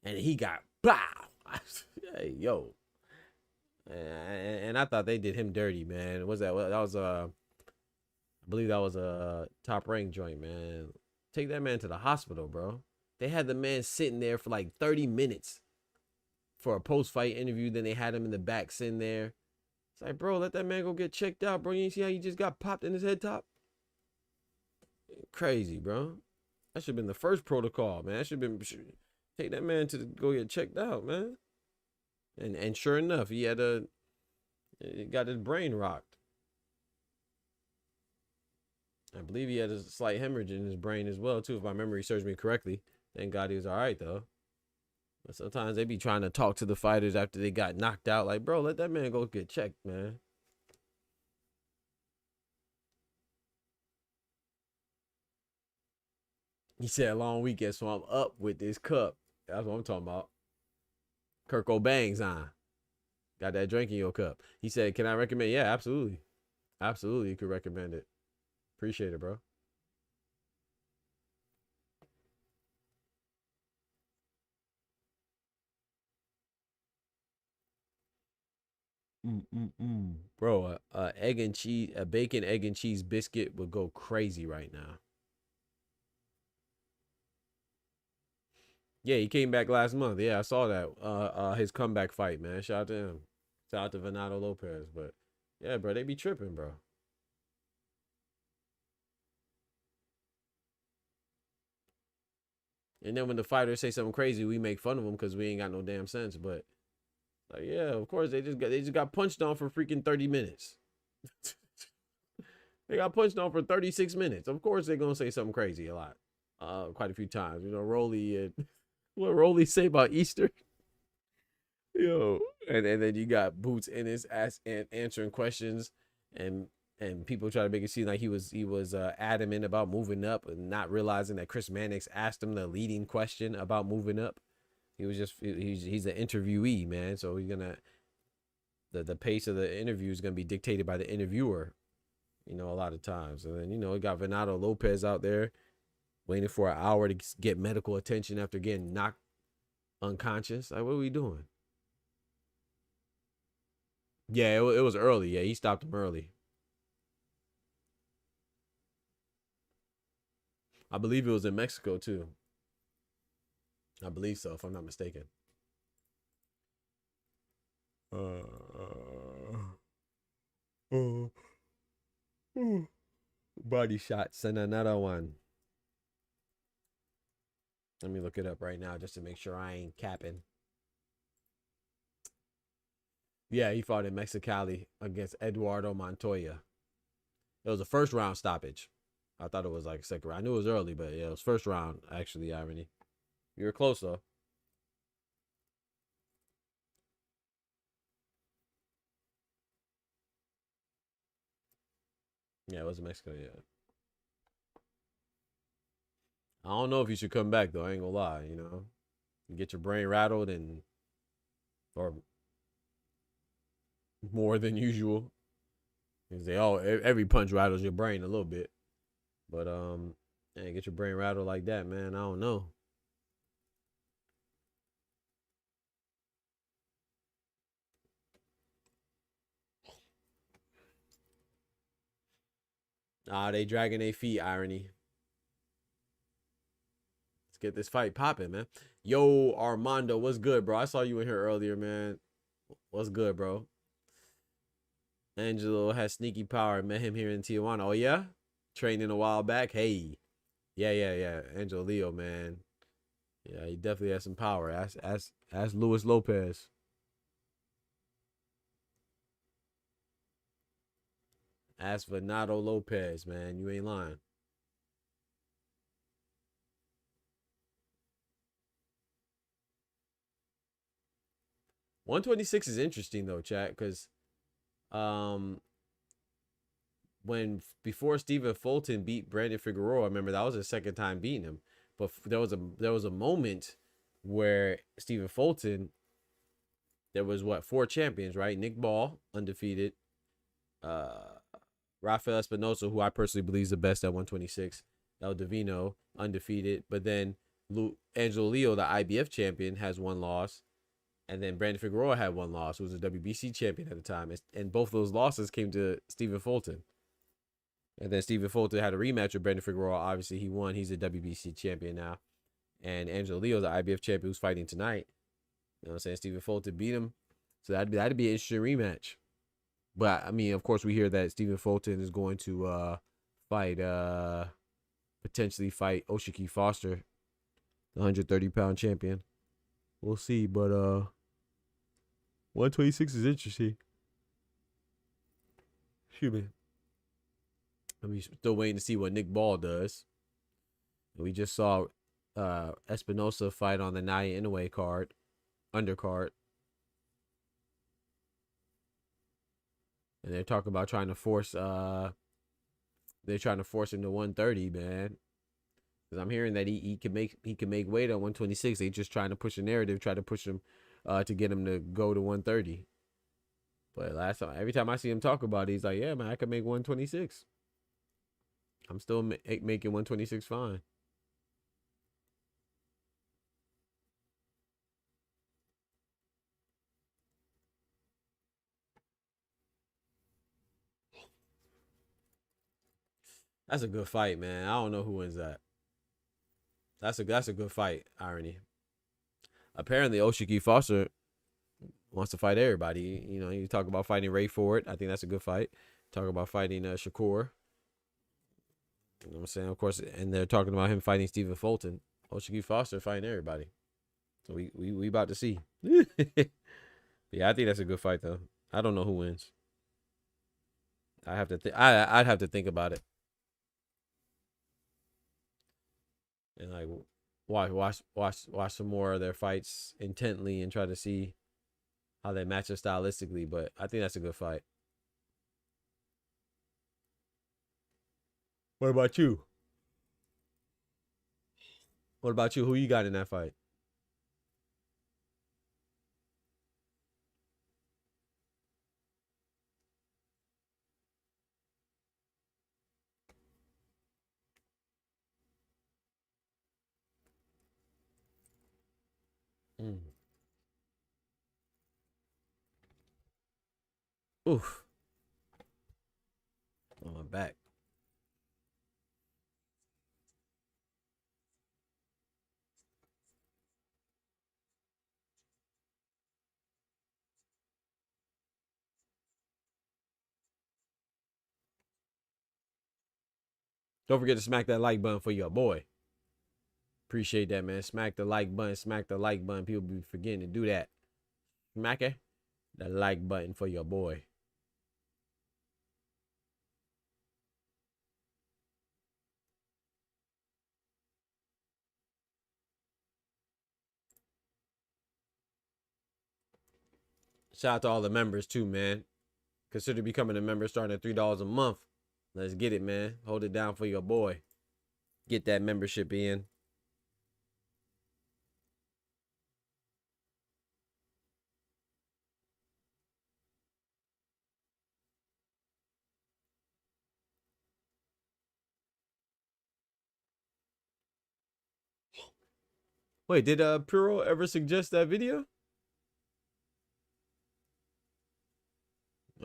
and he got bow. Hey, yo, and I thought they did him dirty, man. Was that was I believe that was a top rank joint, man. Take that man to the hospital, bro. They had the man sitting there for like 30 minutes for a post-fight interview. Then they had him in the back sitting there. It's like, bro, let that man go get checked out, bro. You ain't see how he just got popped in his head top? Crazy, bro. That should have been the first protocol, man. That should have been take that man to go get checked out, man. And sure enough, he got his brain rocked. I believe he had a slight hemorrhage in his brain as well, too, if my memory serves me correctly. Thank God he was all right, though. But sometimes they be trying to talk to the fighters after they got knocked out. Like, bro, let that man go get checked, man. He said long weekend, so I'm up with this cup. That's what I'm talking about. Kirk O'Bangs on. Got that drink in your cup. He said, can I recommend? Yeah, absolutely. Absolutely, you could recommend it. Appreciate it, bro. Bro, egg and cheese, a bacon, egg and cheese biscuit would go crazy right now. Yeah, he came back last month. Yeah, I saw that. His comeback fight, man. Shout out to him. Shout out to Venado Lopez. But yeah, bro, they be tripping, bro. And then when the fighters say something crazy, we make fun of them because we ain't got no damn sense. But like, yeah, of course they just got punched on for freaking 30 minutes. They got punched on for 36 minutes. Of course they're gonna say something crazy a lot. Quite a few times. You know, Rolly and what Rolly say about Easter? Yo. And then you got Boots in his ass and answering questions and people try to make it seem like he was adamant about moving up and not realizing that Chris Mannix asked him the leading question about moving up. He was just he's an interviewee, man. So he's gonna the pace of the interview is gonna be dictated by the interviewer, you know, a lot of times. And then, you know, we got Venado Lopez out there waiting for an hour to get medical attention after getting knocked unconscious. Like, what are we doing? Yeah, it was early. Yeah, he stopped him early. I believe it was in Mexico too. I believe so, if I'm not mistaken. Body shot. Send another one. Let me look it up right now just to make sure I ain't capping. Yeah, he fought in Mexicali against Eduardo Montoya. It was a first round stoppage. I thought it was like second round. I knew it was early, but yeah, it was first round, actually, Irony. You were close, though. Yeah, it was in Mexico, yeah. I don't know if you should come back, though. I ain't gonna lie, you know? You get your brain rattled and... or more than usual. Because they all... every punch rattles your brain a little bit. But, yeah, get your brain rattled like that, man. I don't know. They dragging their feet, Irony. Let's get this fight popping, man. Yo, Armando, what's good, bro? I saw you in here earlier, man. What's good, bro? Angelo has sneaky power. Met him here in Tijuana. Oh, yeah? Training a while back. Hey. Yeah. Angelo Leo, man. Yeah, he definitely has some power. Ask Luis Lopez. Ask Venado Lopez, man. You ain't lying. $126 is interesting though, chat, because when before Stephen Fulton beat Brandon Figueroa, I remember that was his second time beating him. But there was a moment where Stephen Fulton, there was what, 4 champions, right? Nick Ball, undefeated. Rafael Espinosa, who I personally believe is the best at 126. El Divino, undefeated. But then Angelo Leo, the IBF champion, has 1 loss. And then Brandon Figueroa had 1 loss, who was a WBC champion at the time. And both those losses came to Stephen Fulton. And then Stephen Fulton had a rematch with Brandon Figueroa. Obviously, he won. He's a WBC champion now. And Angelo Leo, the IBF champion, who's fighting tonight. You know what I'm saying? Stephen Fulton beat him. So that'd be an interesting rematch. But, I mean, of course, we hear that Stephen Fulton is going to potentially fight Oshiki Foster, the 130-pound champion. We'll see, but 126 is interesting. Excuse me. I'm still waiting to see what Nick Ball does. We just saw Espinosa fight on the Naya Inoue undercard. And they're talking about trying to force him to 130, man. Because I'm hearing that he can make weight at 126. They just trying to push a narrative, try to push him to get him to go to 130. But last time, every time I see him talk about it, he's like, "Yeah, man, I can make 126. I'm still making 126 fine." That's a good fight, man. I don't know who wins that. That's a good fight. Irony. Apparently, Oshiki Foster wants to fight everybody. You know, you talk about fighting Ray Ford. I think that's a good fight. Talk about fighting Shakur. You know what I'm saying? Of course, and they're talking about him fighting Stephen Fulton. Oshiki Foster fighting everybody. So we about to see. Yeah, I think that's a good fight though. I don't know who wins. I have to I'd have to think about it. And like watch some more of their fights intently and try to see how they match up stylistically. But I think that's a good fight. What about you? What about you? Who you got in that fight? Mm. Oof. On my back. Don't forget to smack that like button for your boy. Appreciate that, man. Smack the like button. Smack the like button. People be forgetting to do that. Smack it. The like button for your boy. Shout out to all the members too, man. Consider becoming a member starting at $3 a month. Let's get it, man. Hold it down for your boy. Get that membership in. Wait, did Puro ever suggest that video?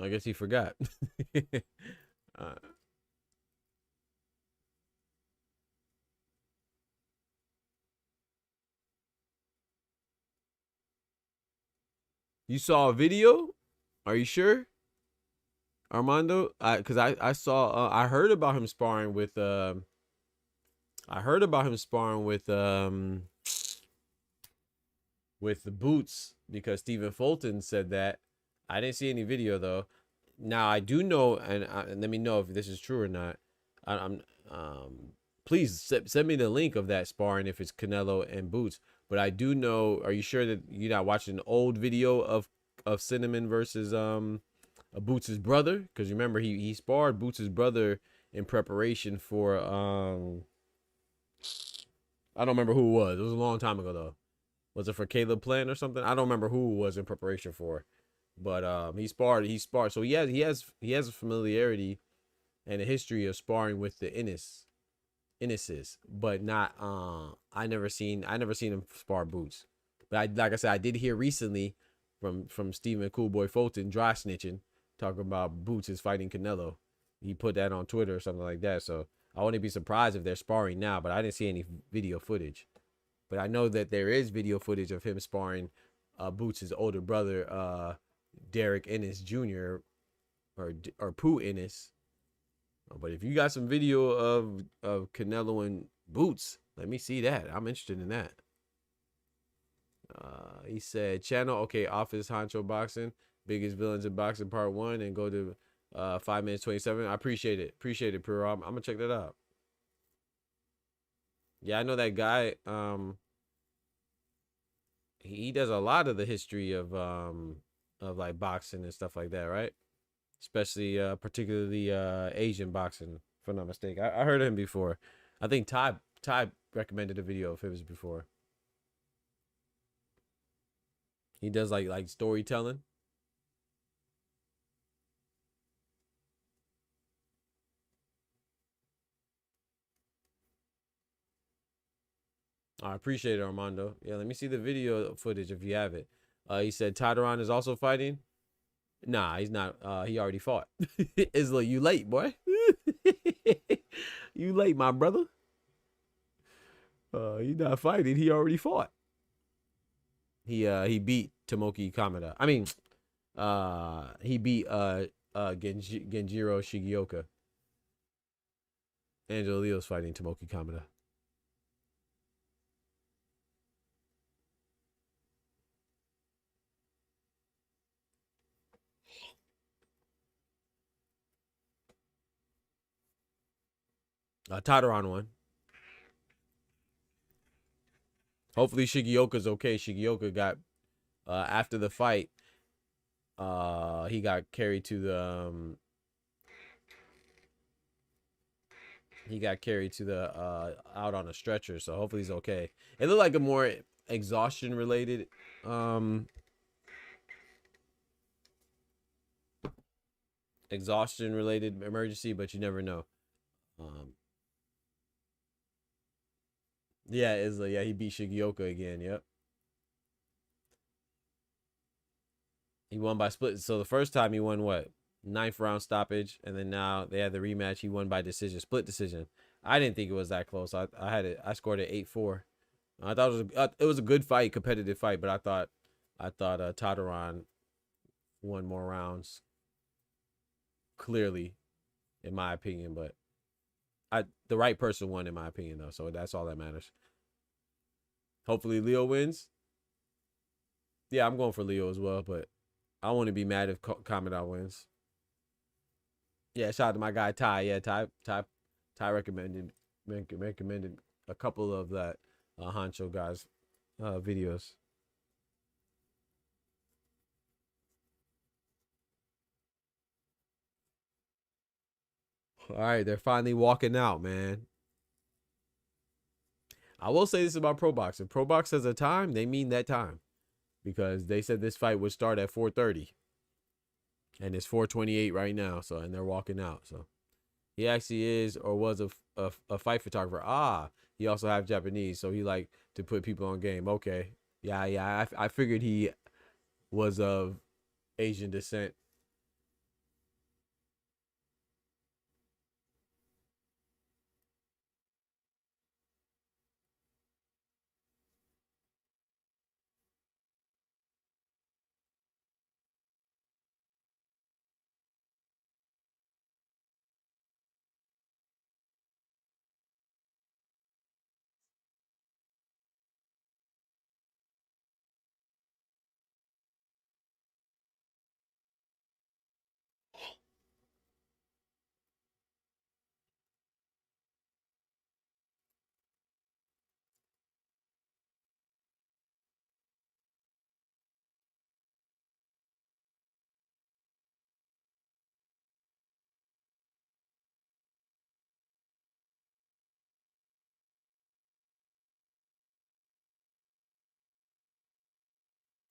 I guess he forgot. uh, you saw a video? Are you sure, Armando? Because I saw I heard about him sparring with with the Boots because Stephen Fulton said that. I didn't see any video though. Now I do know, and let me know if this is true or not. I'm please send me the link of that sparring if it's Canelo and Boots. But I do know. Are you sure that you're not watching an old video of Cinnamon versus Boots' brother? Because remember he sparred Boots' brother in preparation for I don't remember who it was. It was a long time ago though. Was it for Caleb Plant or something? I don't remember who it was in preparation for. But he sparred. So he has a familiarity and a history of sparring with the Innises, but not I never seen him spar Boots. But like I said, I did hear recently from Stephen Coolboy Fulton dry snitching, talking about Boots is fighting Canelo. He put that on Twitter or something like that. So I wouldn't be surprised if they're sparring now, but I didn't see any video footage. But I know that there is video footage of him sparring Boots' older brother, Derek Ennis Jr. or Pooh Ennis. But if you got some video of Canelo and Boots, let me see that. I'm interested in that. He said channel, okay, Office Honcho Boxing, biggest villains in boxing part 1, and go to 5 minutes 27. I appreciate it, Puro. I'm gonna check that out. Yeah, I know that guy. He does a lot of the history of like boxing and stuff like that, right? Especially particularly Asian boxing, if I'm not mistaken. I heard of him before. I think Ty Ty recommended a video of his before. He does like storytelling. I appreciate it, Armando. Yeah, let me see the video footage if you have it. He said Tyderon is also fighting. Nah, he's not. He already fought. Isla, you late, boy. You late, my brother. You not fighting. He already fought. He beat Tomoki Kameda. I mean, he beat Genjiro Shigioka. Angelo Leo's fighting Tomoki Kameda. Tadaron won. Hopefully Shigioka's okay. Shigioka got after the fight. He got carried to the out on a stretcher, so hopefully he's okay. It looked like a more exhaustion related emergency, but you never know. Yeah, Isla, yeah, he beat Shigioka again. Yep. He won by split. So the first time he won what? 9th round stoppage, and then now they had the rematch. He won by decision, split decision. I didn't think it was that close. I had it. I scored it 8-4. I thought it was a good fight, competitive fight, but I thought Tadaron won more rounds. Clearly, in my opinion, but the right person won in my opinion though, so that's all that matters. Hopefully Leo wins. Yeah, I'm going for Leo as well, but I want to be mad if Kameda wins. Yeah, shout out to my guy Ty. Yeah, Ty recommended a couple of that Honcho guys videos. All right, they're finally walking out, man. I will say this about Pro Box. If Pro Box says a time, they mean that time. Because they said this fight would start at 4:30. And it's 4:28 right now. So, and they're walking out. So he actually is or was a fight photographer. He also have Japanese. So he like to put people on game. Okay. Yeah. I figured he was of Asian descent.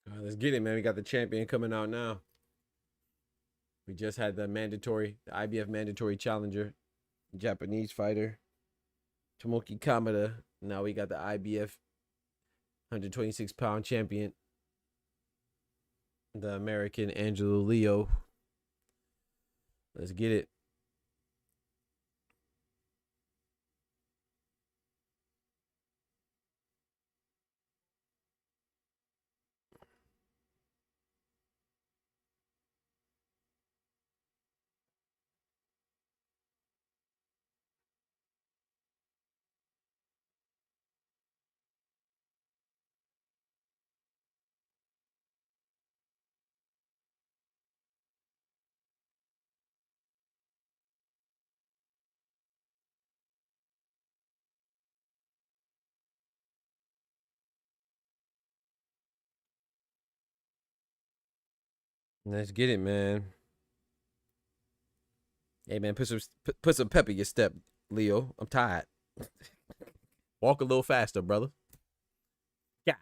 All right, let's get it, man. We got the champion coming out now. We just had the IBF mandatory challenger, Japanese fighter, Tomoki Kameda. Now we got the IBF 126-pound champion, the American Angelo Leo. Let's get it. Let's get it, man. Hey, man, put some pep in your step, Leo. I'm tired. Walk a little faster, brother. God.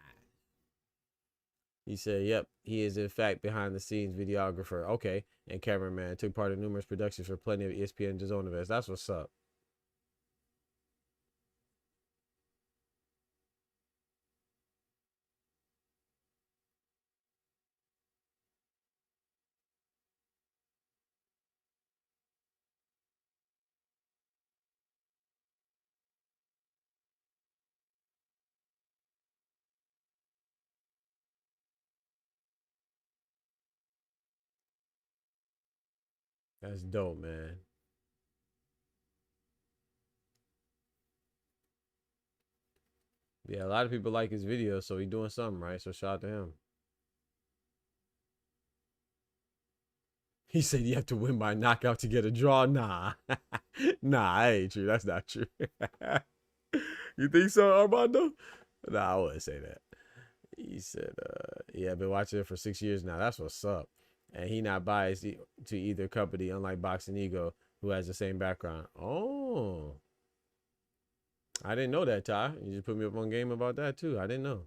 He said, yep, he is in fact behind the scenes videographer. Okay. And cameraman. Took part in numerous productions for plenty of ESPN DAZN events. That's what's up. That's dope, man. Yeah, a lot of people like his videos, so he doing something right. So shout out to him. He said you have to win by knockout to get a draw. Nah. Nah, that ain't true. That's not true. You think so, Armando? Nah, I wouldn't say that. He said, yeah, I've been watching it for 6 years now. That's what's up. And he not biased to either company, unlike Boxing Ego, who has the same background. Oh. I didn't know that, Ty. You just put me up on game about that, too. I didn't know.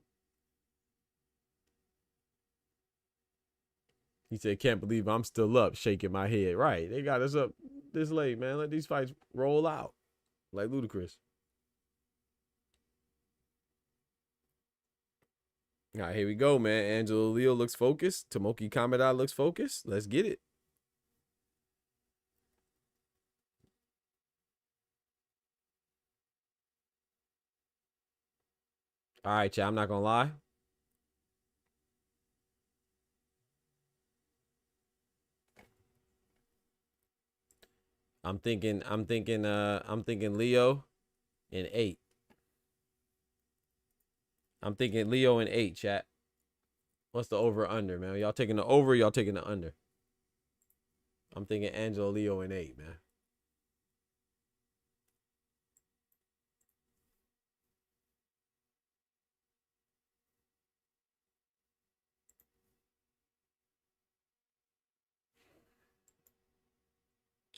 He said, can't believe I'm still up, shaking my head. Right. They got us up this late, man. Let these fights roll out. Like Ludacris. All right, here we go, man. Angelo Leo looks focused. Tomoki Kameda looks focused. Let's get it. All right, chat. I'm not gonna lie. I'm thinking Leo in 8. I'm thinking Leo in 8, chat. What's the over under, man? Y'all taking the over, y'all taking the under? I'm thinking Angelo Leo in 8, man.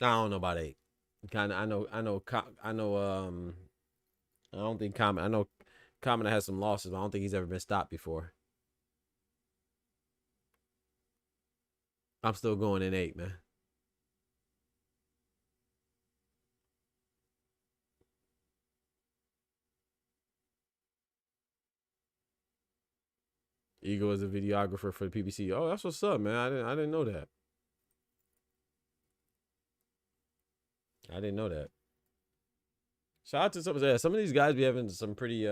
I don't know about 8. Kind of I know I don't think Common. I know Common has some losses, but I don't think he's ever been stopped before. I'm still going in 8, man. Eagle is a videographer for the PBC. Oh, that's what's up, man. I didn't know that. I didn't know that. Shout out to some of these guys be having some pretty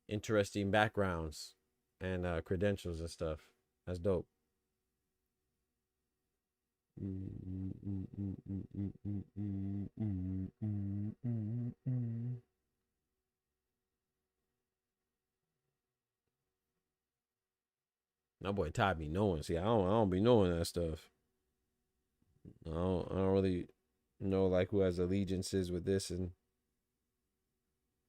interesting backgrounds and credentials and stuff. That's dope. My boy Ty be knowing. See, I don't be knowing that stuff. I don't really know like who has allegiances with this. And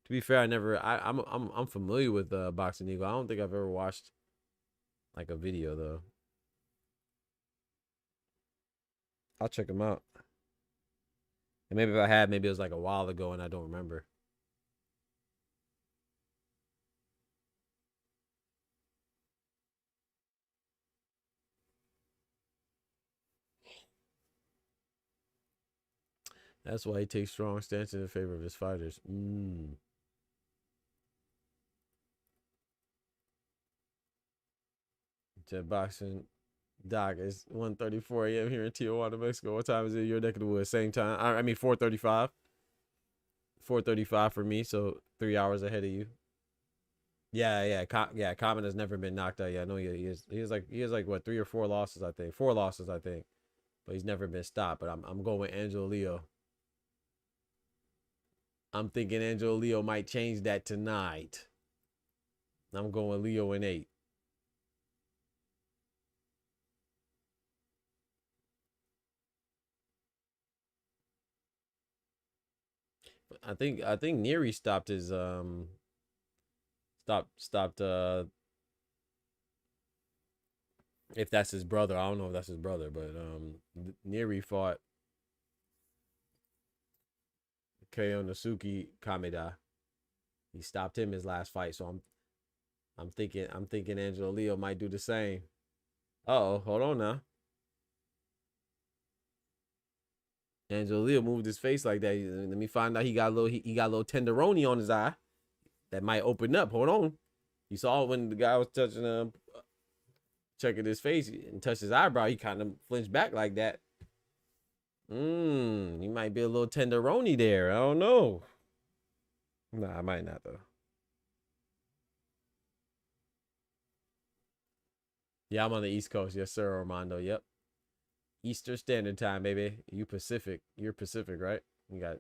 to be fair, I'm familiar with Boxing Eagle. I don't think I've ever watched like a video though. I'll check him out. And maybe if I had, maybe it was like a while ago and I don't remember. That's why he takes strong stances in favor of his fighters. Jet boxing. Doc, it's 1:34 a.m. here in Tijuana, Mexico. What time is it in your neck of the woods? Same time. I mean 4:35. 4:35 for me, so 3 hours ahead of you. Yeah. Common has never been knocked out. Yeah, I know he is. He has like what 3 or 4 losses, I think. 4 losses, I think. But he's never been stopped. But I'm going with Angelo Leo. I'm thinking Angelo Leo might change that tonight. I'm going Leo in 8. I think Neri stopped his stopped if that's his brother. I don't know if that's his brother, but Neri fought Keo Nasuki Kameda. He stopped him his last fight, so I'm thinking Angelo Leo might do the same. Uh-oh, hold on now. Angelo Leo moved his face like that. Let me find out he got a little tenderoni on his eye. That might open up. Hold on. You saw when the guy was touching checking his face and touched his eyebrow, he kind of flinched back like that. He might be a little tenderoni there. I don't know. Nah, I might not though. Yeah, I'm on the East Coast. Yes, sir, Armando. Yep. Eastern Standard Time, baby. You Pacific. You're Pacific, right? You got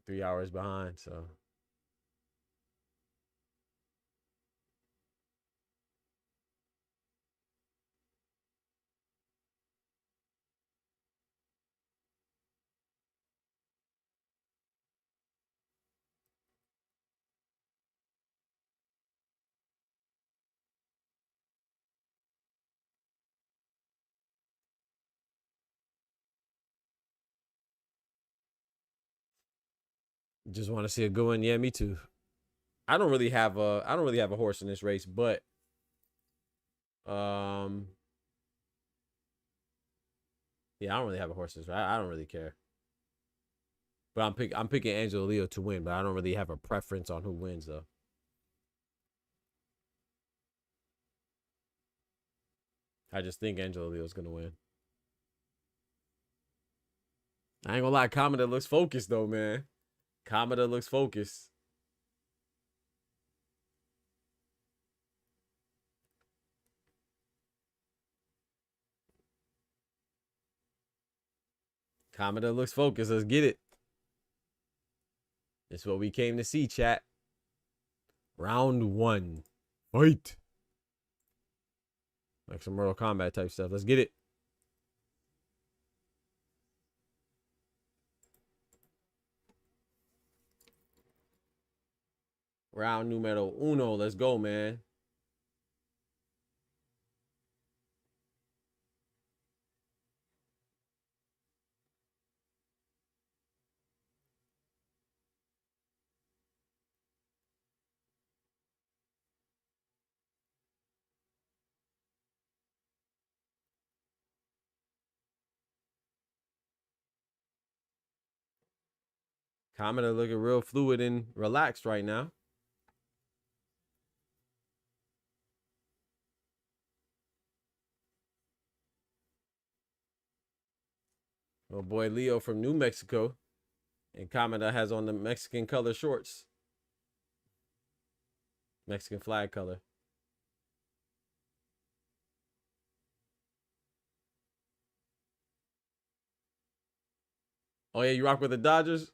3 hours behind, so. Just want to see a good one. Yeah, me too. I don't really have a horse in this race, but yeah, I don't really have a horse in this race. I don't really care. But I'm picking Angelo Leo to win, but I don't really have a preference on who wins though. I just think Angelo Leo's gonna win. I ain't gonna lie, Kameda looks focused though, man. Kameda looks focused. Kameda looks focused. Let's get it. It's what we came to see, chat. Round 1. Fight. Like some Mortal Kombat type stuff. Let's get it. Round numero uno. Let's go, man. Kameda looking real fluid and relaxed right now. Oh boy, Leo from New Mexico. And Kameda has on the Mexican color shorts. Mexican flag color. Oh yeah, you rock with the Dodgers,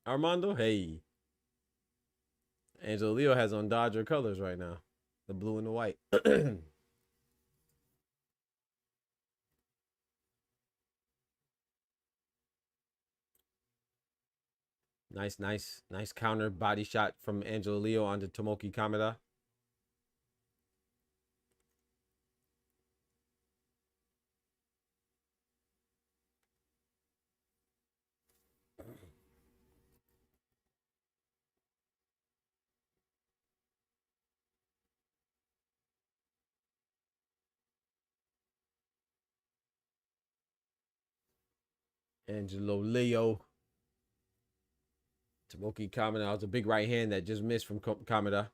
Armando? Hey. Angelo Leo has on Dodger colors right now. The blue and the white. Nice counter body shot from Angelo Leo onto Tomoki Kameda. Angelo Leo. Tomoki Kameda was a big right hand that just missed from Kameda.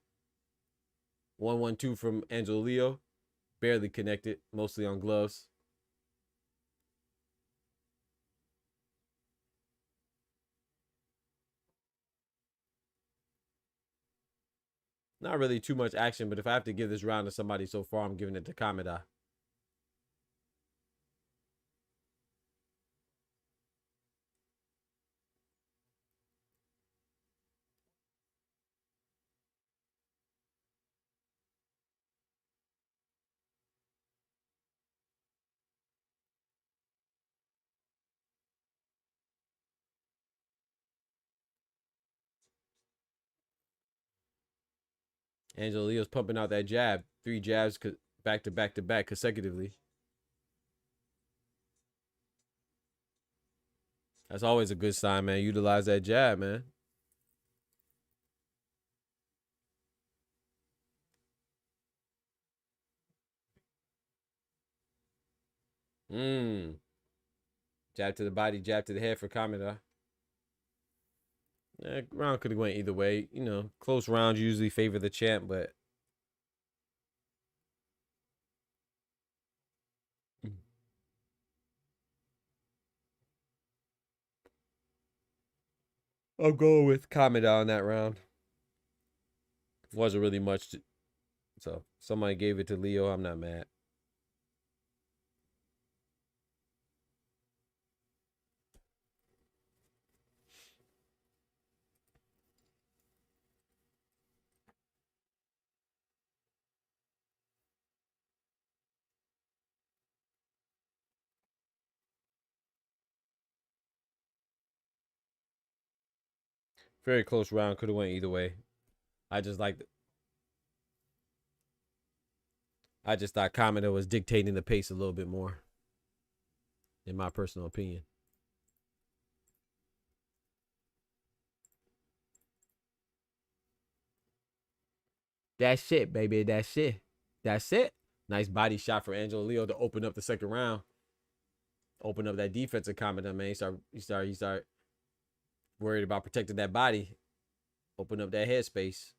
1-1-2 from Angelo Leo. Barely connected, mostly on gloves. Not really too much action, but if I have to give this round to somebody so far, I'm giving it to Kameda. Angelo Leo's pumping out that jab. 3 jabs back to back to back consecutively. That's always a good sign, man. Utilize that jab, man. Jab to the body, jab to the head for Kameda. Round could have went either way. You know, close rounds usually favor the champ, but I'll go with Kameda on that round. Wasn't really much so somebody gave it to Leo. I'm not mad. Very close round. Could have went either way. I just like I just thought Kameda was dictating the pace a little bit more, in my personal opinion. That's it, baby. That's it. That's it. Nice body shot for Angelo Leo to open up the second round. Open up that defensive Kameda, man. You start worried about protecting that body. Open up that headspace.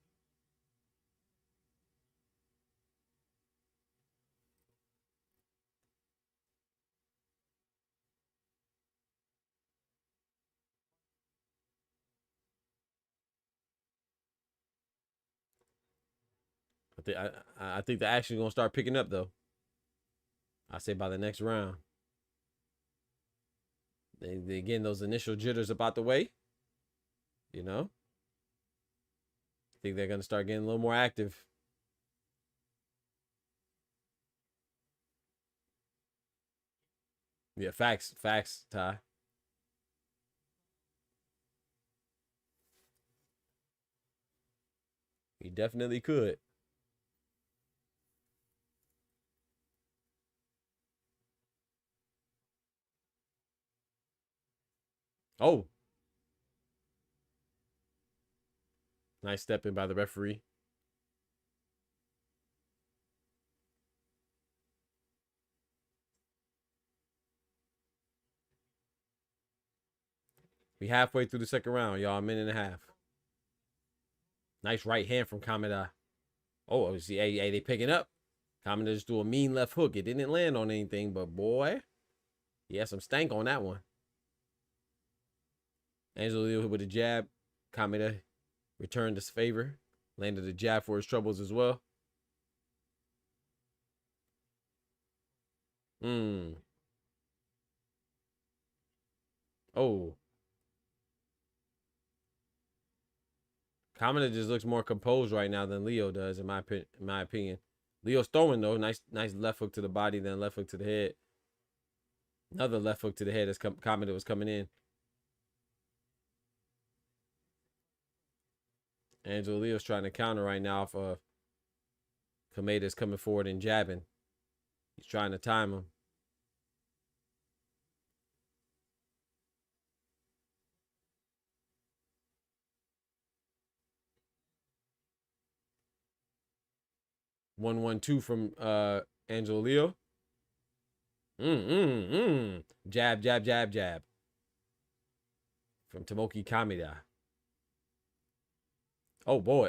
I think the action's gonna start picking up though. I say by the next round. They getting those initial jitters about the way. You know? I think they're gonna start getting a little more active. Yeah, facts, Ty. He definitely could. Oh, nice step in by the referee. We halfway through the second round, y'all. A minute and a half. Nice right hand from Kameda. Oh, see, hey, they picking up. Kameda just threw a mean left hook. It didn't land on anything, but boy, he had some stank on that one. Angelo Leo with a jab. Kameda returned his favor. Landed a jab for his troubles as well. Oh. Kameda just looks more composed right now than Leo does, in my opinion. Leo's throwing though, nice left hook to the body, then left hook to the head. Another left hook to the head as Kameda was coming in. Angelo Leo's trying to counter right now if Kameda's coming forward and jabbing. He's trying to time him. One, 1-2 from Angelo Leo. Jab, jab, jab, jab. From Tomoki Kameda. Oh boy,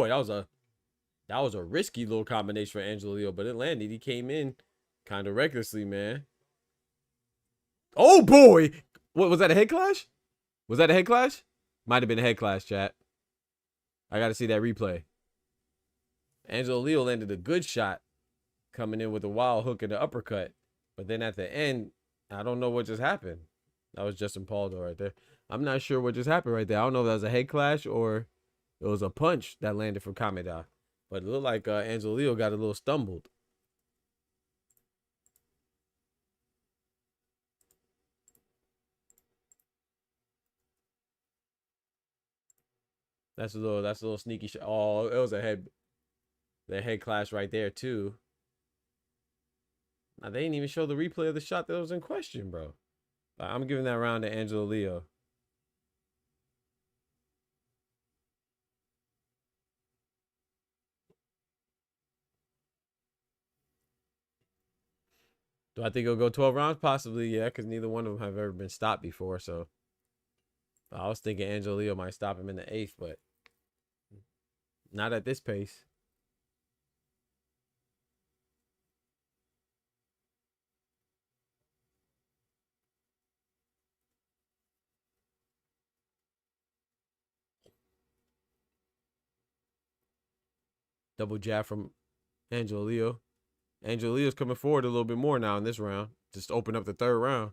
that was a risky little combination for Angelo Leo, but it landed. He came in kind of recklessly, man. Oh boy! What was that, a head clash? Was that a head clash? Might have been a head clash, chat. I gotta see that replay. Angelo Leo landed a good shot, coming in with a wild hook and an uppercut. But then at the end, I don't know what just happened. That was Justin Paldo right there. I'm not sure what just happened right there. I don't know if that was a head clash or it was a punch that landed from Kameda. But it looked like Angelo Leo got a little stumbled. That's a little sneaky shot. Oh, it was a head clash right there too. Now, they didn't even show the replay of the shot that was in question, bro. I'm giving that round to Angelo Leo. Do I think it'll go 12 rounds? Possibly, yeah, because neither one of them have ever been stopped before. So I was thinking Angelo Leo might stop him in the 8th, but not at this pace. Double jab from Angelo Leo. Angelo Leo's coming forward a little bit more now in this round. Just open up the 3rd round.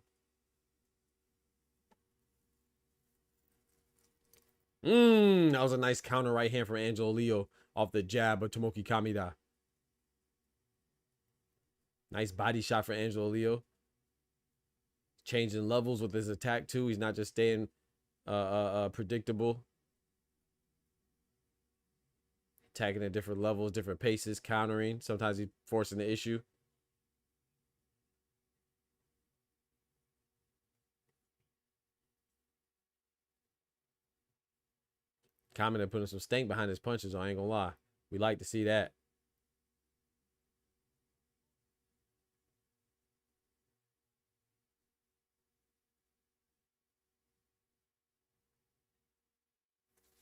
That was a nice counter right hand from Angelo Leo off the jab of Tomoki Kameda. Nice body shot for Angelo Leo. Changing levels with his attack too. He's not just staying predictable. Attacking at different levels, different paces, countering. Sometimes he's forcing the issue. Kameda putting some stank behind his punches, I ain't gonna lie. We like to see that.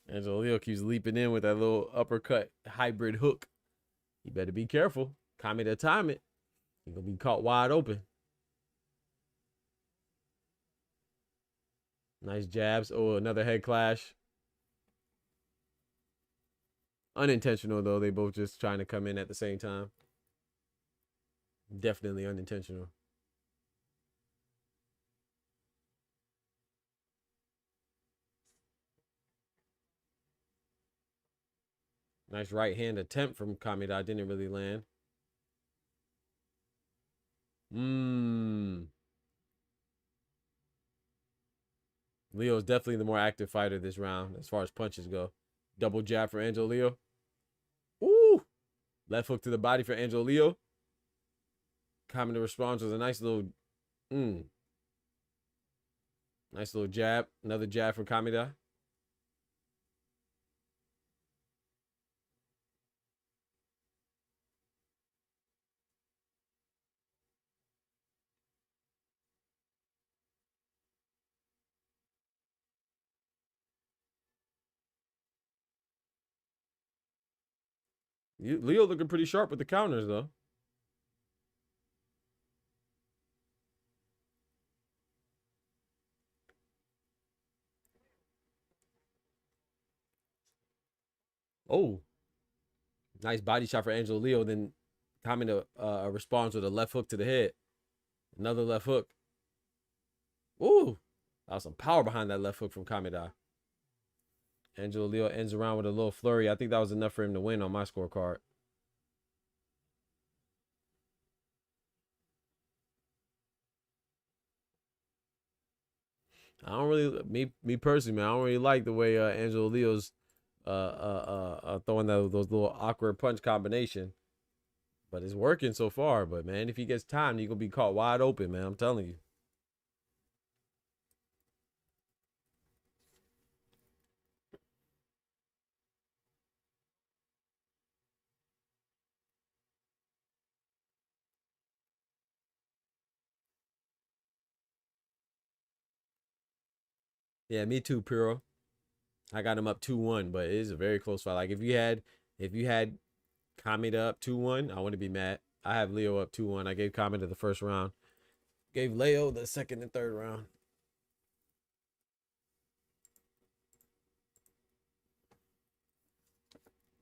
Angelo Leo keeps leaping in with that little uppercut hybrid hook. You better be careful. Kameda time it. You're gonna be caught wide open. Nice jabs. Oh, another head clash. Unintentional though. They both just trying to come in at the same time. Definitely unintentional. Nice right hand attempt from Kameda. Didn't really land. Leo's definitely the more active fighter this round as far as punches go. Double jab for Angelo Leo. Ooh! Left hook to the body for Angelo Leo. Kameda responds with a nice little nice little jab. Another jab from Kameda. Leo looking pretty sharp with the counters though. Oh, nice body shot for Angelo Leo. Then Kameda responds with a left hook to the head. Another left hook. Ooh, that was some power behind that left hook from Kameda. Angelo Leo ends around with a little flurry. I think that was enough for him to win on my scorecard. I don't really me personally, man. I don't really like the way Angelo Leo's throwing those little awkward punch combination, but it's working so far. But man, if he gets timed, he gonna be caught wide open, man. I'm telling you. Yeah, me too, Puro. I got him up 2-1, but it is a very close fight. Like if you had Kameda up 2-1, I wouldn't be mad. I have Leo up 2-1. I gave Kameda the first round. Gave Leo the second and third round.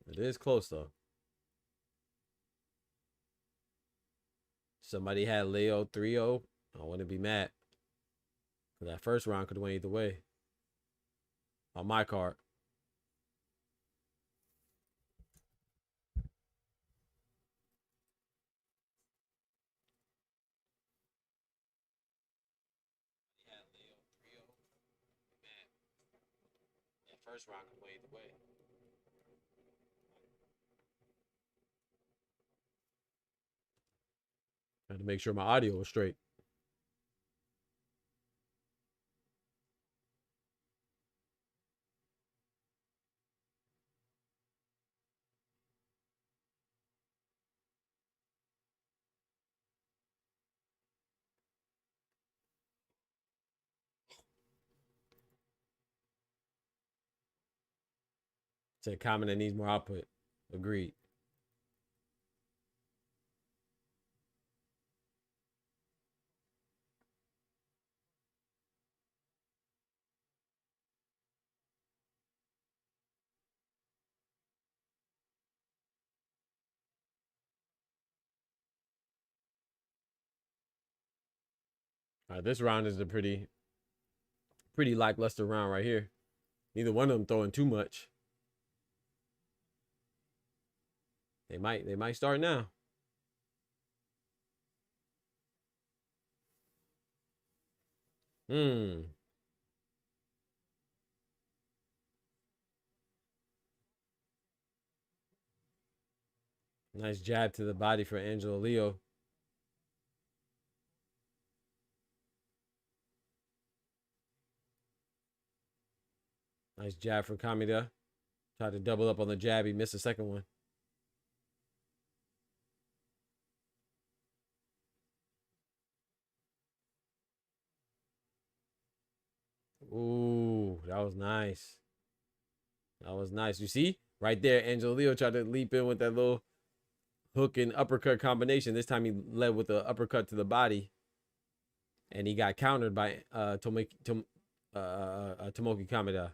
It is close though. Somebody had Leo 3-0. I wouldn't be mad. That first round could have went either way. On my card. That first round could have went either way. I had to make sure my audio was straight. Said Kameda needs more output. Agreed. All right, this round is a pretty lackluster round right here. Neither one of them throwing too much. They might start now. Nice jab to the body for Angelo Leo. Nice jab from Kameda. Tried to double up on the jab. He missed the second one. Ooh, that was nice. That was nice. You see? Right there, Angelo Leo tried to leap in with that little hook and uppercut combination. This time he led with the uppercut to the body. And he got countered by Tomoki Kameda.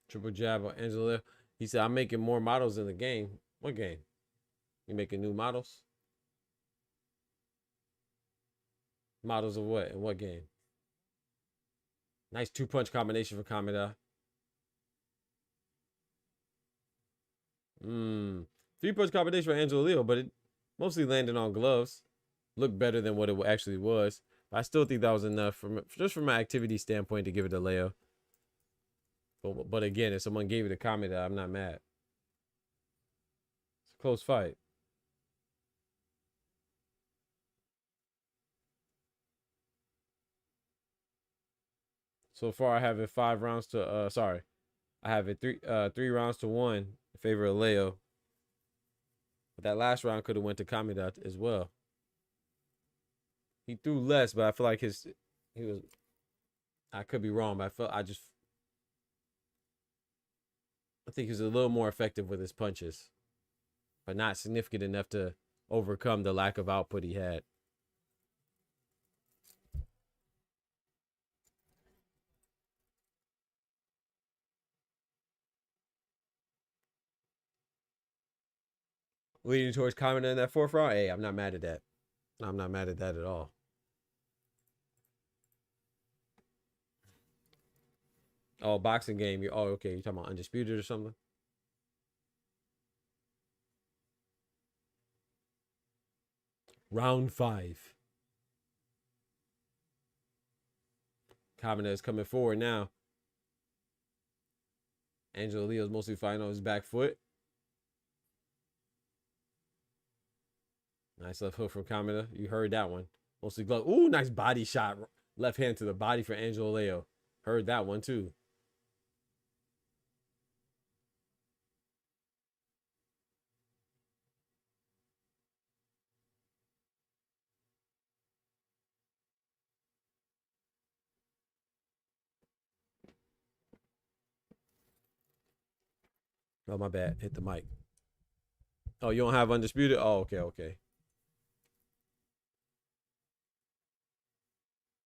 Triple jab on Angelo Leo. He said, I'm making more models in the game. What game? You making new models? Models of what? In what game? Nice two-punch combination for Kameda. Three-punch combination for Angelo Leo, but it mostly landed on gloves. Looked better than what it actually was. But I still think that was enough just from an activity standpoint to give it to Leo. But again, if someone gave it to Kameda, I'm not mad. It's a close fight. So far, I have it 5 rounds to I have it 3 rounds to 1 in favor of Leo. But that last round could have went to Kameda as well. He threw less, but I feel like I could be wrong, but I think he was a little more effective with his punches, but not significant enough to overcome the lack of output he had. Leading towards Kameda in that 4th round. Hey, I'm not mad at that. I'm not mad at that at all. Oh, boxing game. Okay. You're talking about Undisputed or something? Round 5. Kameda is coming forward now. Angelo Leo's mostly fighting on his back foot. Nice left hook from Kameda. You heard that one. Mostly glove. Ooh, nice body shot. Left hand to the body for Angelo Leo. Heard that one too. Oh, my bad. Hit the mic. Oh, you don't have Undisputed? Oh, okay.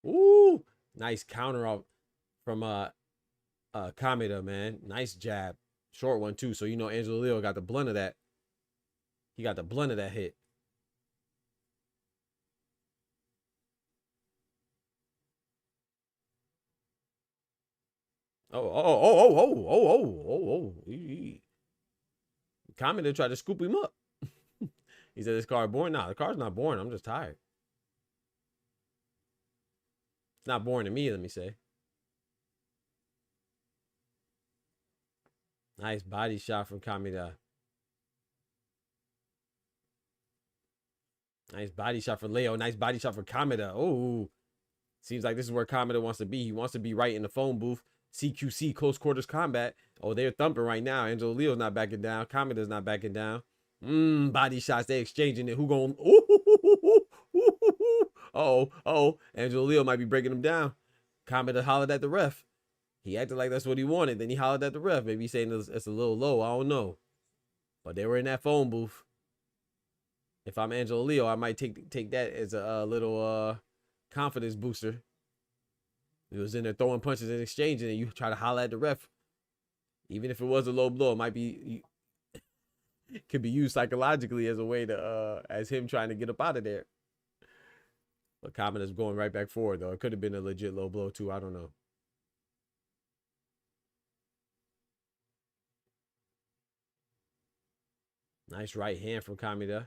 Ooh, nice counter off from Kameda, man. Nice jab. Short one too. So you know Angelo Leo got the blunt of that. He got the blunt of that hit. Oh. Kameda tried to scoop him up. He said, this car boring? Nah, the car's not boring. I'm just tired. It's not boring to me, let me say. Nice body shot from Kameda. Nice body shot for Leo. Nice body shot for Kameda. Oh, seems like this is where Kameda wants to be. He wants to be right in the phone booth. CQC, close quarters combat. Oh, they're thumping right now. Angelo Leo's not backing down. Kameda's not backing down. Body shots. They exchanging it. Who going? Oh, Angelo Leo might be breaking him down. Kameda hollered at the ref. He acted like that's what he wanted. Then he hollered at the ref. Maybe he's saying it's a little low. I don't know. But they were in that phone booth. If I'm Angelo Leo, I might take that as a little confidence booster. He was in there throwing punches and exchanging, and you try to holler at the ref. Even if it was a low blow, it might be could be used psychologically as a way to as him trying to get up out of there. But Kameda's going right back forward though. It could have been a legit low blow too. I don't know. Nice right hand from Kameda.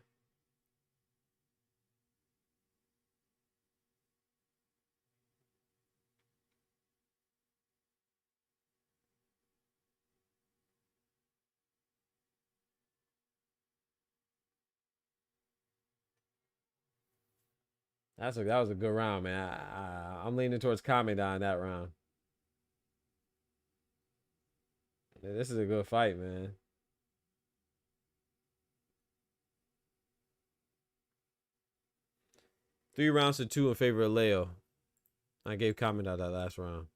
That was a good round, man. I'm leaning towards Kameda in that round. This is a good fight, man. Three rounds to 2 in favor of Leo. I gave Kameda that last round.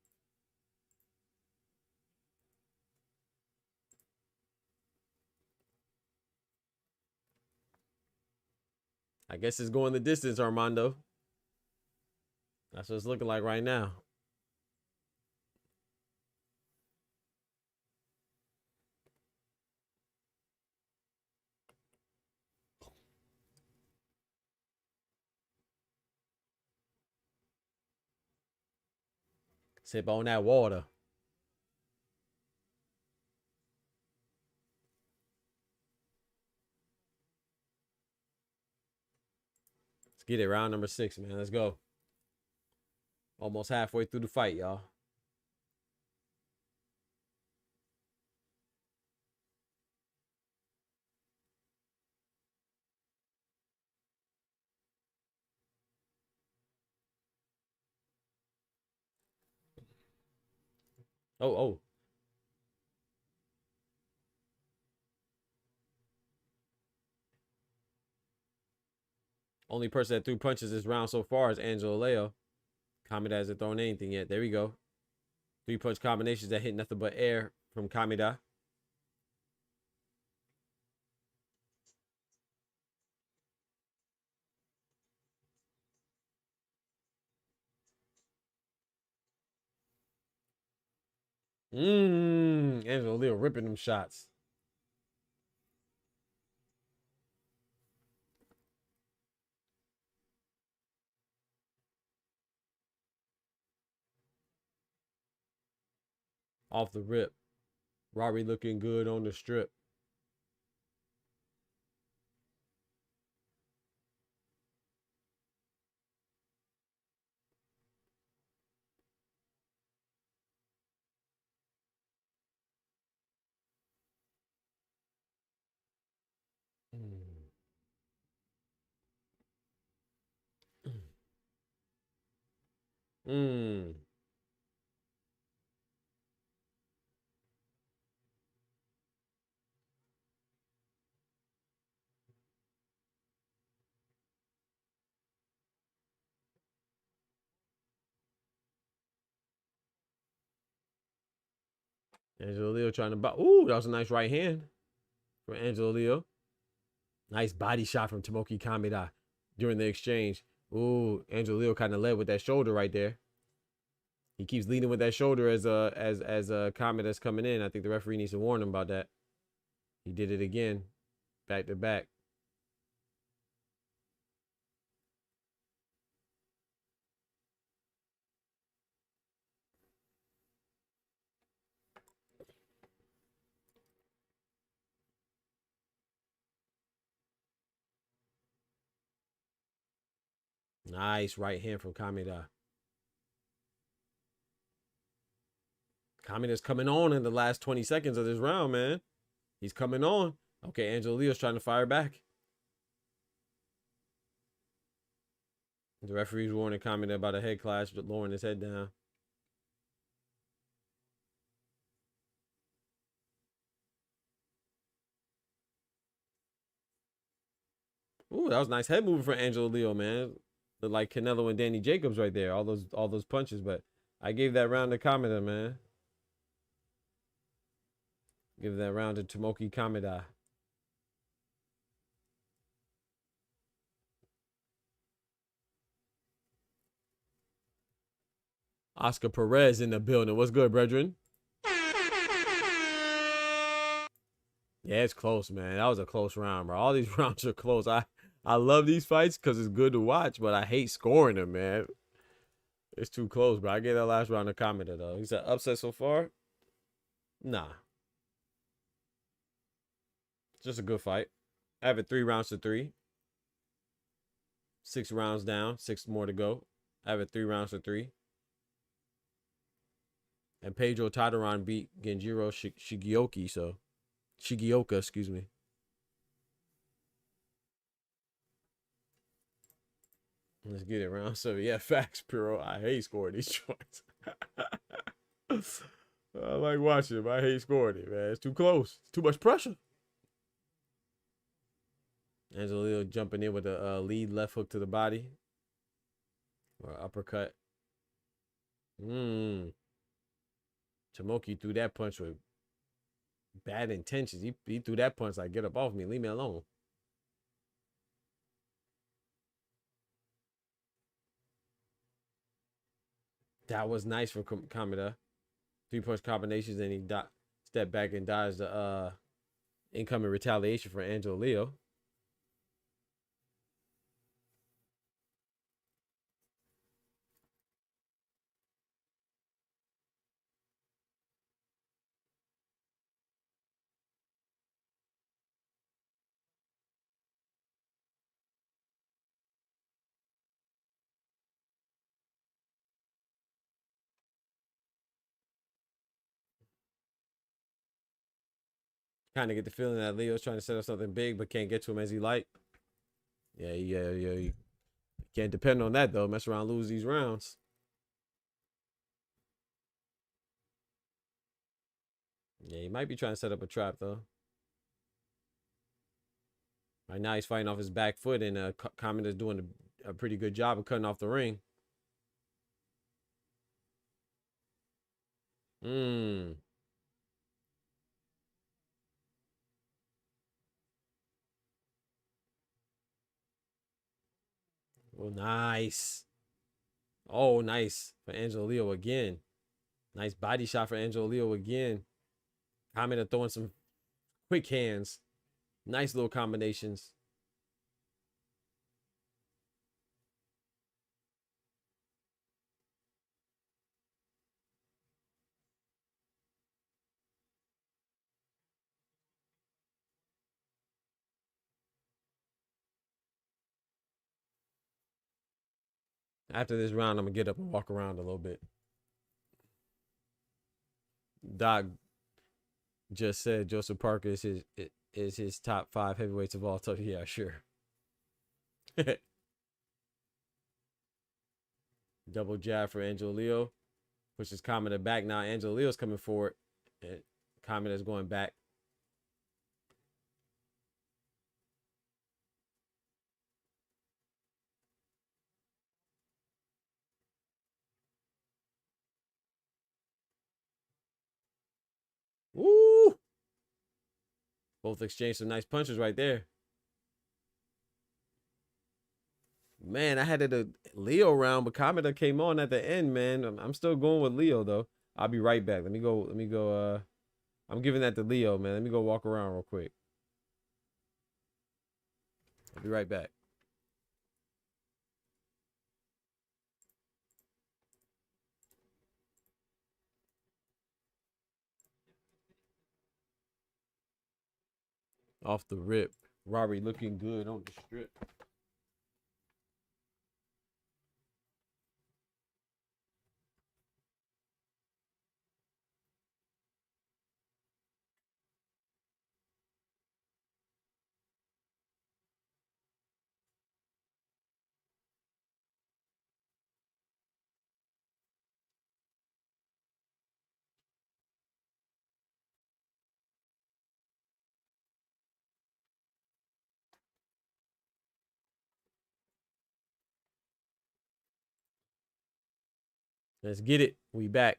I guess it's going the distance, Armando. That's what it's looking like right now. Sip on that water. Let's get it. Round number 6, man. Let's go. Almost halfway through the fight, y'all. Oh. Only person that threw punches this round so far is Angelo Leo. Kameda hasn't thrown anything yet. There we go. 3-punch combinations that hit nothing but air from Kameda. Angelo Leo ripping them shots. Off the rip. Robbie looking good on the strip. Angelo Leo trying to box. Ooh, that was a nice right hand from Angelo Leo. Nice body shot from Tomoki Kameda during the exchange. Ooh, Angelo Leo kind of led with that shoulder right there. He keeps leading with that shoulder as Kameda's coming in. I think the referee needs to warn him about that. He did it again, back to back. Nice right hand from Kameda. Kameda's coming on in the last 20 seconds of this round, man. He's coming on. Okay, Angelo Leo's trying to fire back. The referee's warning Kameda about a head clash, lowering his head down. Ooh, that was a nice head movement for Angelo Leo, man. Look like Canelo and Danny Jacobs right there. All those punches, but I gave that round to Kameda, man. Give that round to Tomoki Kameda. Oscar Perez in the building. What's good, brethren? Yeah, it's close, man. That was a close round, bro. All these rounds are close. I love these fights because it's good to watch, but I hate scoring them, man. It's too close, bro. I gave that last round to Kameda, though. He said upset so far? Nah. Just a good fight. I have it 3 rounds to 3. 6 rounds down, 6 more to go. I have it 3 rounds to 3. And Pedro Tadaran beat Genjiro Shigioka, excuse me. Let's get it, round 7. Yeah, facts, Piro. I hate scoring these joints. I like watching it, but I hate scoring it, man. It's too close. It's too much pressure. Angelo Leo jumping in with a lead left hook to the body. Or uppercut. Tomoki threw that punch with bad intentions. He threw that punch like, get up off me. Leave me alone. That was nice for Kameda. 3-punch combinations, and he stepped back and dodged the incoming retaliation for Angelo Leo. Kind of get the feeling that Leo's trying to set up something big, but can't get to him as he like. Yeah. You can't depend on that, though. Mess around, lose these rounds. Yeah, he might be trying to set up a trap, though. Right now, he's fighting off his back foot, and Kameda's doing a pretty good job of cutting off the ring. Oh, nice. Oh, nice for Angelo Leo again. Nice body shot for Angelo Leo again. Kameda throwing some quick hands. Nice little combinations. After this round, I'm going to get up and walk around a little bit. Doc just said Joseph Parker is his top 5 heavyweights of all time. Yeah, sure. Double jab for Angelo Leo. Pushes Kameda back. Now Angelo Leo's coming forward. And Kameda's going back. Woo! Both exchanged some nice punches right there. Man, I had it a Leo round, but Kameda came on at the end, man. I'm still going with Leo, though. I'll be right back. Let me go. I'm giving that to Leo, man. Let me go walk around real quick. I'll be right back. Off the rip. Robbie looking good on the strip. Let's get it. We back.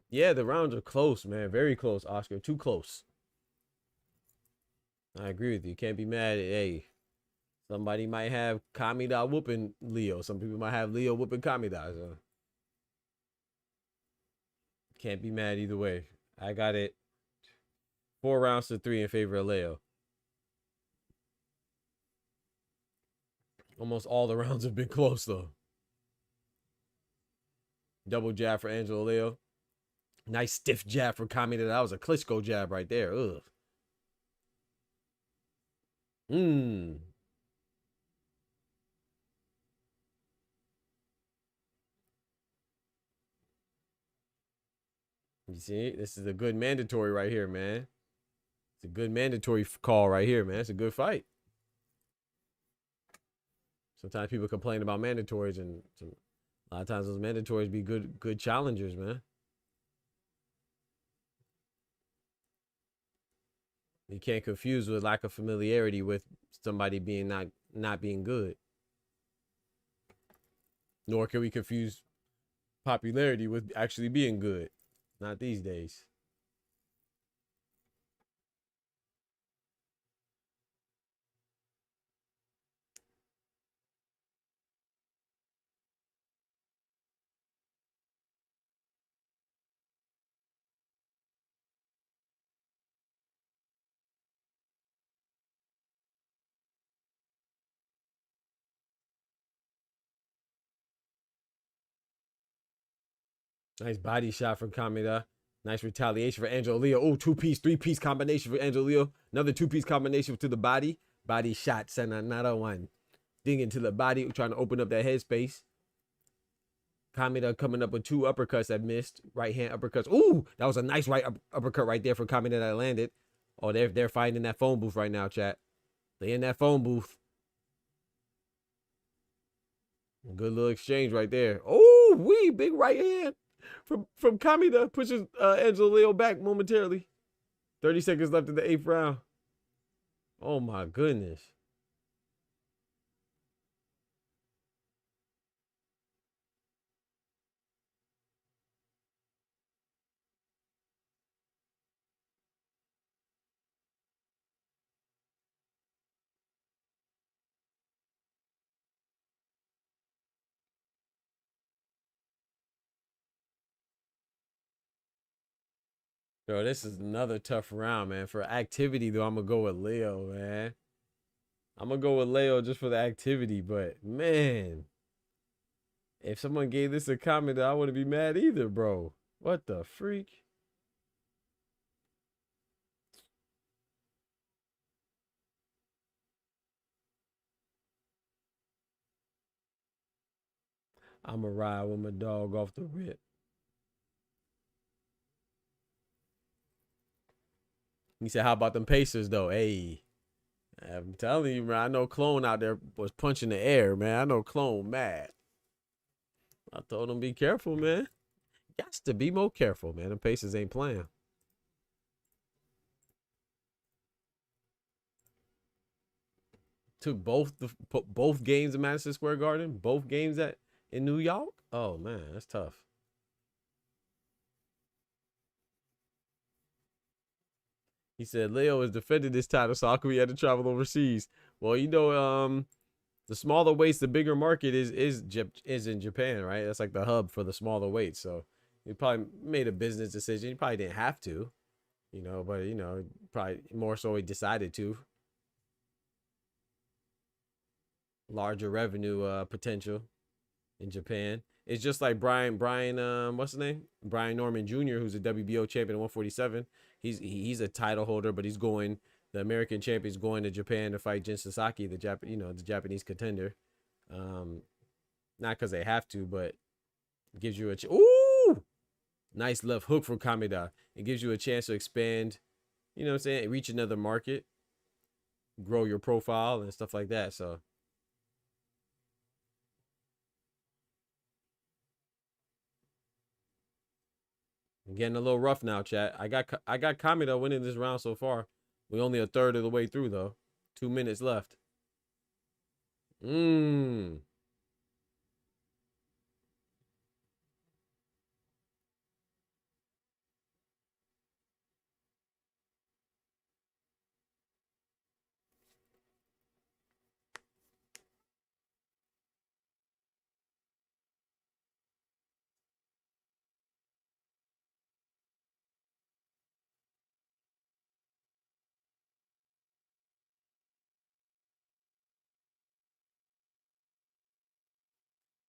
Yeah, the rounds are close, man. Very close, Oscar. Too close. I agree with you. Can't be mad at, hey, somebody might have Kameda whooping Leo. Some people might have Leo whooping Kameda. So can't be mad either way. I got it 4 rounds to 3 in favor of Leo. Almost all the rounds have been close, though. Double jab for Angelo Leo. Nice stiff jab for Kameda. That was a Klitschko jab right there. Ugh. You see, this is a good mandatory right here, man. It's a good mandatory call right here, man. It's a good fight. Sometimes people complain about mandatories, and a lot of times those mandatories be good challengers, man. You can't confuse with lack of familiarity with somebody being not being good. Nor can we confuse popularity with actually being good. Not these days. Nice body shot from Kameda. Nice retaliation for Angelo Leo. Oh, 2-piece, 3-piece combination for Angelo Leo. Another 2-piece combination to the body. Body shot, send another one. Ding into the body, trying to open up that headspace. Kameda coming up with 2 uppercuts that missed. Right hand uppercuts. Ooh, that was a nice right uppercut right there for Kameda that landed. Oh, they're fighting in that phone booth right now, chat. They in that phone booth. Good little exchange right there. Oh, wee, big right hand from Kameda pushes Angelo Leo back momentarily. 30 seconds left in the 8th round. Oh my goodness. Bro, this is another tough round, man. For activity, though, I'm going to go with Leo, man. I'm going to go with Leo just for the activity, but, man. If someone gave this a comment, I wouldn't be mad either, bro. What the freak? I'm going to ride with my dog off the rip. He said, how about them Pacers, though? Hey. I'm telling you, man, I know Clone out there was punching the air, man. I know Clone mad. I told him be careful, man. Got to be more careful, man. The Pacers ain't playing. Took both games in Madison Square Garden, both games in New York. Oh man, that's tough. He said Leo has defended this title, so how come he had to travel overseas? Well, the smaller weights, the bigger market is in Japan, right? That's like the hub for the smaller weights. So he probably made a business decision. He probably didn't have to, but probably more so he decided to. Larger revenue potential in Japan. It's just like Brian, what's his name? Brian Norman Jr., who's a WBO champion at 147. He's a title holder, but the American champion's going to Japan to fight Jin Sasaki, the Japanese contender. Not because they have to, but it gives you ooh, nice left hook from Kameda. It gives you a chance to expand, reach another market, grow your profile and stuff like that. So. Getting a little rough now, chat. I got Kameda winning this round so far. We only a third of the way through though. 2 minutes left.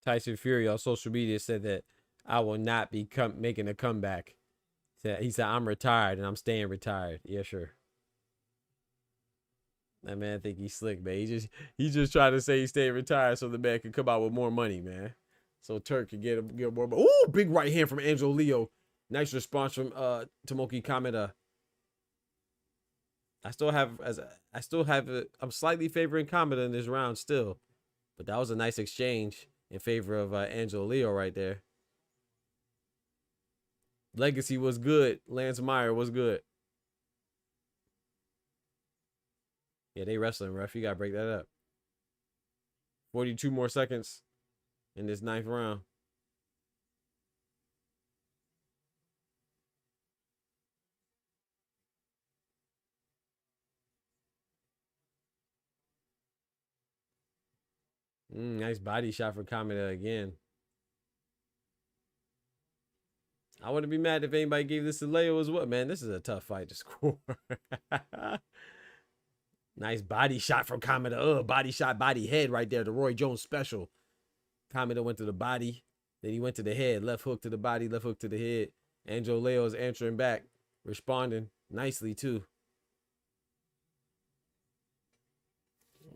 Tyson Fury on social media said that I will not be making a comeback. He said I'm retired and I'm staying retired. Yeah, sure. That man think he's slick, man. He just trying to say he's staying retired so the man can come out with more money, man. So Turk can get more. Ooh, big right hand from Angelo Leo. Nice response from Tomoki Kameda. I'm slightly favoring Kameda in this round still, but that was a nice exchange in favor of Angelo Leo right there. Legacy was good. Lance Meyer was good. Yeah, they wrestling, ref. You gotta break that up. 42 more seconds in this 9th round. Nice body shot for Kameda again. I wouldn't be mad if anybody gave this to Leo as well. Man, this is a tough fight to score. Nice body shot from Kameda. Body shot, body head right there. The Roy Jones special. Kameda went to the body. Then he went to the head. Left hook to the body, left hook to the head. Angelo Leo is answering back. Responding nicely, too.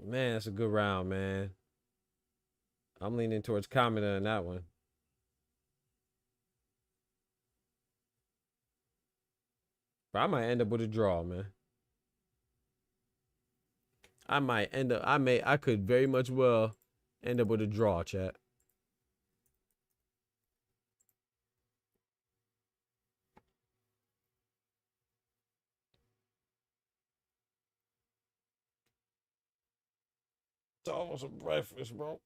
Man, that's a good round, man. I'm leaning towards Kameda in that one. But I might end up with a draw, man. I could very much well end up with a draw, chat. So I want some breakfast, bro.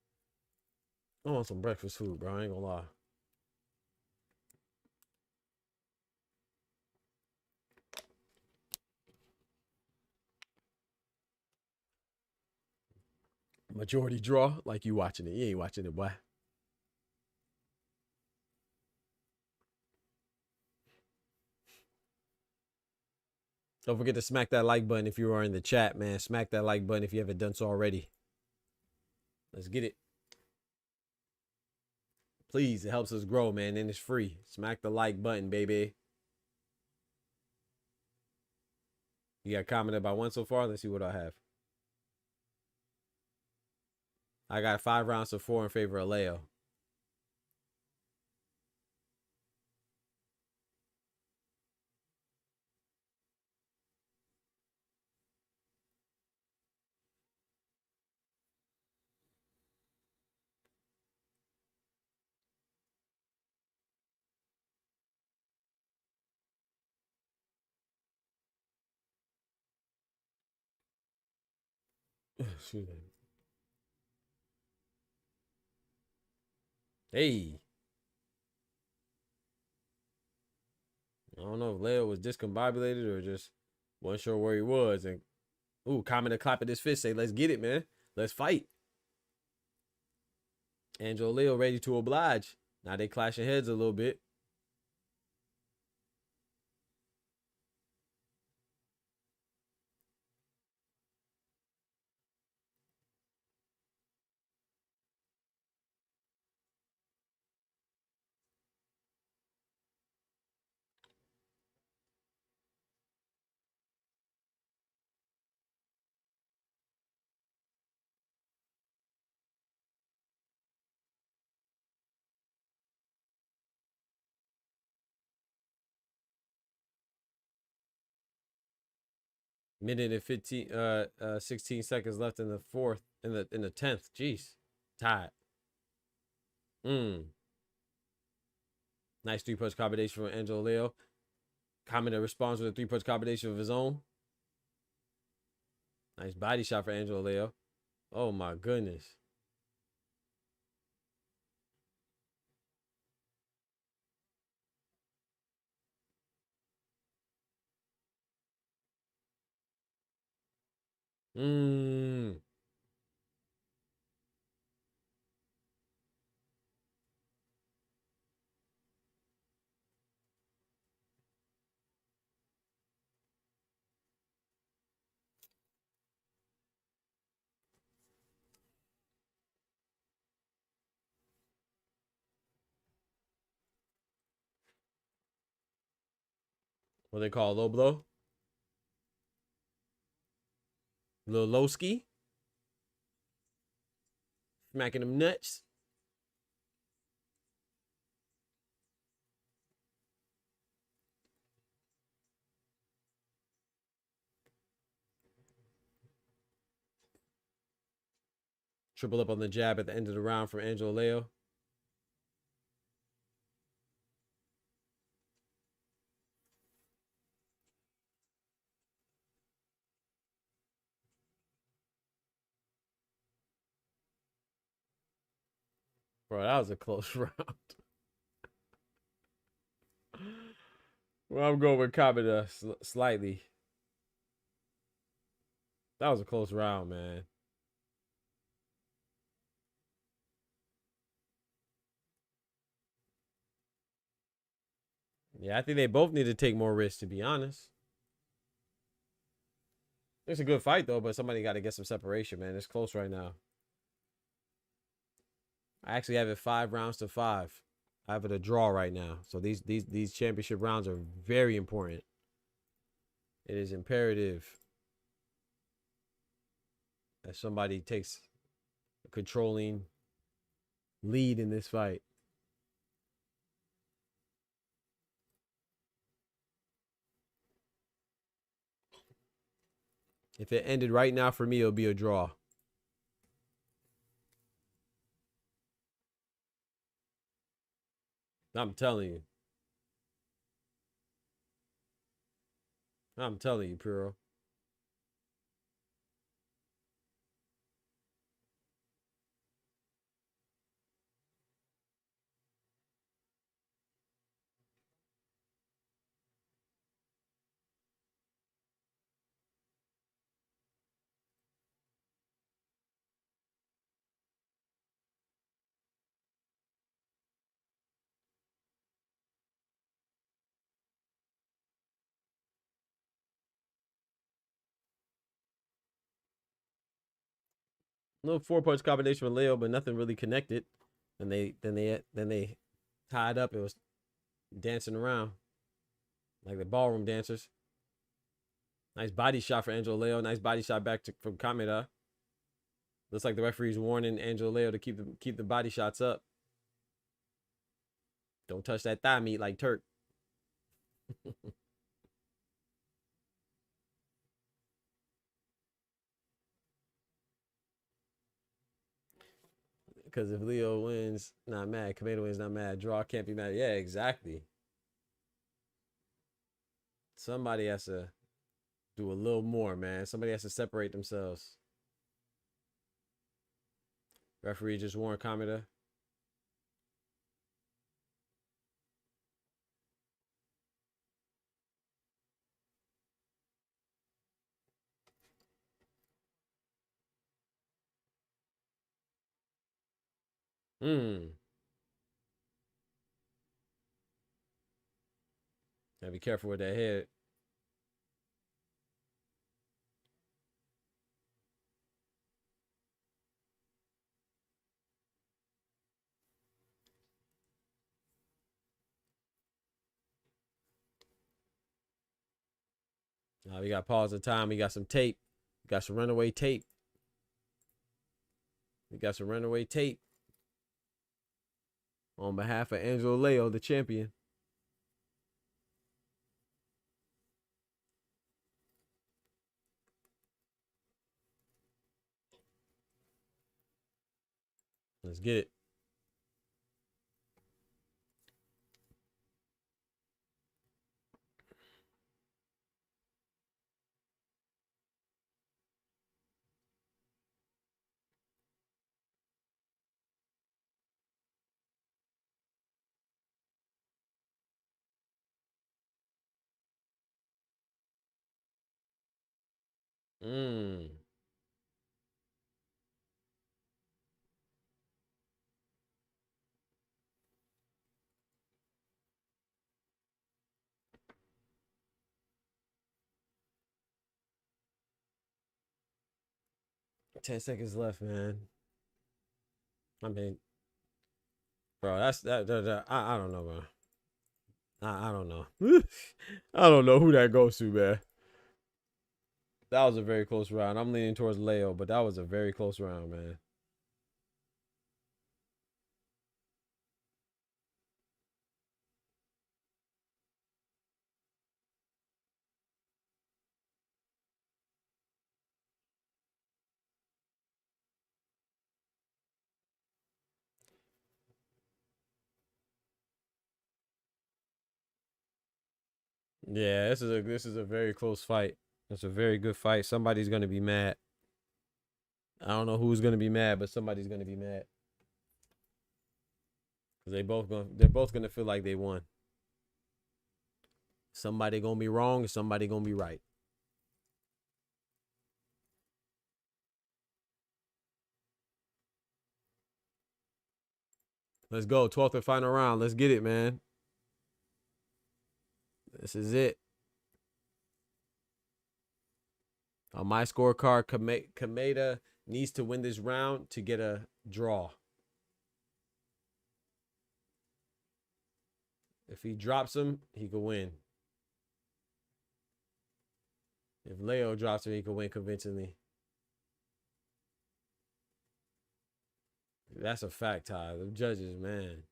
I want some breakfast food, bro. I ain't gonna lie. Majority draw, like you watching it. You ain't watching it, boy. Don't forget to smack that like button if you are in the chat, man. Smack that like button if you haven't done so already. Let's get it. Please, it helps us grow, man, and it's free. Smack the like button, baby. You got commented by one so far? Let's see what I have. I got 5 rounds to 4 in favor of Leo. Shoot. Hey. I don't know if Leo was discombobulated or just wasn't sure where he was. And Kameda clapping his fist, say, let's get it, man. Let's fight. Angelo Leo ready to oblige. Now they clashing heads a little bit. Minute and 16 seconds left in the 4th, in the 10th. Jeez. Tied. Nice 3-punch combination from Angelo Leo. Kameda responds with a 3-punch combination of his own. Nice body shot for Angelo Leo. Oh my goodness. What they call low blow? Little low ski? Smacking them nuts. Triple up on the jab at the end of the round from Angelo Leo. Bro, that was a close round. Well, I'm going with Kameda slightly. That was a close round, man. Yeah, I think they both need to take more risks, to be honest. It's a good fight, though, but somebody got to get some separation, man. It's close right now. I actually have it 5 rounds to 5. I have it a draw right now. So these championship rounds are very important. It is imperative that somebody takes a controlling lead in this fight. If it ended right now for me, it'll be a draw. I'm telling you. I'm telling you, Puro. Little 4-punch combination with Leo, but nothing really connected. And they tied up. It was dancing around like the ballroom dancers. Nice body shot for Angelo Leo. Nice body shot back from Kameda. Looks like the referee's warning Angelo Leo to keep the body shots up. Don't touch that thigh meat like Turk. Because if Leo wins, not mad. Kameda wins, not mad. Draw can't be mad. Yeah, exactly. Somebody has to do a little more, man. Somebody has to separate themselves. Referee just warned Kameda. Gotta be careful with that head. We got pause of time. We got some tape. We got some runaway tape. We got some runaway tape. On behalf of Angelo Leo, the champion. Let's get it. Mmm. 10 seconds left, man. I mean, bro, I don't know, bro. I don't know. I don't know who that goes to, man. That was a very close round. I'm leaning towards Leo, but that was a very close round, man. Yeah, this is a very close fight. It's a very good fight. Somebody's gonna be mad. I don't know who's gonna be mad, but somebody's gonna be mad. Cause they're both gonna feel like they won. Somebody gonna be wrong and somebody gonna be right. Let's go. 12th and final round. Let's get it, man. This is it. On my scorecard, Kameda needs to win this round to get a draw. If he drops him, he could win. If Leo drops him, he could win convincingly. That's a fact, Ty. The judges, man.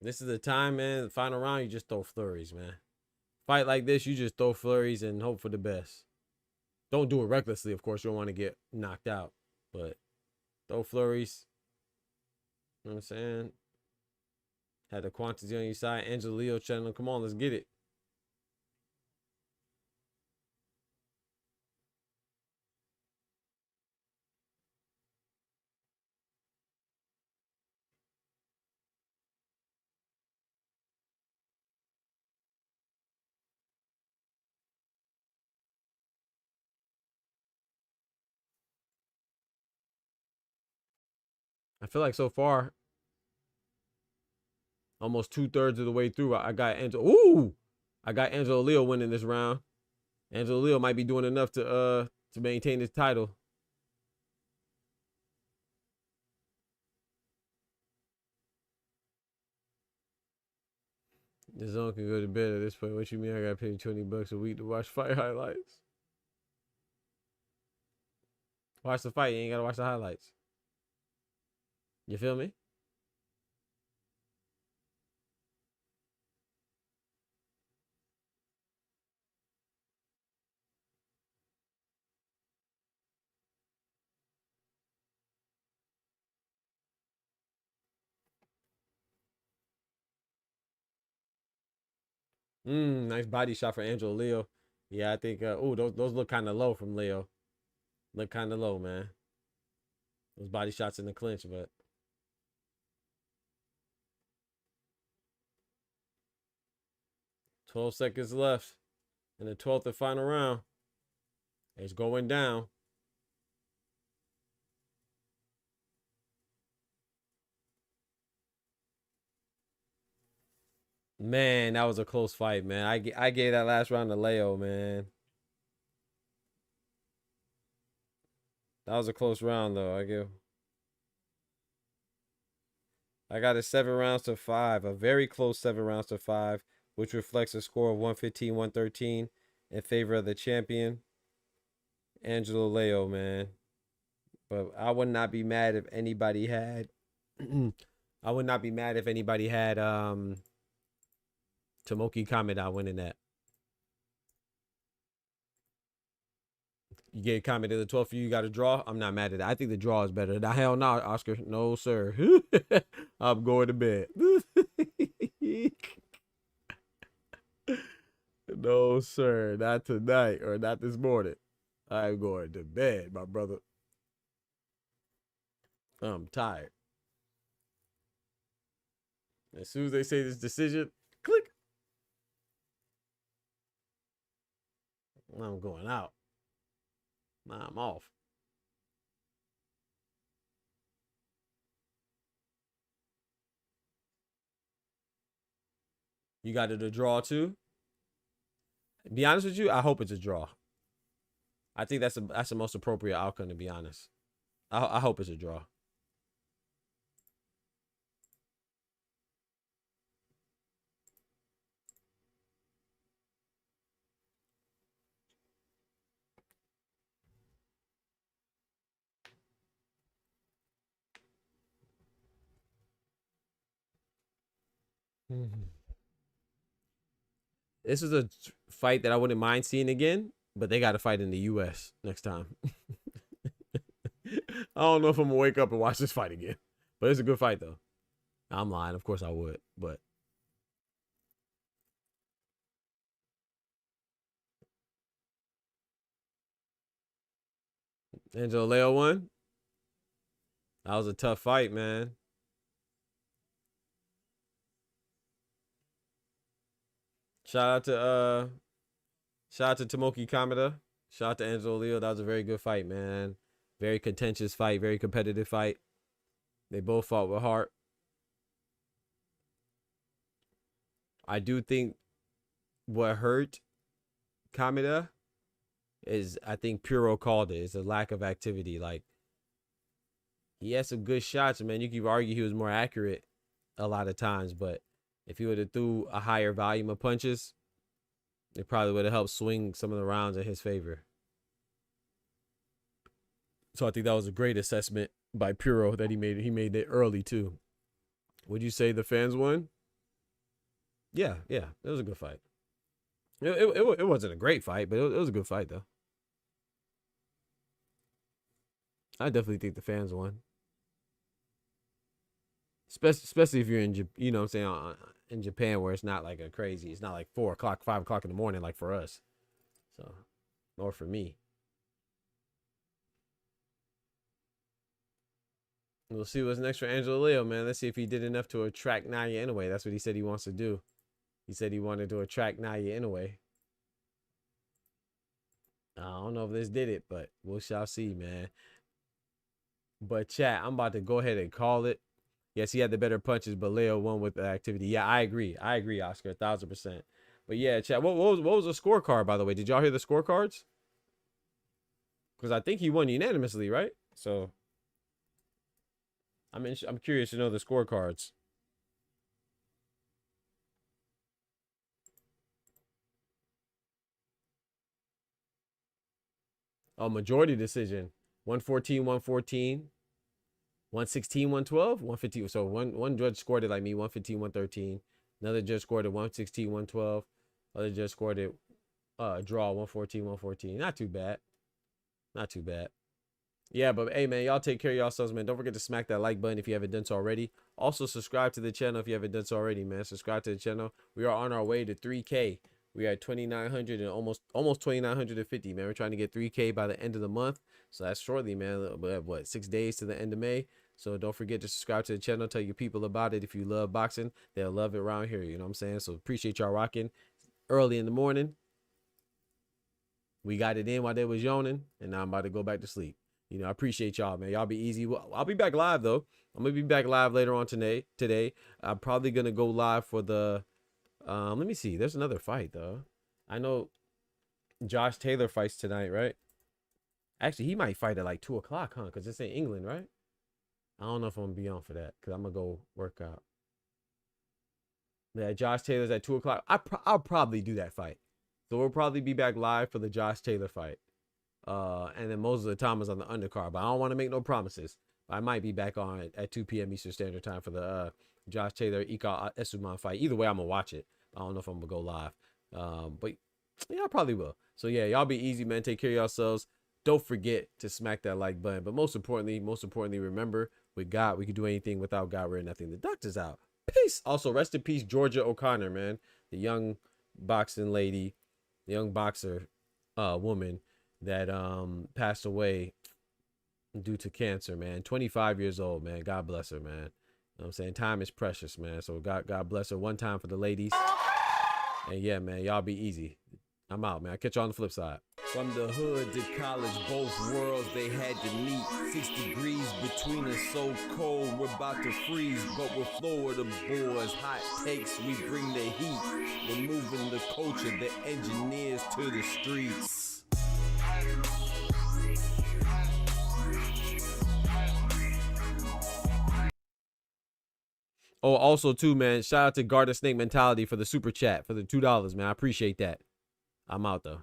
This is the time, man. The final round, you just throw flurries, man. Fight like this, you just throw flurries and hope for the best. Don't do it recklessly, of course. You don't want to get knocked out. But throw flurries. You know what I'm saying? Had the quantity on your side. Angelo Leo channel. Come on, let's get it. I feel like so far, almost 2/3 of the way through, I got Angelo. Ooh! I got Angelo Leo winning this round. Angelo Leo might be doing enough to maintain his title. The zone can go to bed at this point. What you mean? I gotta pay $20 a week to watch fight highlights. Watch the fight. You ain't gotta watch the highlights. You feel me? Nice body shot for Angelo Leo. Yeah, I think. Those look kind of low from Leo. Look kind of low, man. Those body shots in the clinch, but 12 seconds left in the 12th and final round. It's going down. Man, that was a close fight, man. I gave that last round to Leo, man. That was a close round, though. I got it 7 rounds to 5. A very close 7 rounds to 5, which reflects a score of 115-113 in favor of the champion, Angelo Leo, man. But I would not be mad if anybody had I would not be mad if anybody had Tomoki Kameda winning that. You get Kameda the 12th for you got a draw. I'm not mad at that. I think the draw is better. The hell no, Oscar. No, sir. I'm going to bed. No, sir. Not tonight or not this morning. I'm going to bed, my brother. I'm tired. As soon as they say this decision, click. I'm going out. Nah, I'm off. You got it a draw too? Be honest with you, I hope it's a draw. I think that's the most appropriate outcome, to be honest. I hope it's a draw. This is a fight that I wouldn't mind seeing again, but they got to fight in the U.S. next time. I don't know if I'm gonna wake up and watch this fight again, but it's a good fight though. I'm lying, of course I would, but Angelo Leo won. That was a tough fight, man. Shout out to Tomoki Kameda. Shout out to Angelo Leo. That was a very good fight, man. Very contentious fight, very competitive fight. They both fought with heart. I do think what hurt Kameda is, I think Puro called it, is a lack of activity. Like, he had some good shots, man. You could argue he was more accurate a lot of times, but if he would have threw a higher volume of punches, it probably would have helped swing some of the rounds in his favor. So I think that was a great assessment by Puro that he made. He made it early too. Would you say the fans won? Yeah, it was a good fight. It wasn't a great fight, but it was a good fight though. I definitely think the fans won. Especially if you're in, you know what I'm saying, in Japan, where it's not like a crazy, it's not like 4 o'clock, 5 o'clock in the morning like for us. So, or for me. We'll see what's next for Angelo Leo, man. Let's see if he did enough to attract Naya Inoue. That's what he said he wants to do. He said he wanted to attract Naya Inoue. I don't know if this did it, but we shall see, man. But chat, I'm about to go ahead and call it. Yes, he had the better punches, but Leo won with the activity. Yeah, I agree. I agree, Oscar, 1000%. But yeah, chat. What was the scorecard, by the way? Did y'all hear the scorecards? Because I think he won unanimously, right? So I'm curious to know the scorecards. Oh, majority decision. 114, 114. 116, 112, 115. So one judge scored it like me, 115, 113. Another judge scored it 116, 112. Other judge scored it draw 114, 114. Not too bad. Not too bad. Yeah, but hey, man, y'all take care of yourselves, man. Don't forget to smack that like button if you haven't done so already. Also, subscribe to the channel if you haven't done so already, man. Subscribe to the channel. We are on our way to 3K. We are at 2,900 and almost 2,950, man. We're trying to get 3K by the end of the month. So that's shortly, man. What, 6 days to the end of May? So don't forget to subscribe to the channel. Tell your people about it. If you love boxing, they'll love it around here. You know what I'm saying? So appreciate y'all rocking early in the morning. We got it in while they was yawning, and now I'm about to go back to sleep. You know, I appreciate y'all, man. Y'all be easy. Well, I'll be back live, though. I'm going to be back live later on today. I'm probably going to go live for the... let me see. There's another fight, though. I know Josh Taylor fights tonight, right? Actually, he might fight at like 2 o'clock, huh? Because it's in England, right? I don't know if I'm going to be on for that because I'm going to go work out. Yeah, Josh Taylor's at 2 o'clock. I'll probably do that fight. So we'll probably be back live for the Josh Taylor fight. And then most of the time is on the undercard, but I don't want to make no promises. I might be back on at 2 p.m. Eastern Standard Time for the Josh Taylor Ika Esuman fight. Either way, I'm gonna watch it. I don't know if I'm gonna go live, but yeah, I probably will. So yeah, y'all be easy, man. Take care of yourselves. Don't forget to smack that like button. But most importantly, remember, with God, we can do anything. Without God, we're nothing. The doctor's out. Peace. Also, rest in peace, Georgia O'Connor, man, the young boxing lady, the young boxer woman that passed away due to cancer, man. 25 years old, man. God bless her, man. You know what I'm saying? Time is precious, man. So God bless her one time for the ladies. And yeah, man, y'all be easy. I'm out, man. I'll catch you on the flip side. From the hood to college, both worlds they had to meet. 6 degrees between us, so cold, we're about to freeze. But we're Florida boys, hot takes, we bring the heat. We're moving the culture, the engineers to the streets. Oh, also too, man, shout out to Garter Snake Mentality for the super chat, for the $2, man. I appreciate that. I'm out though.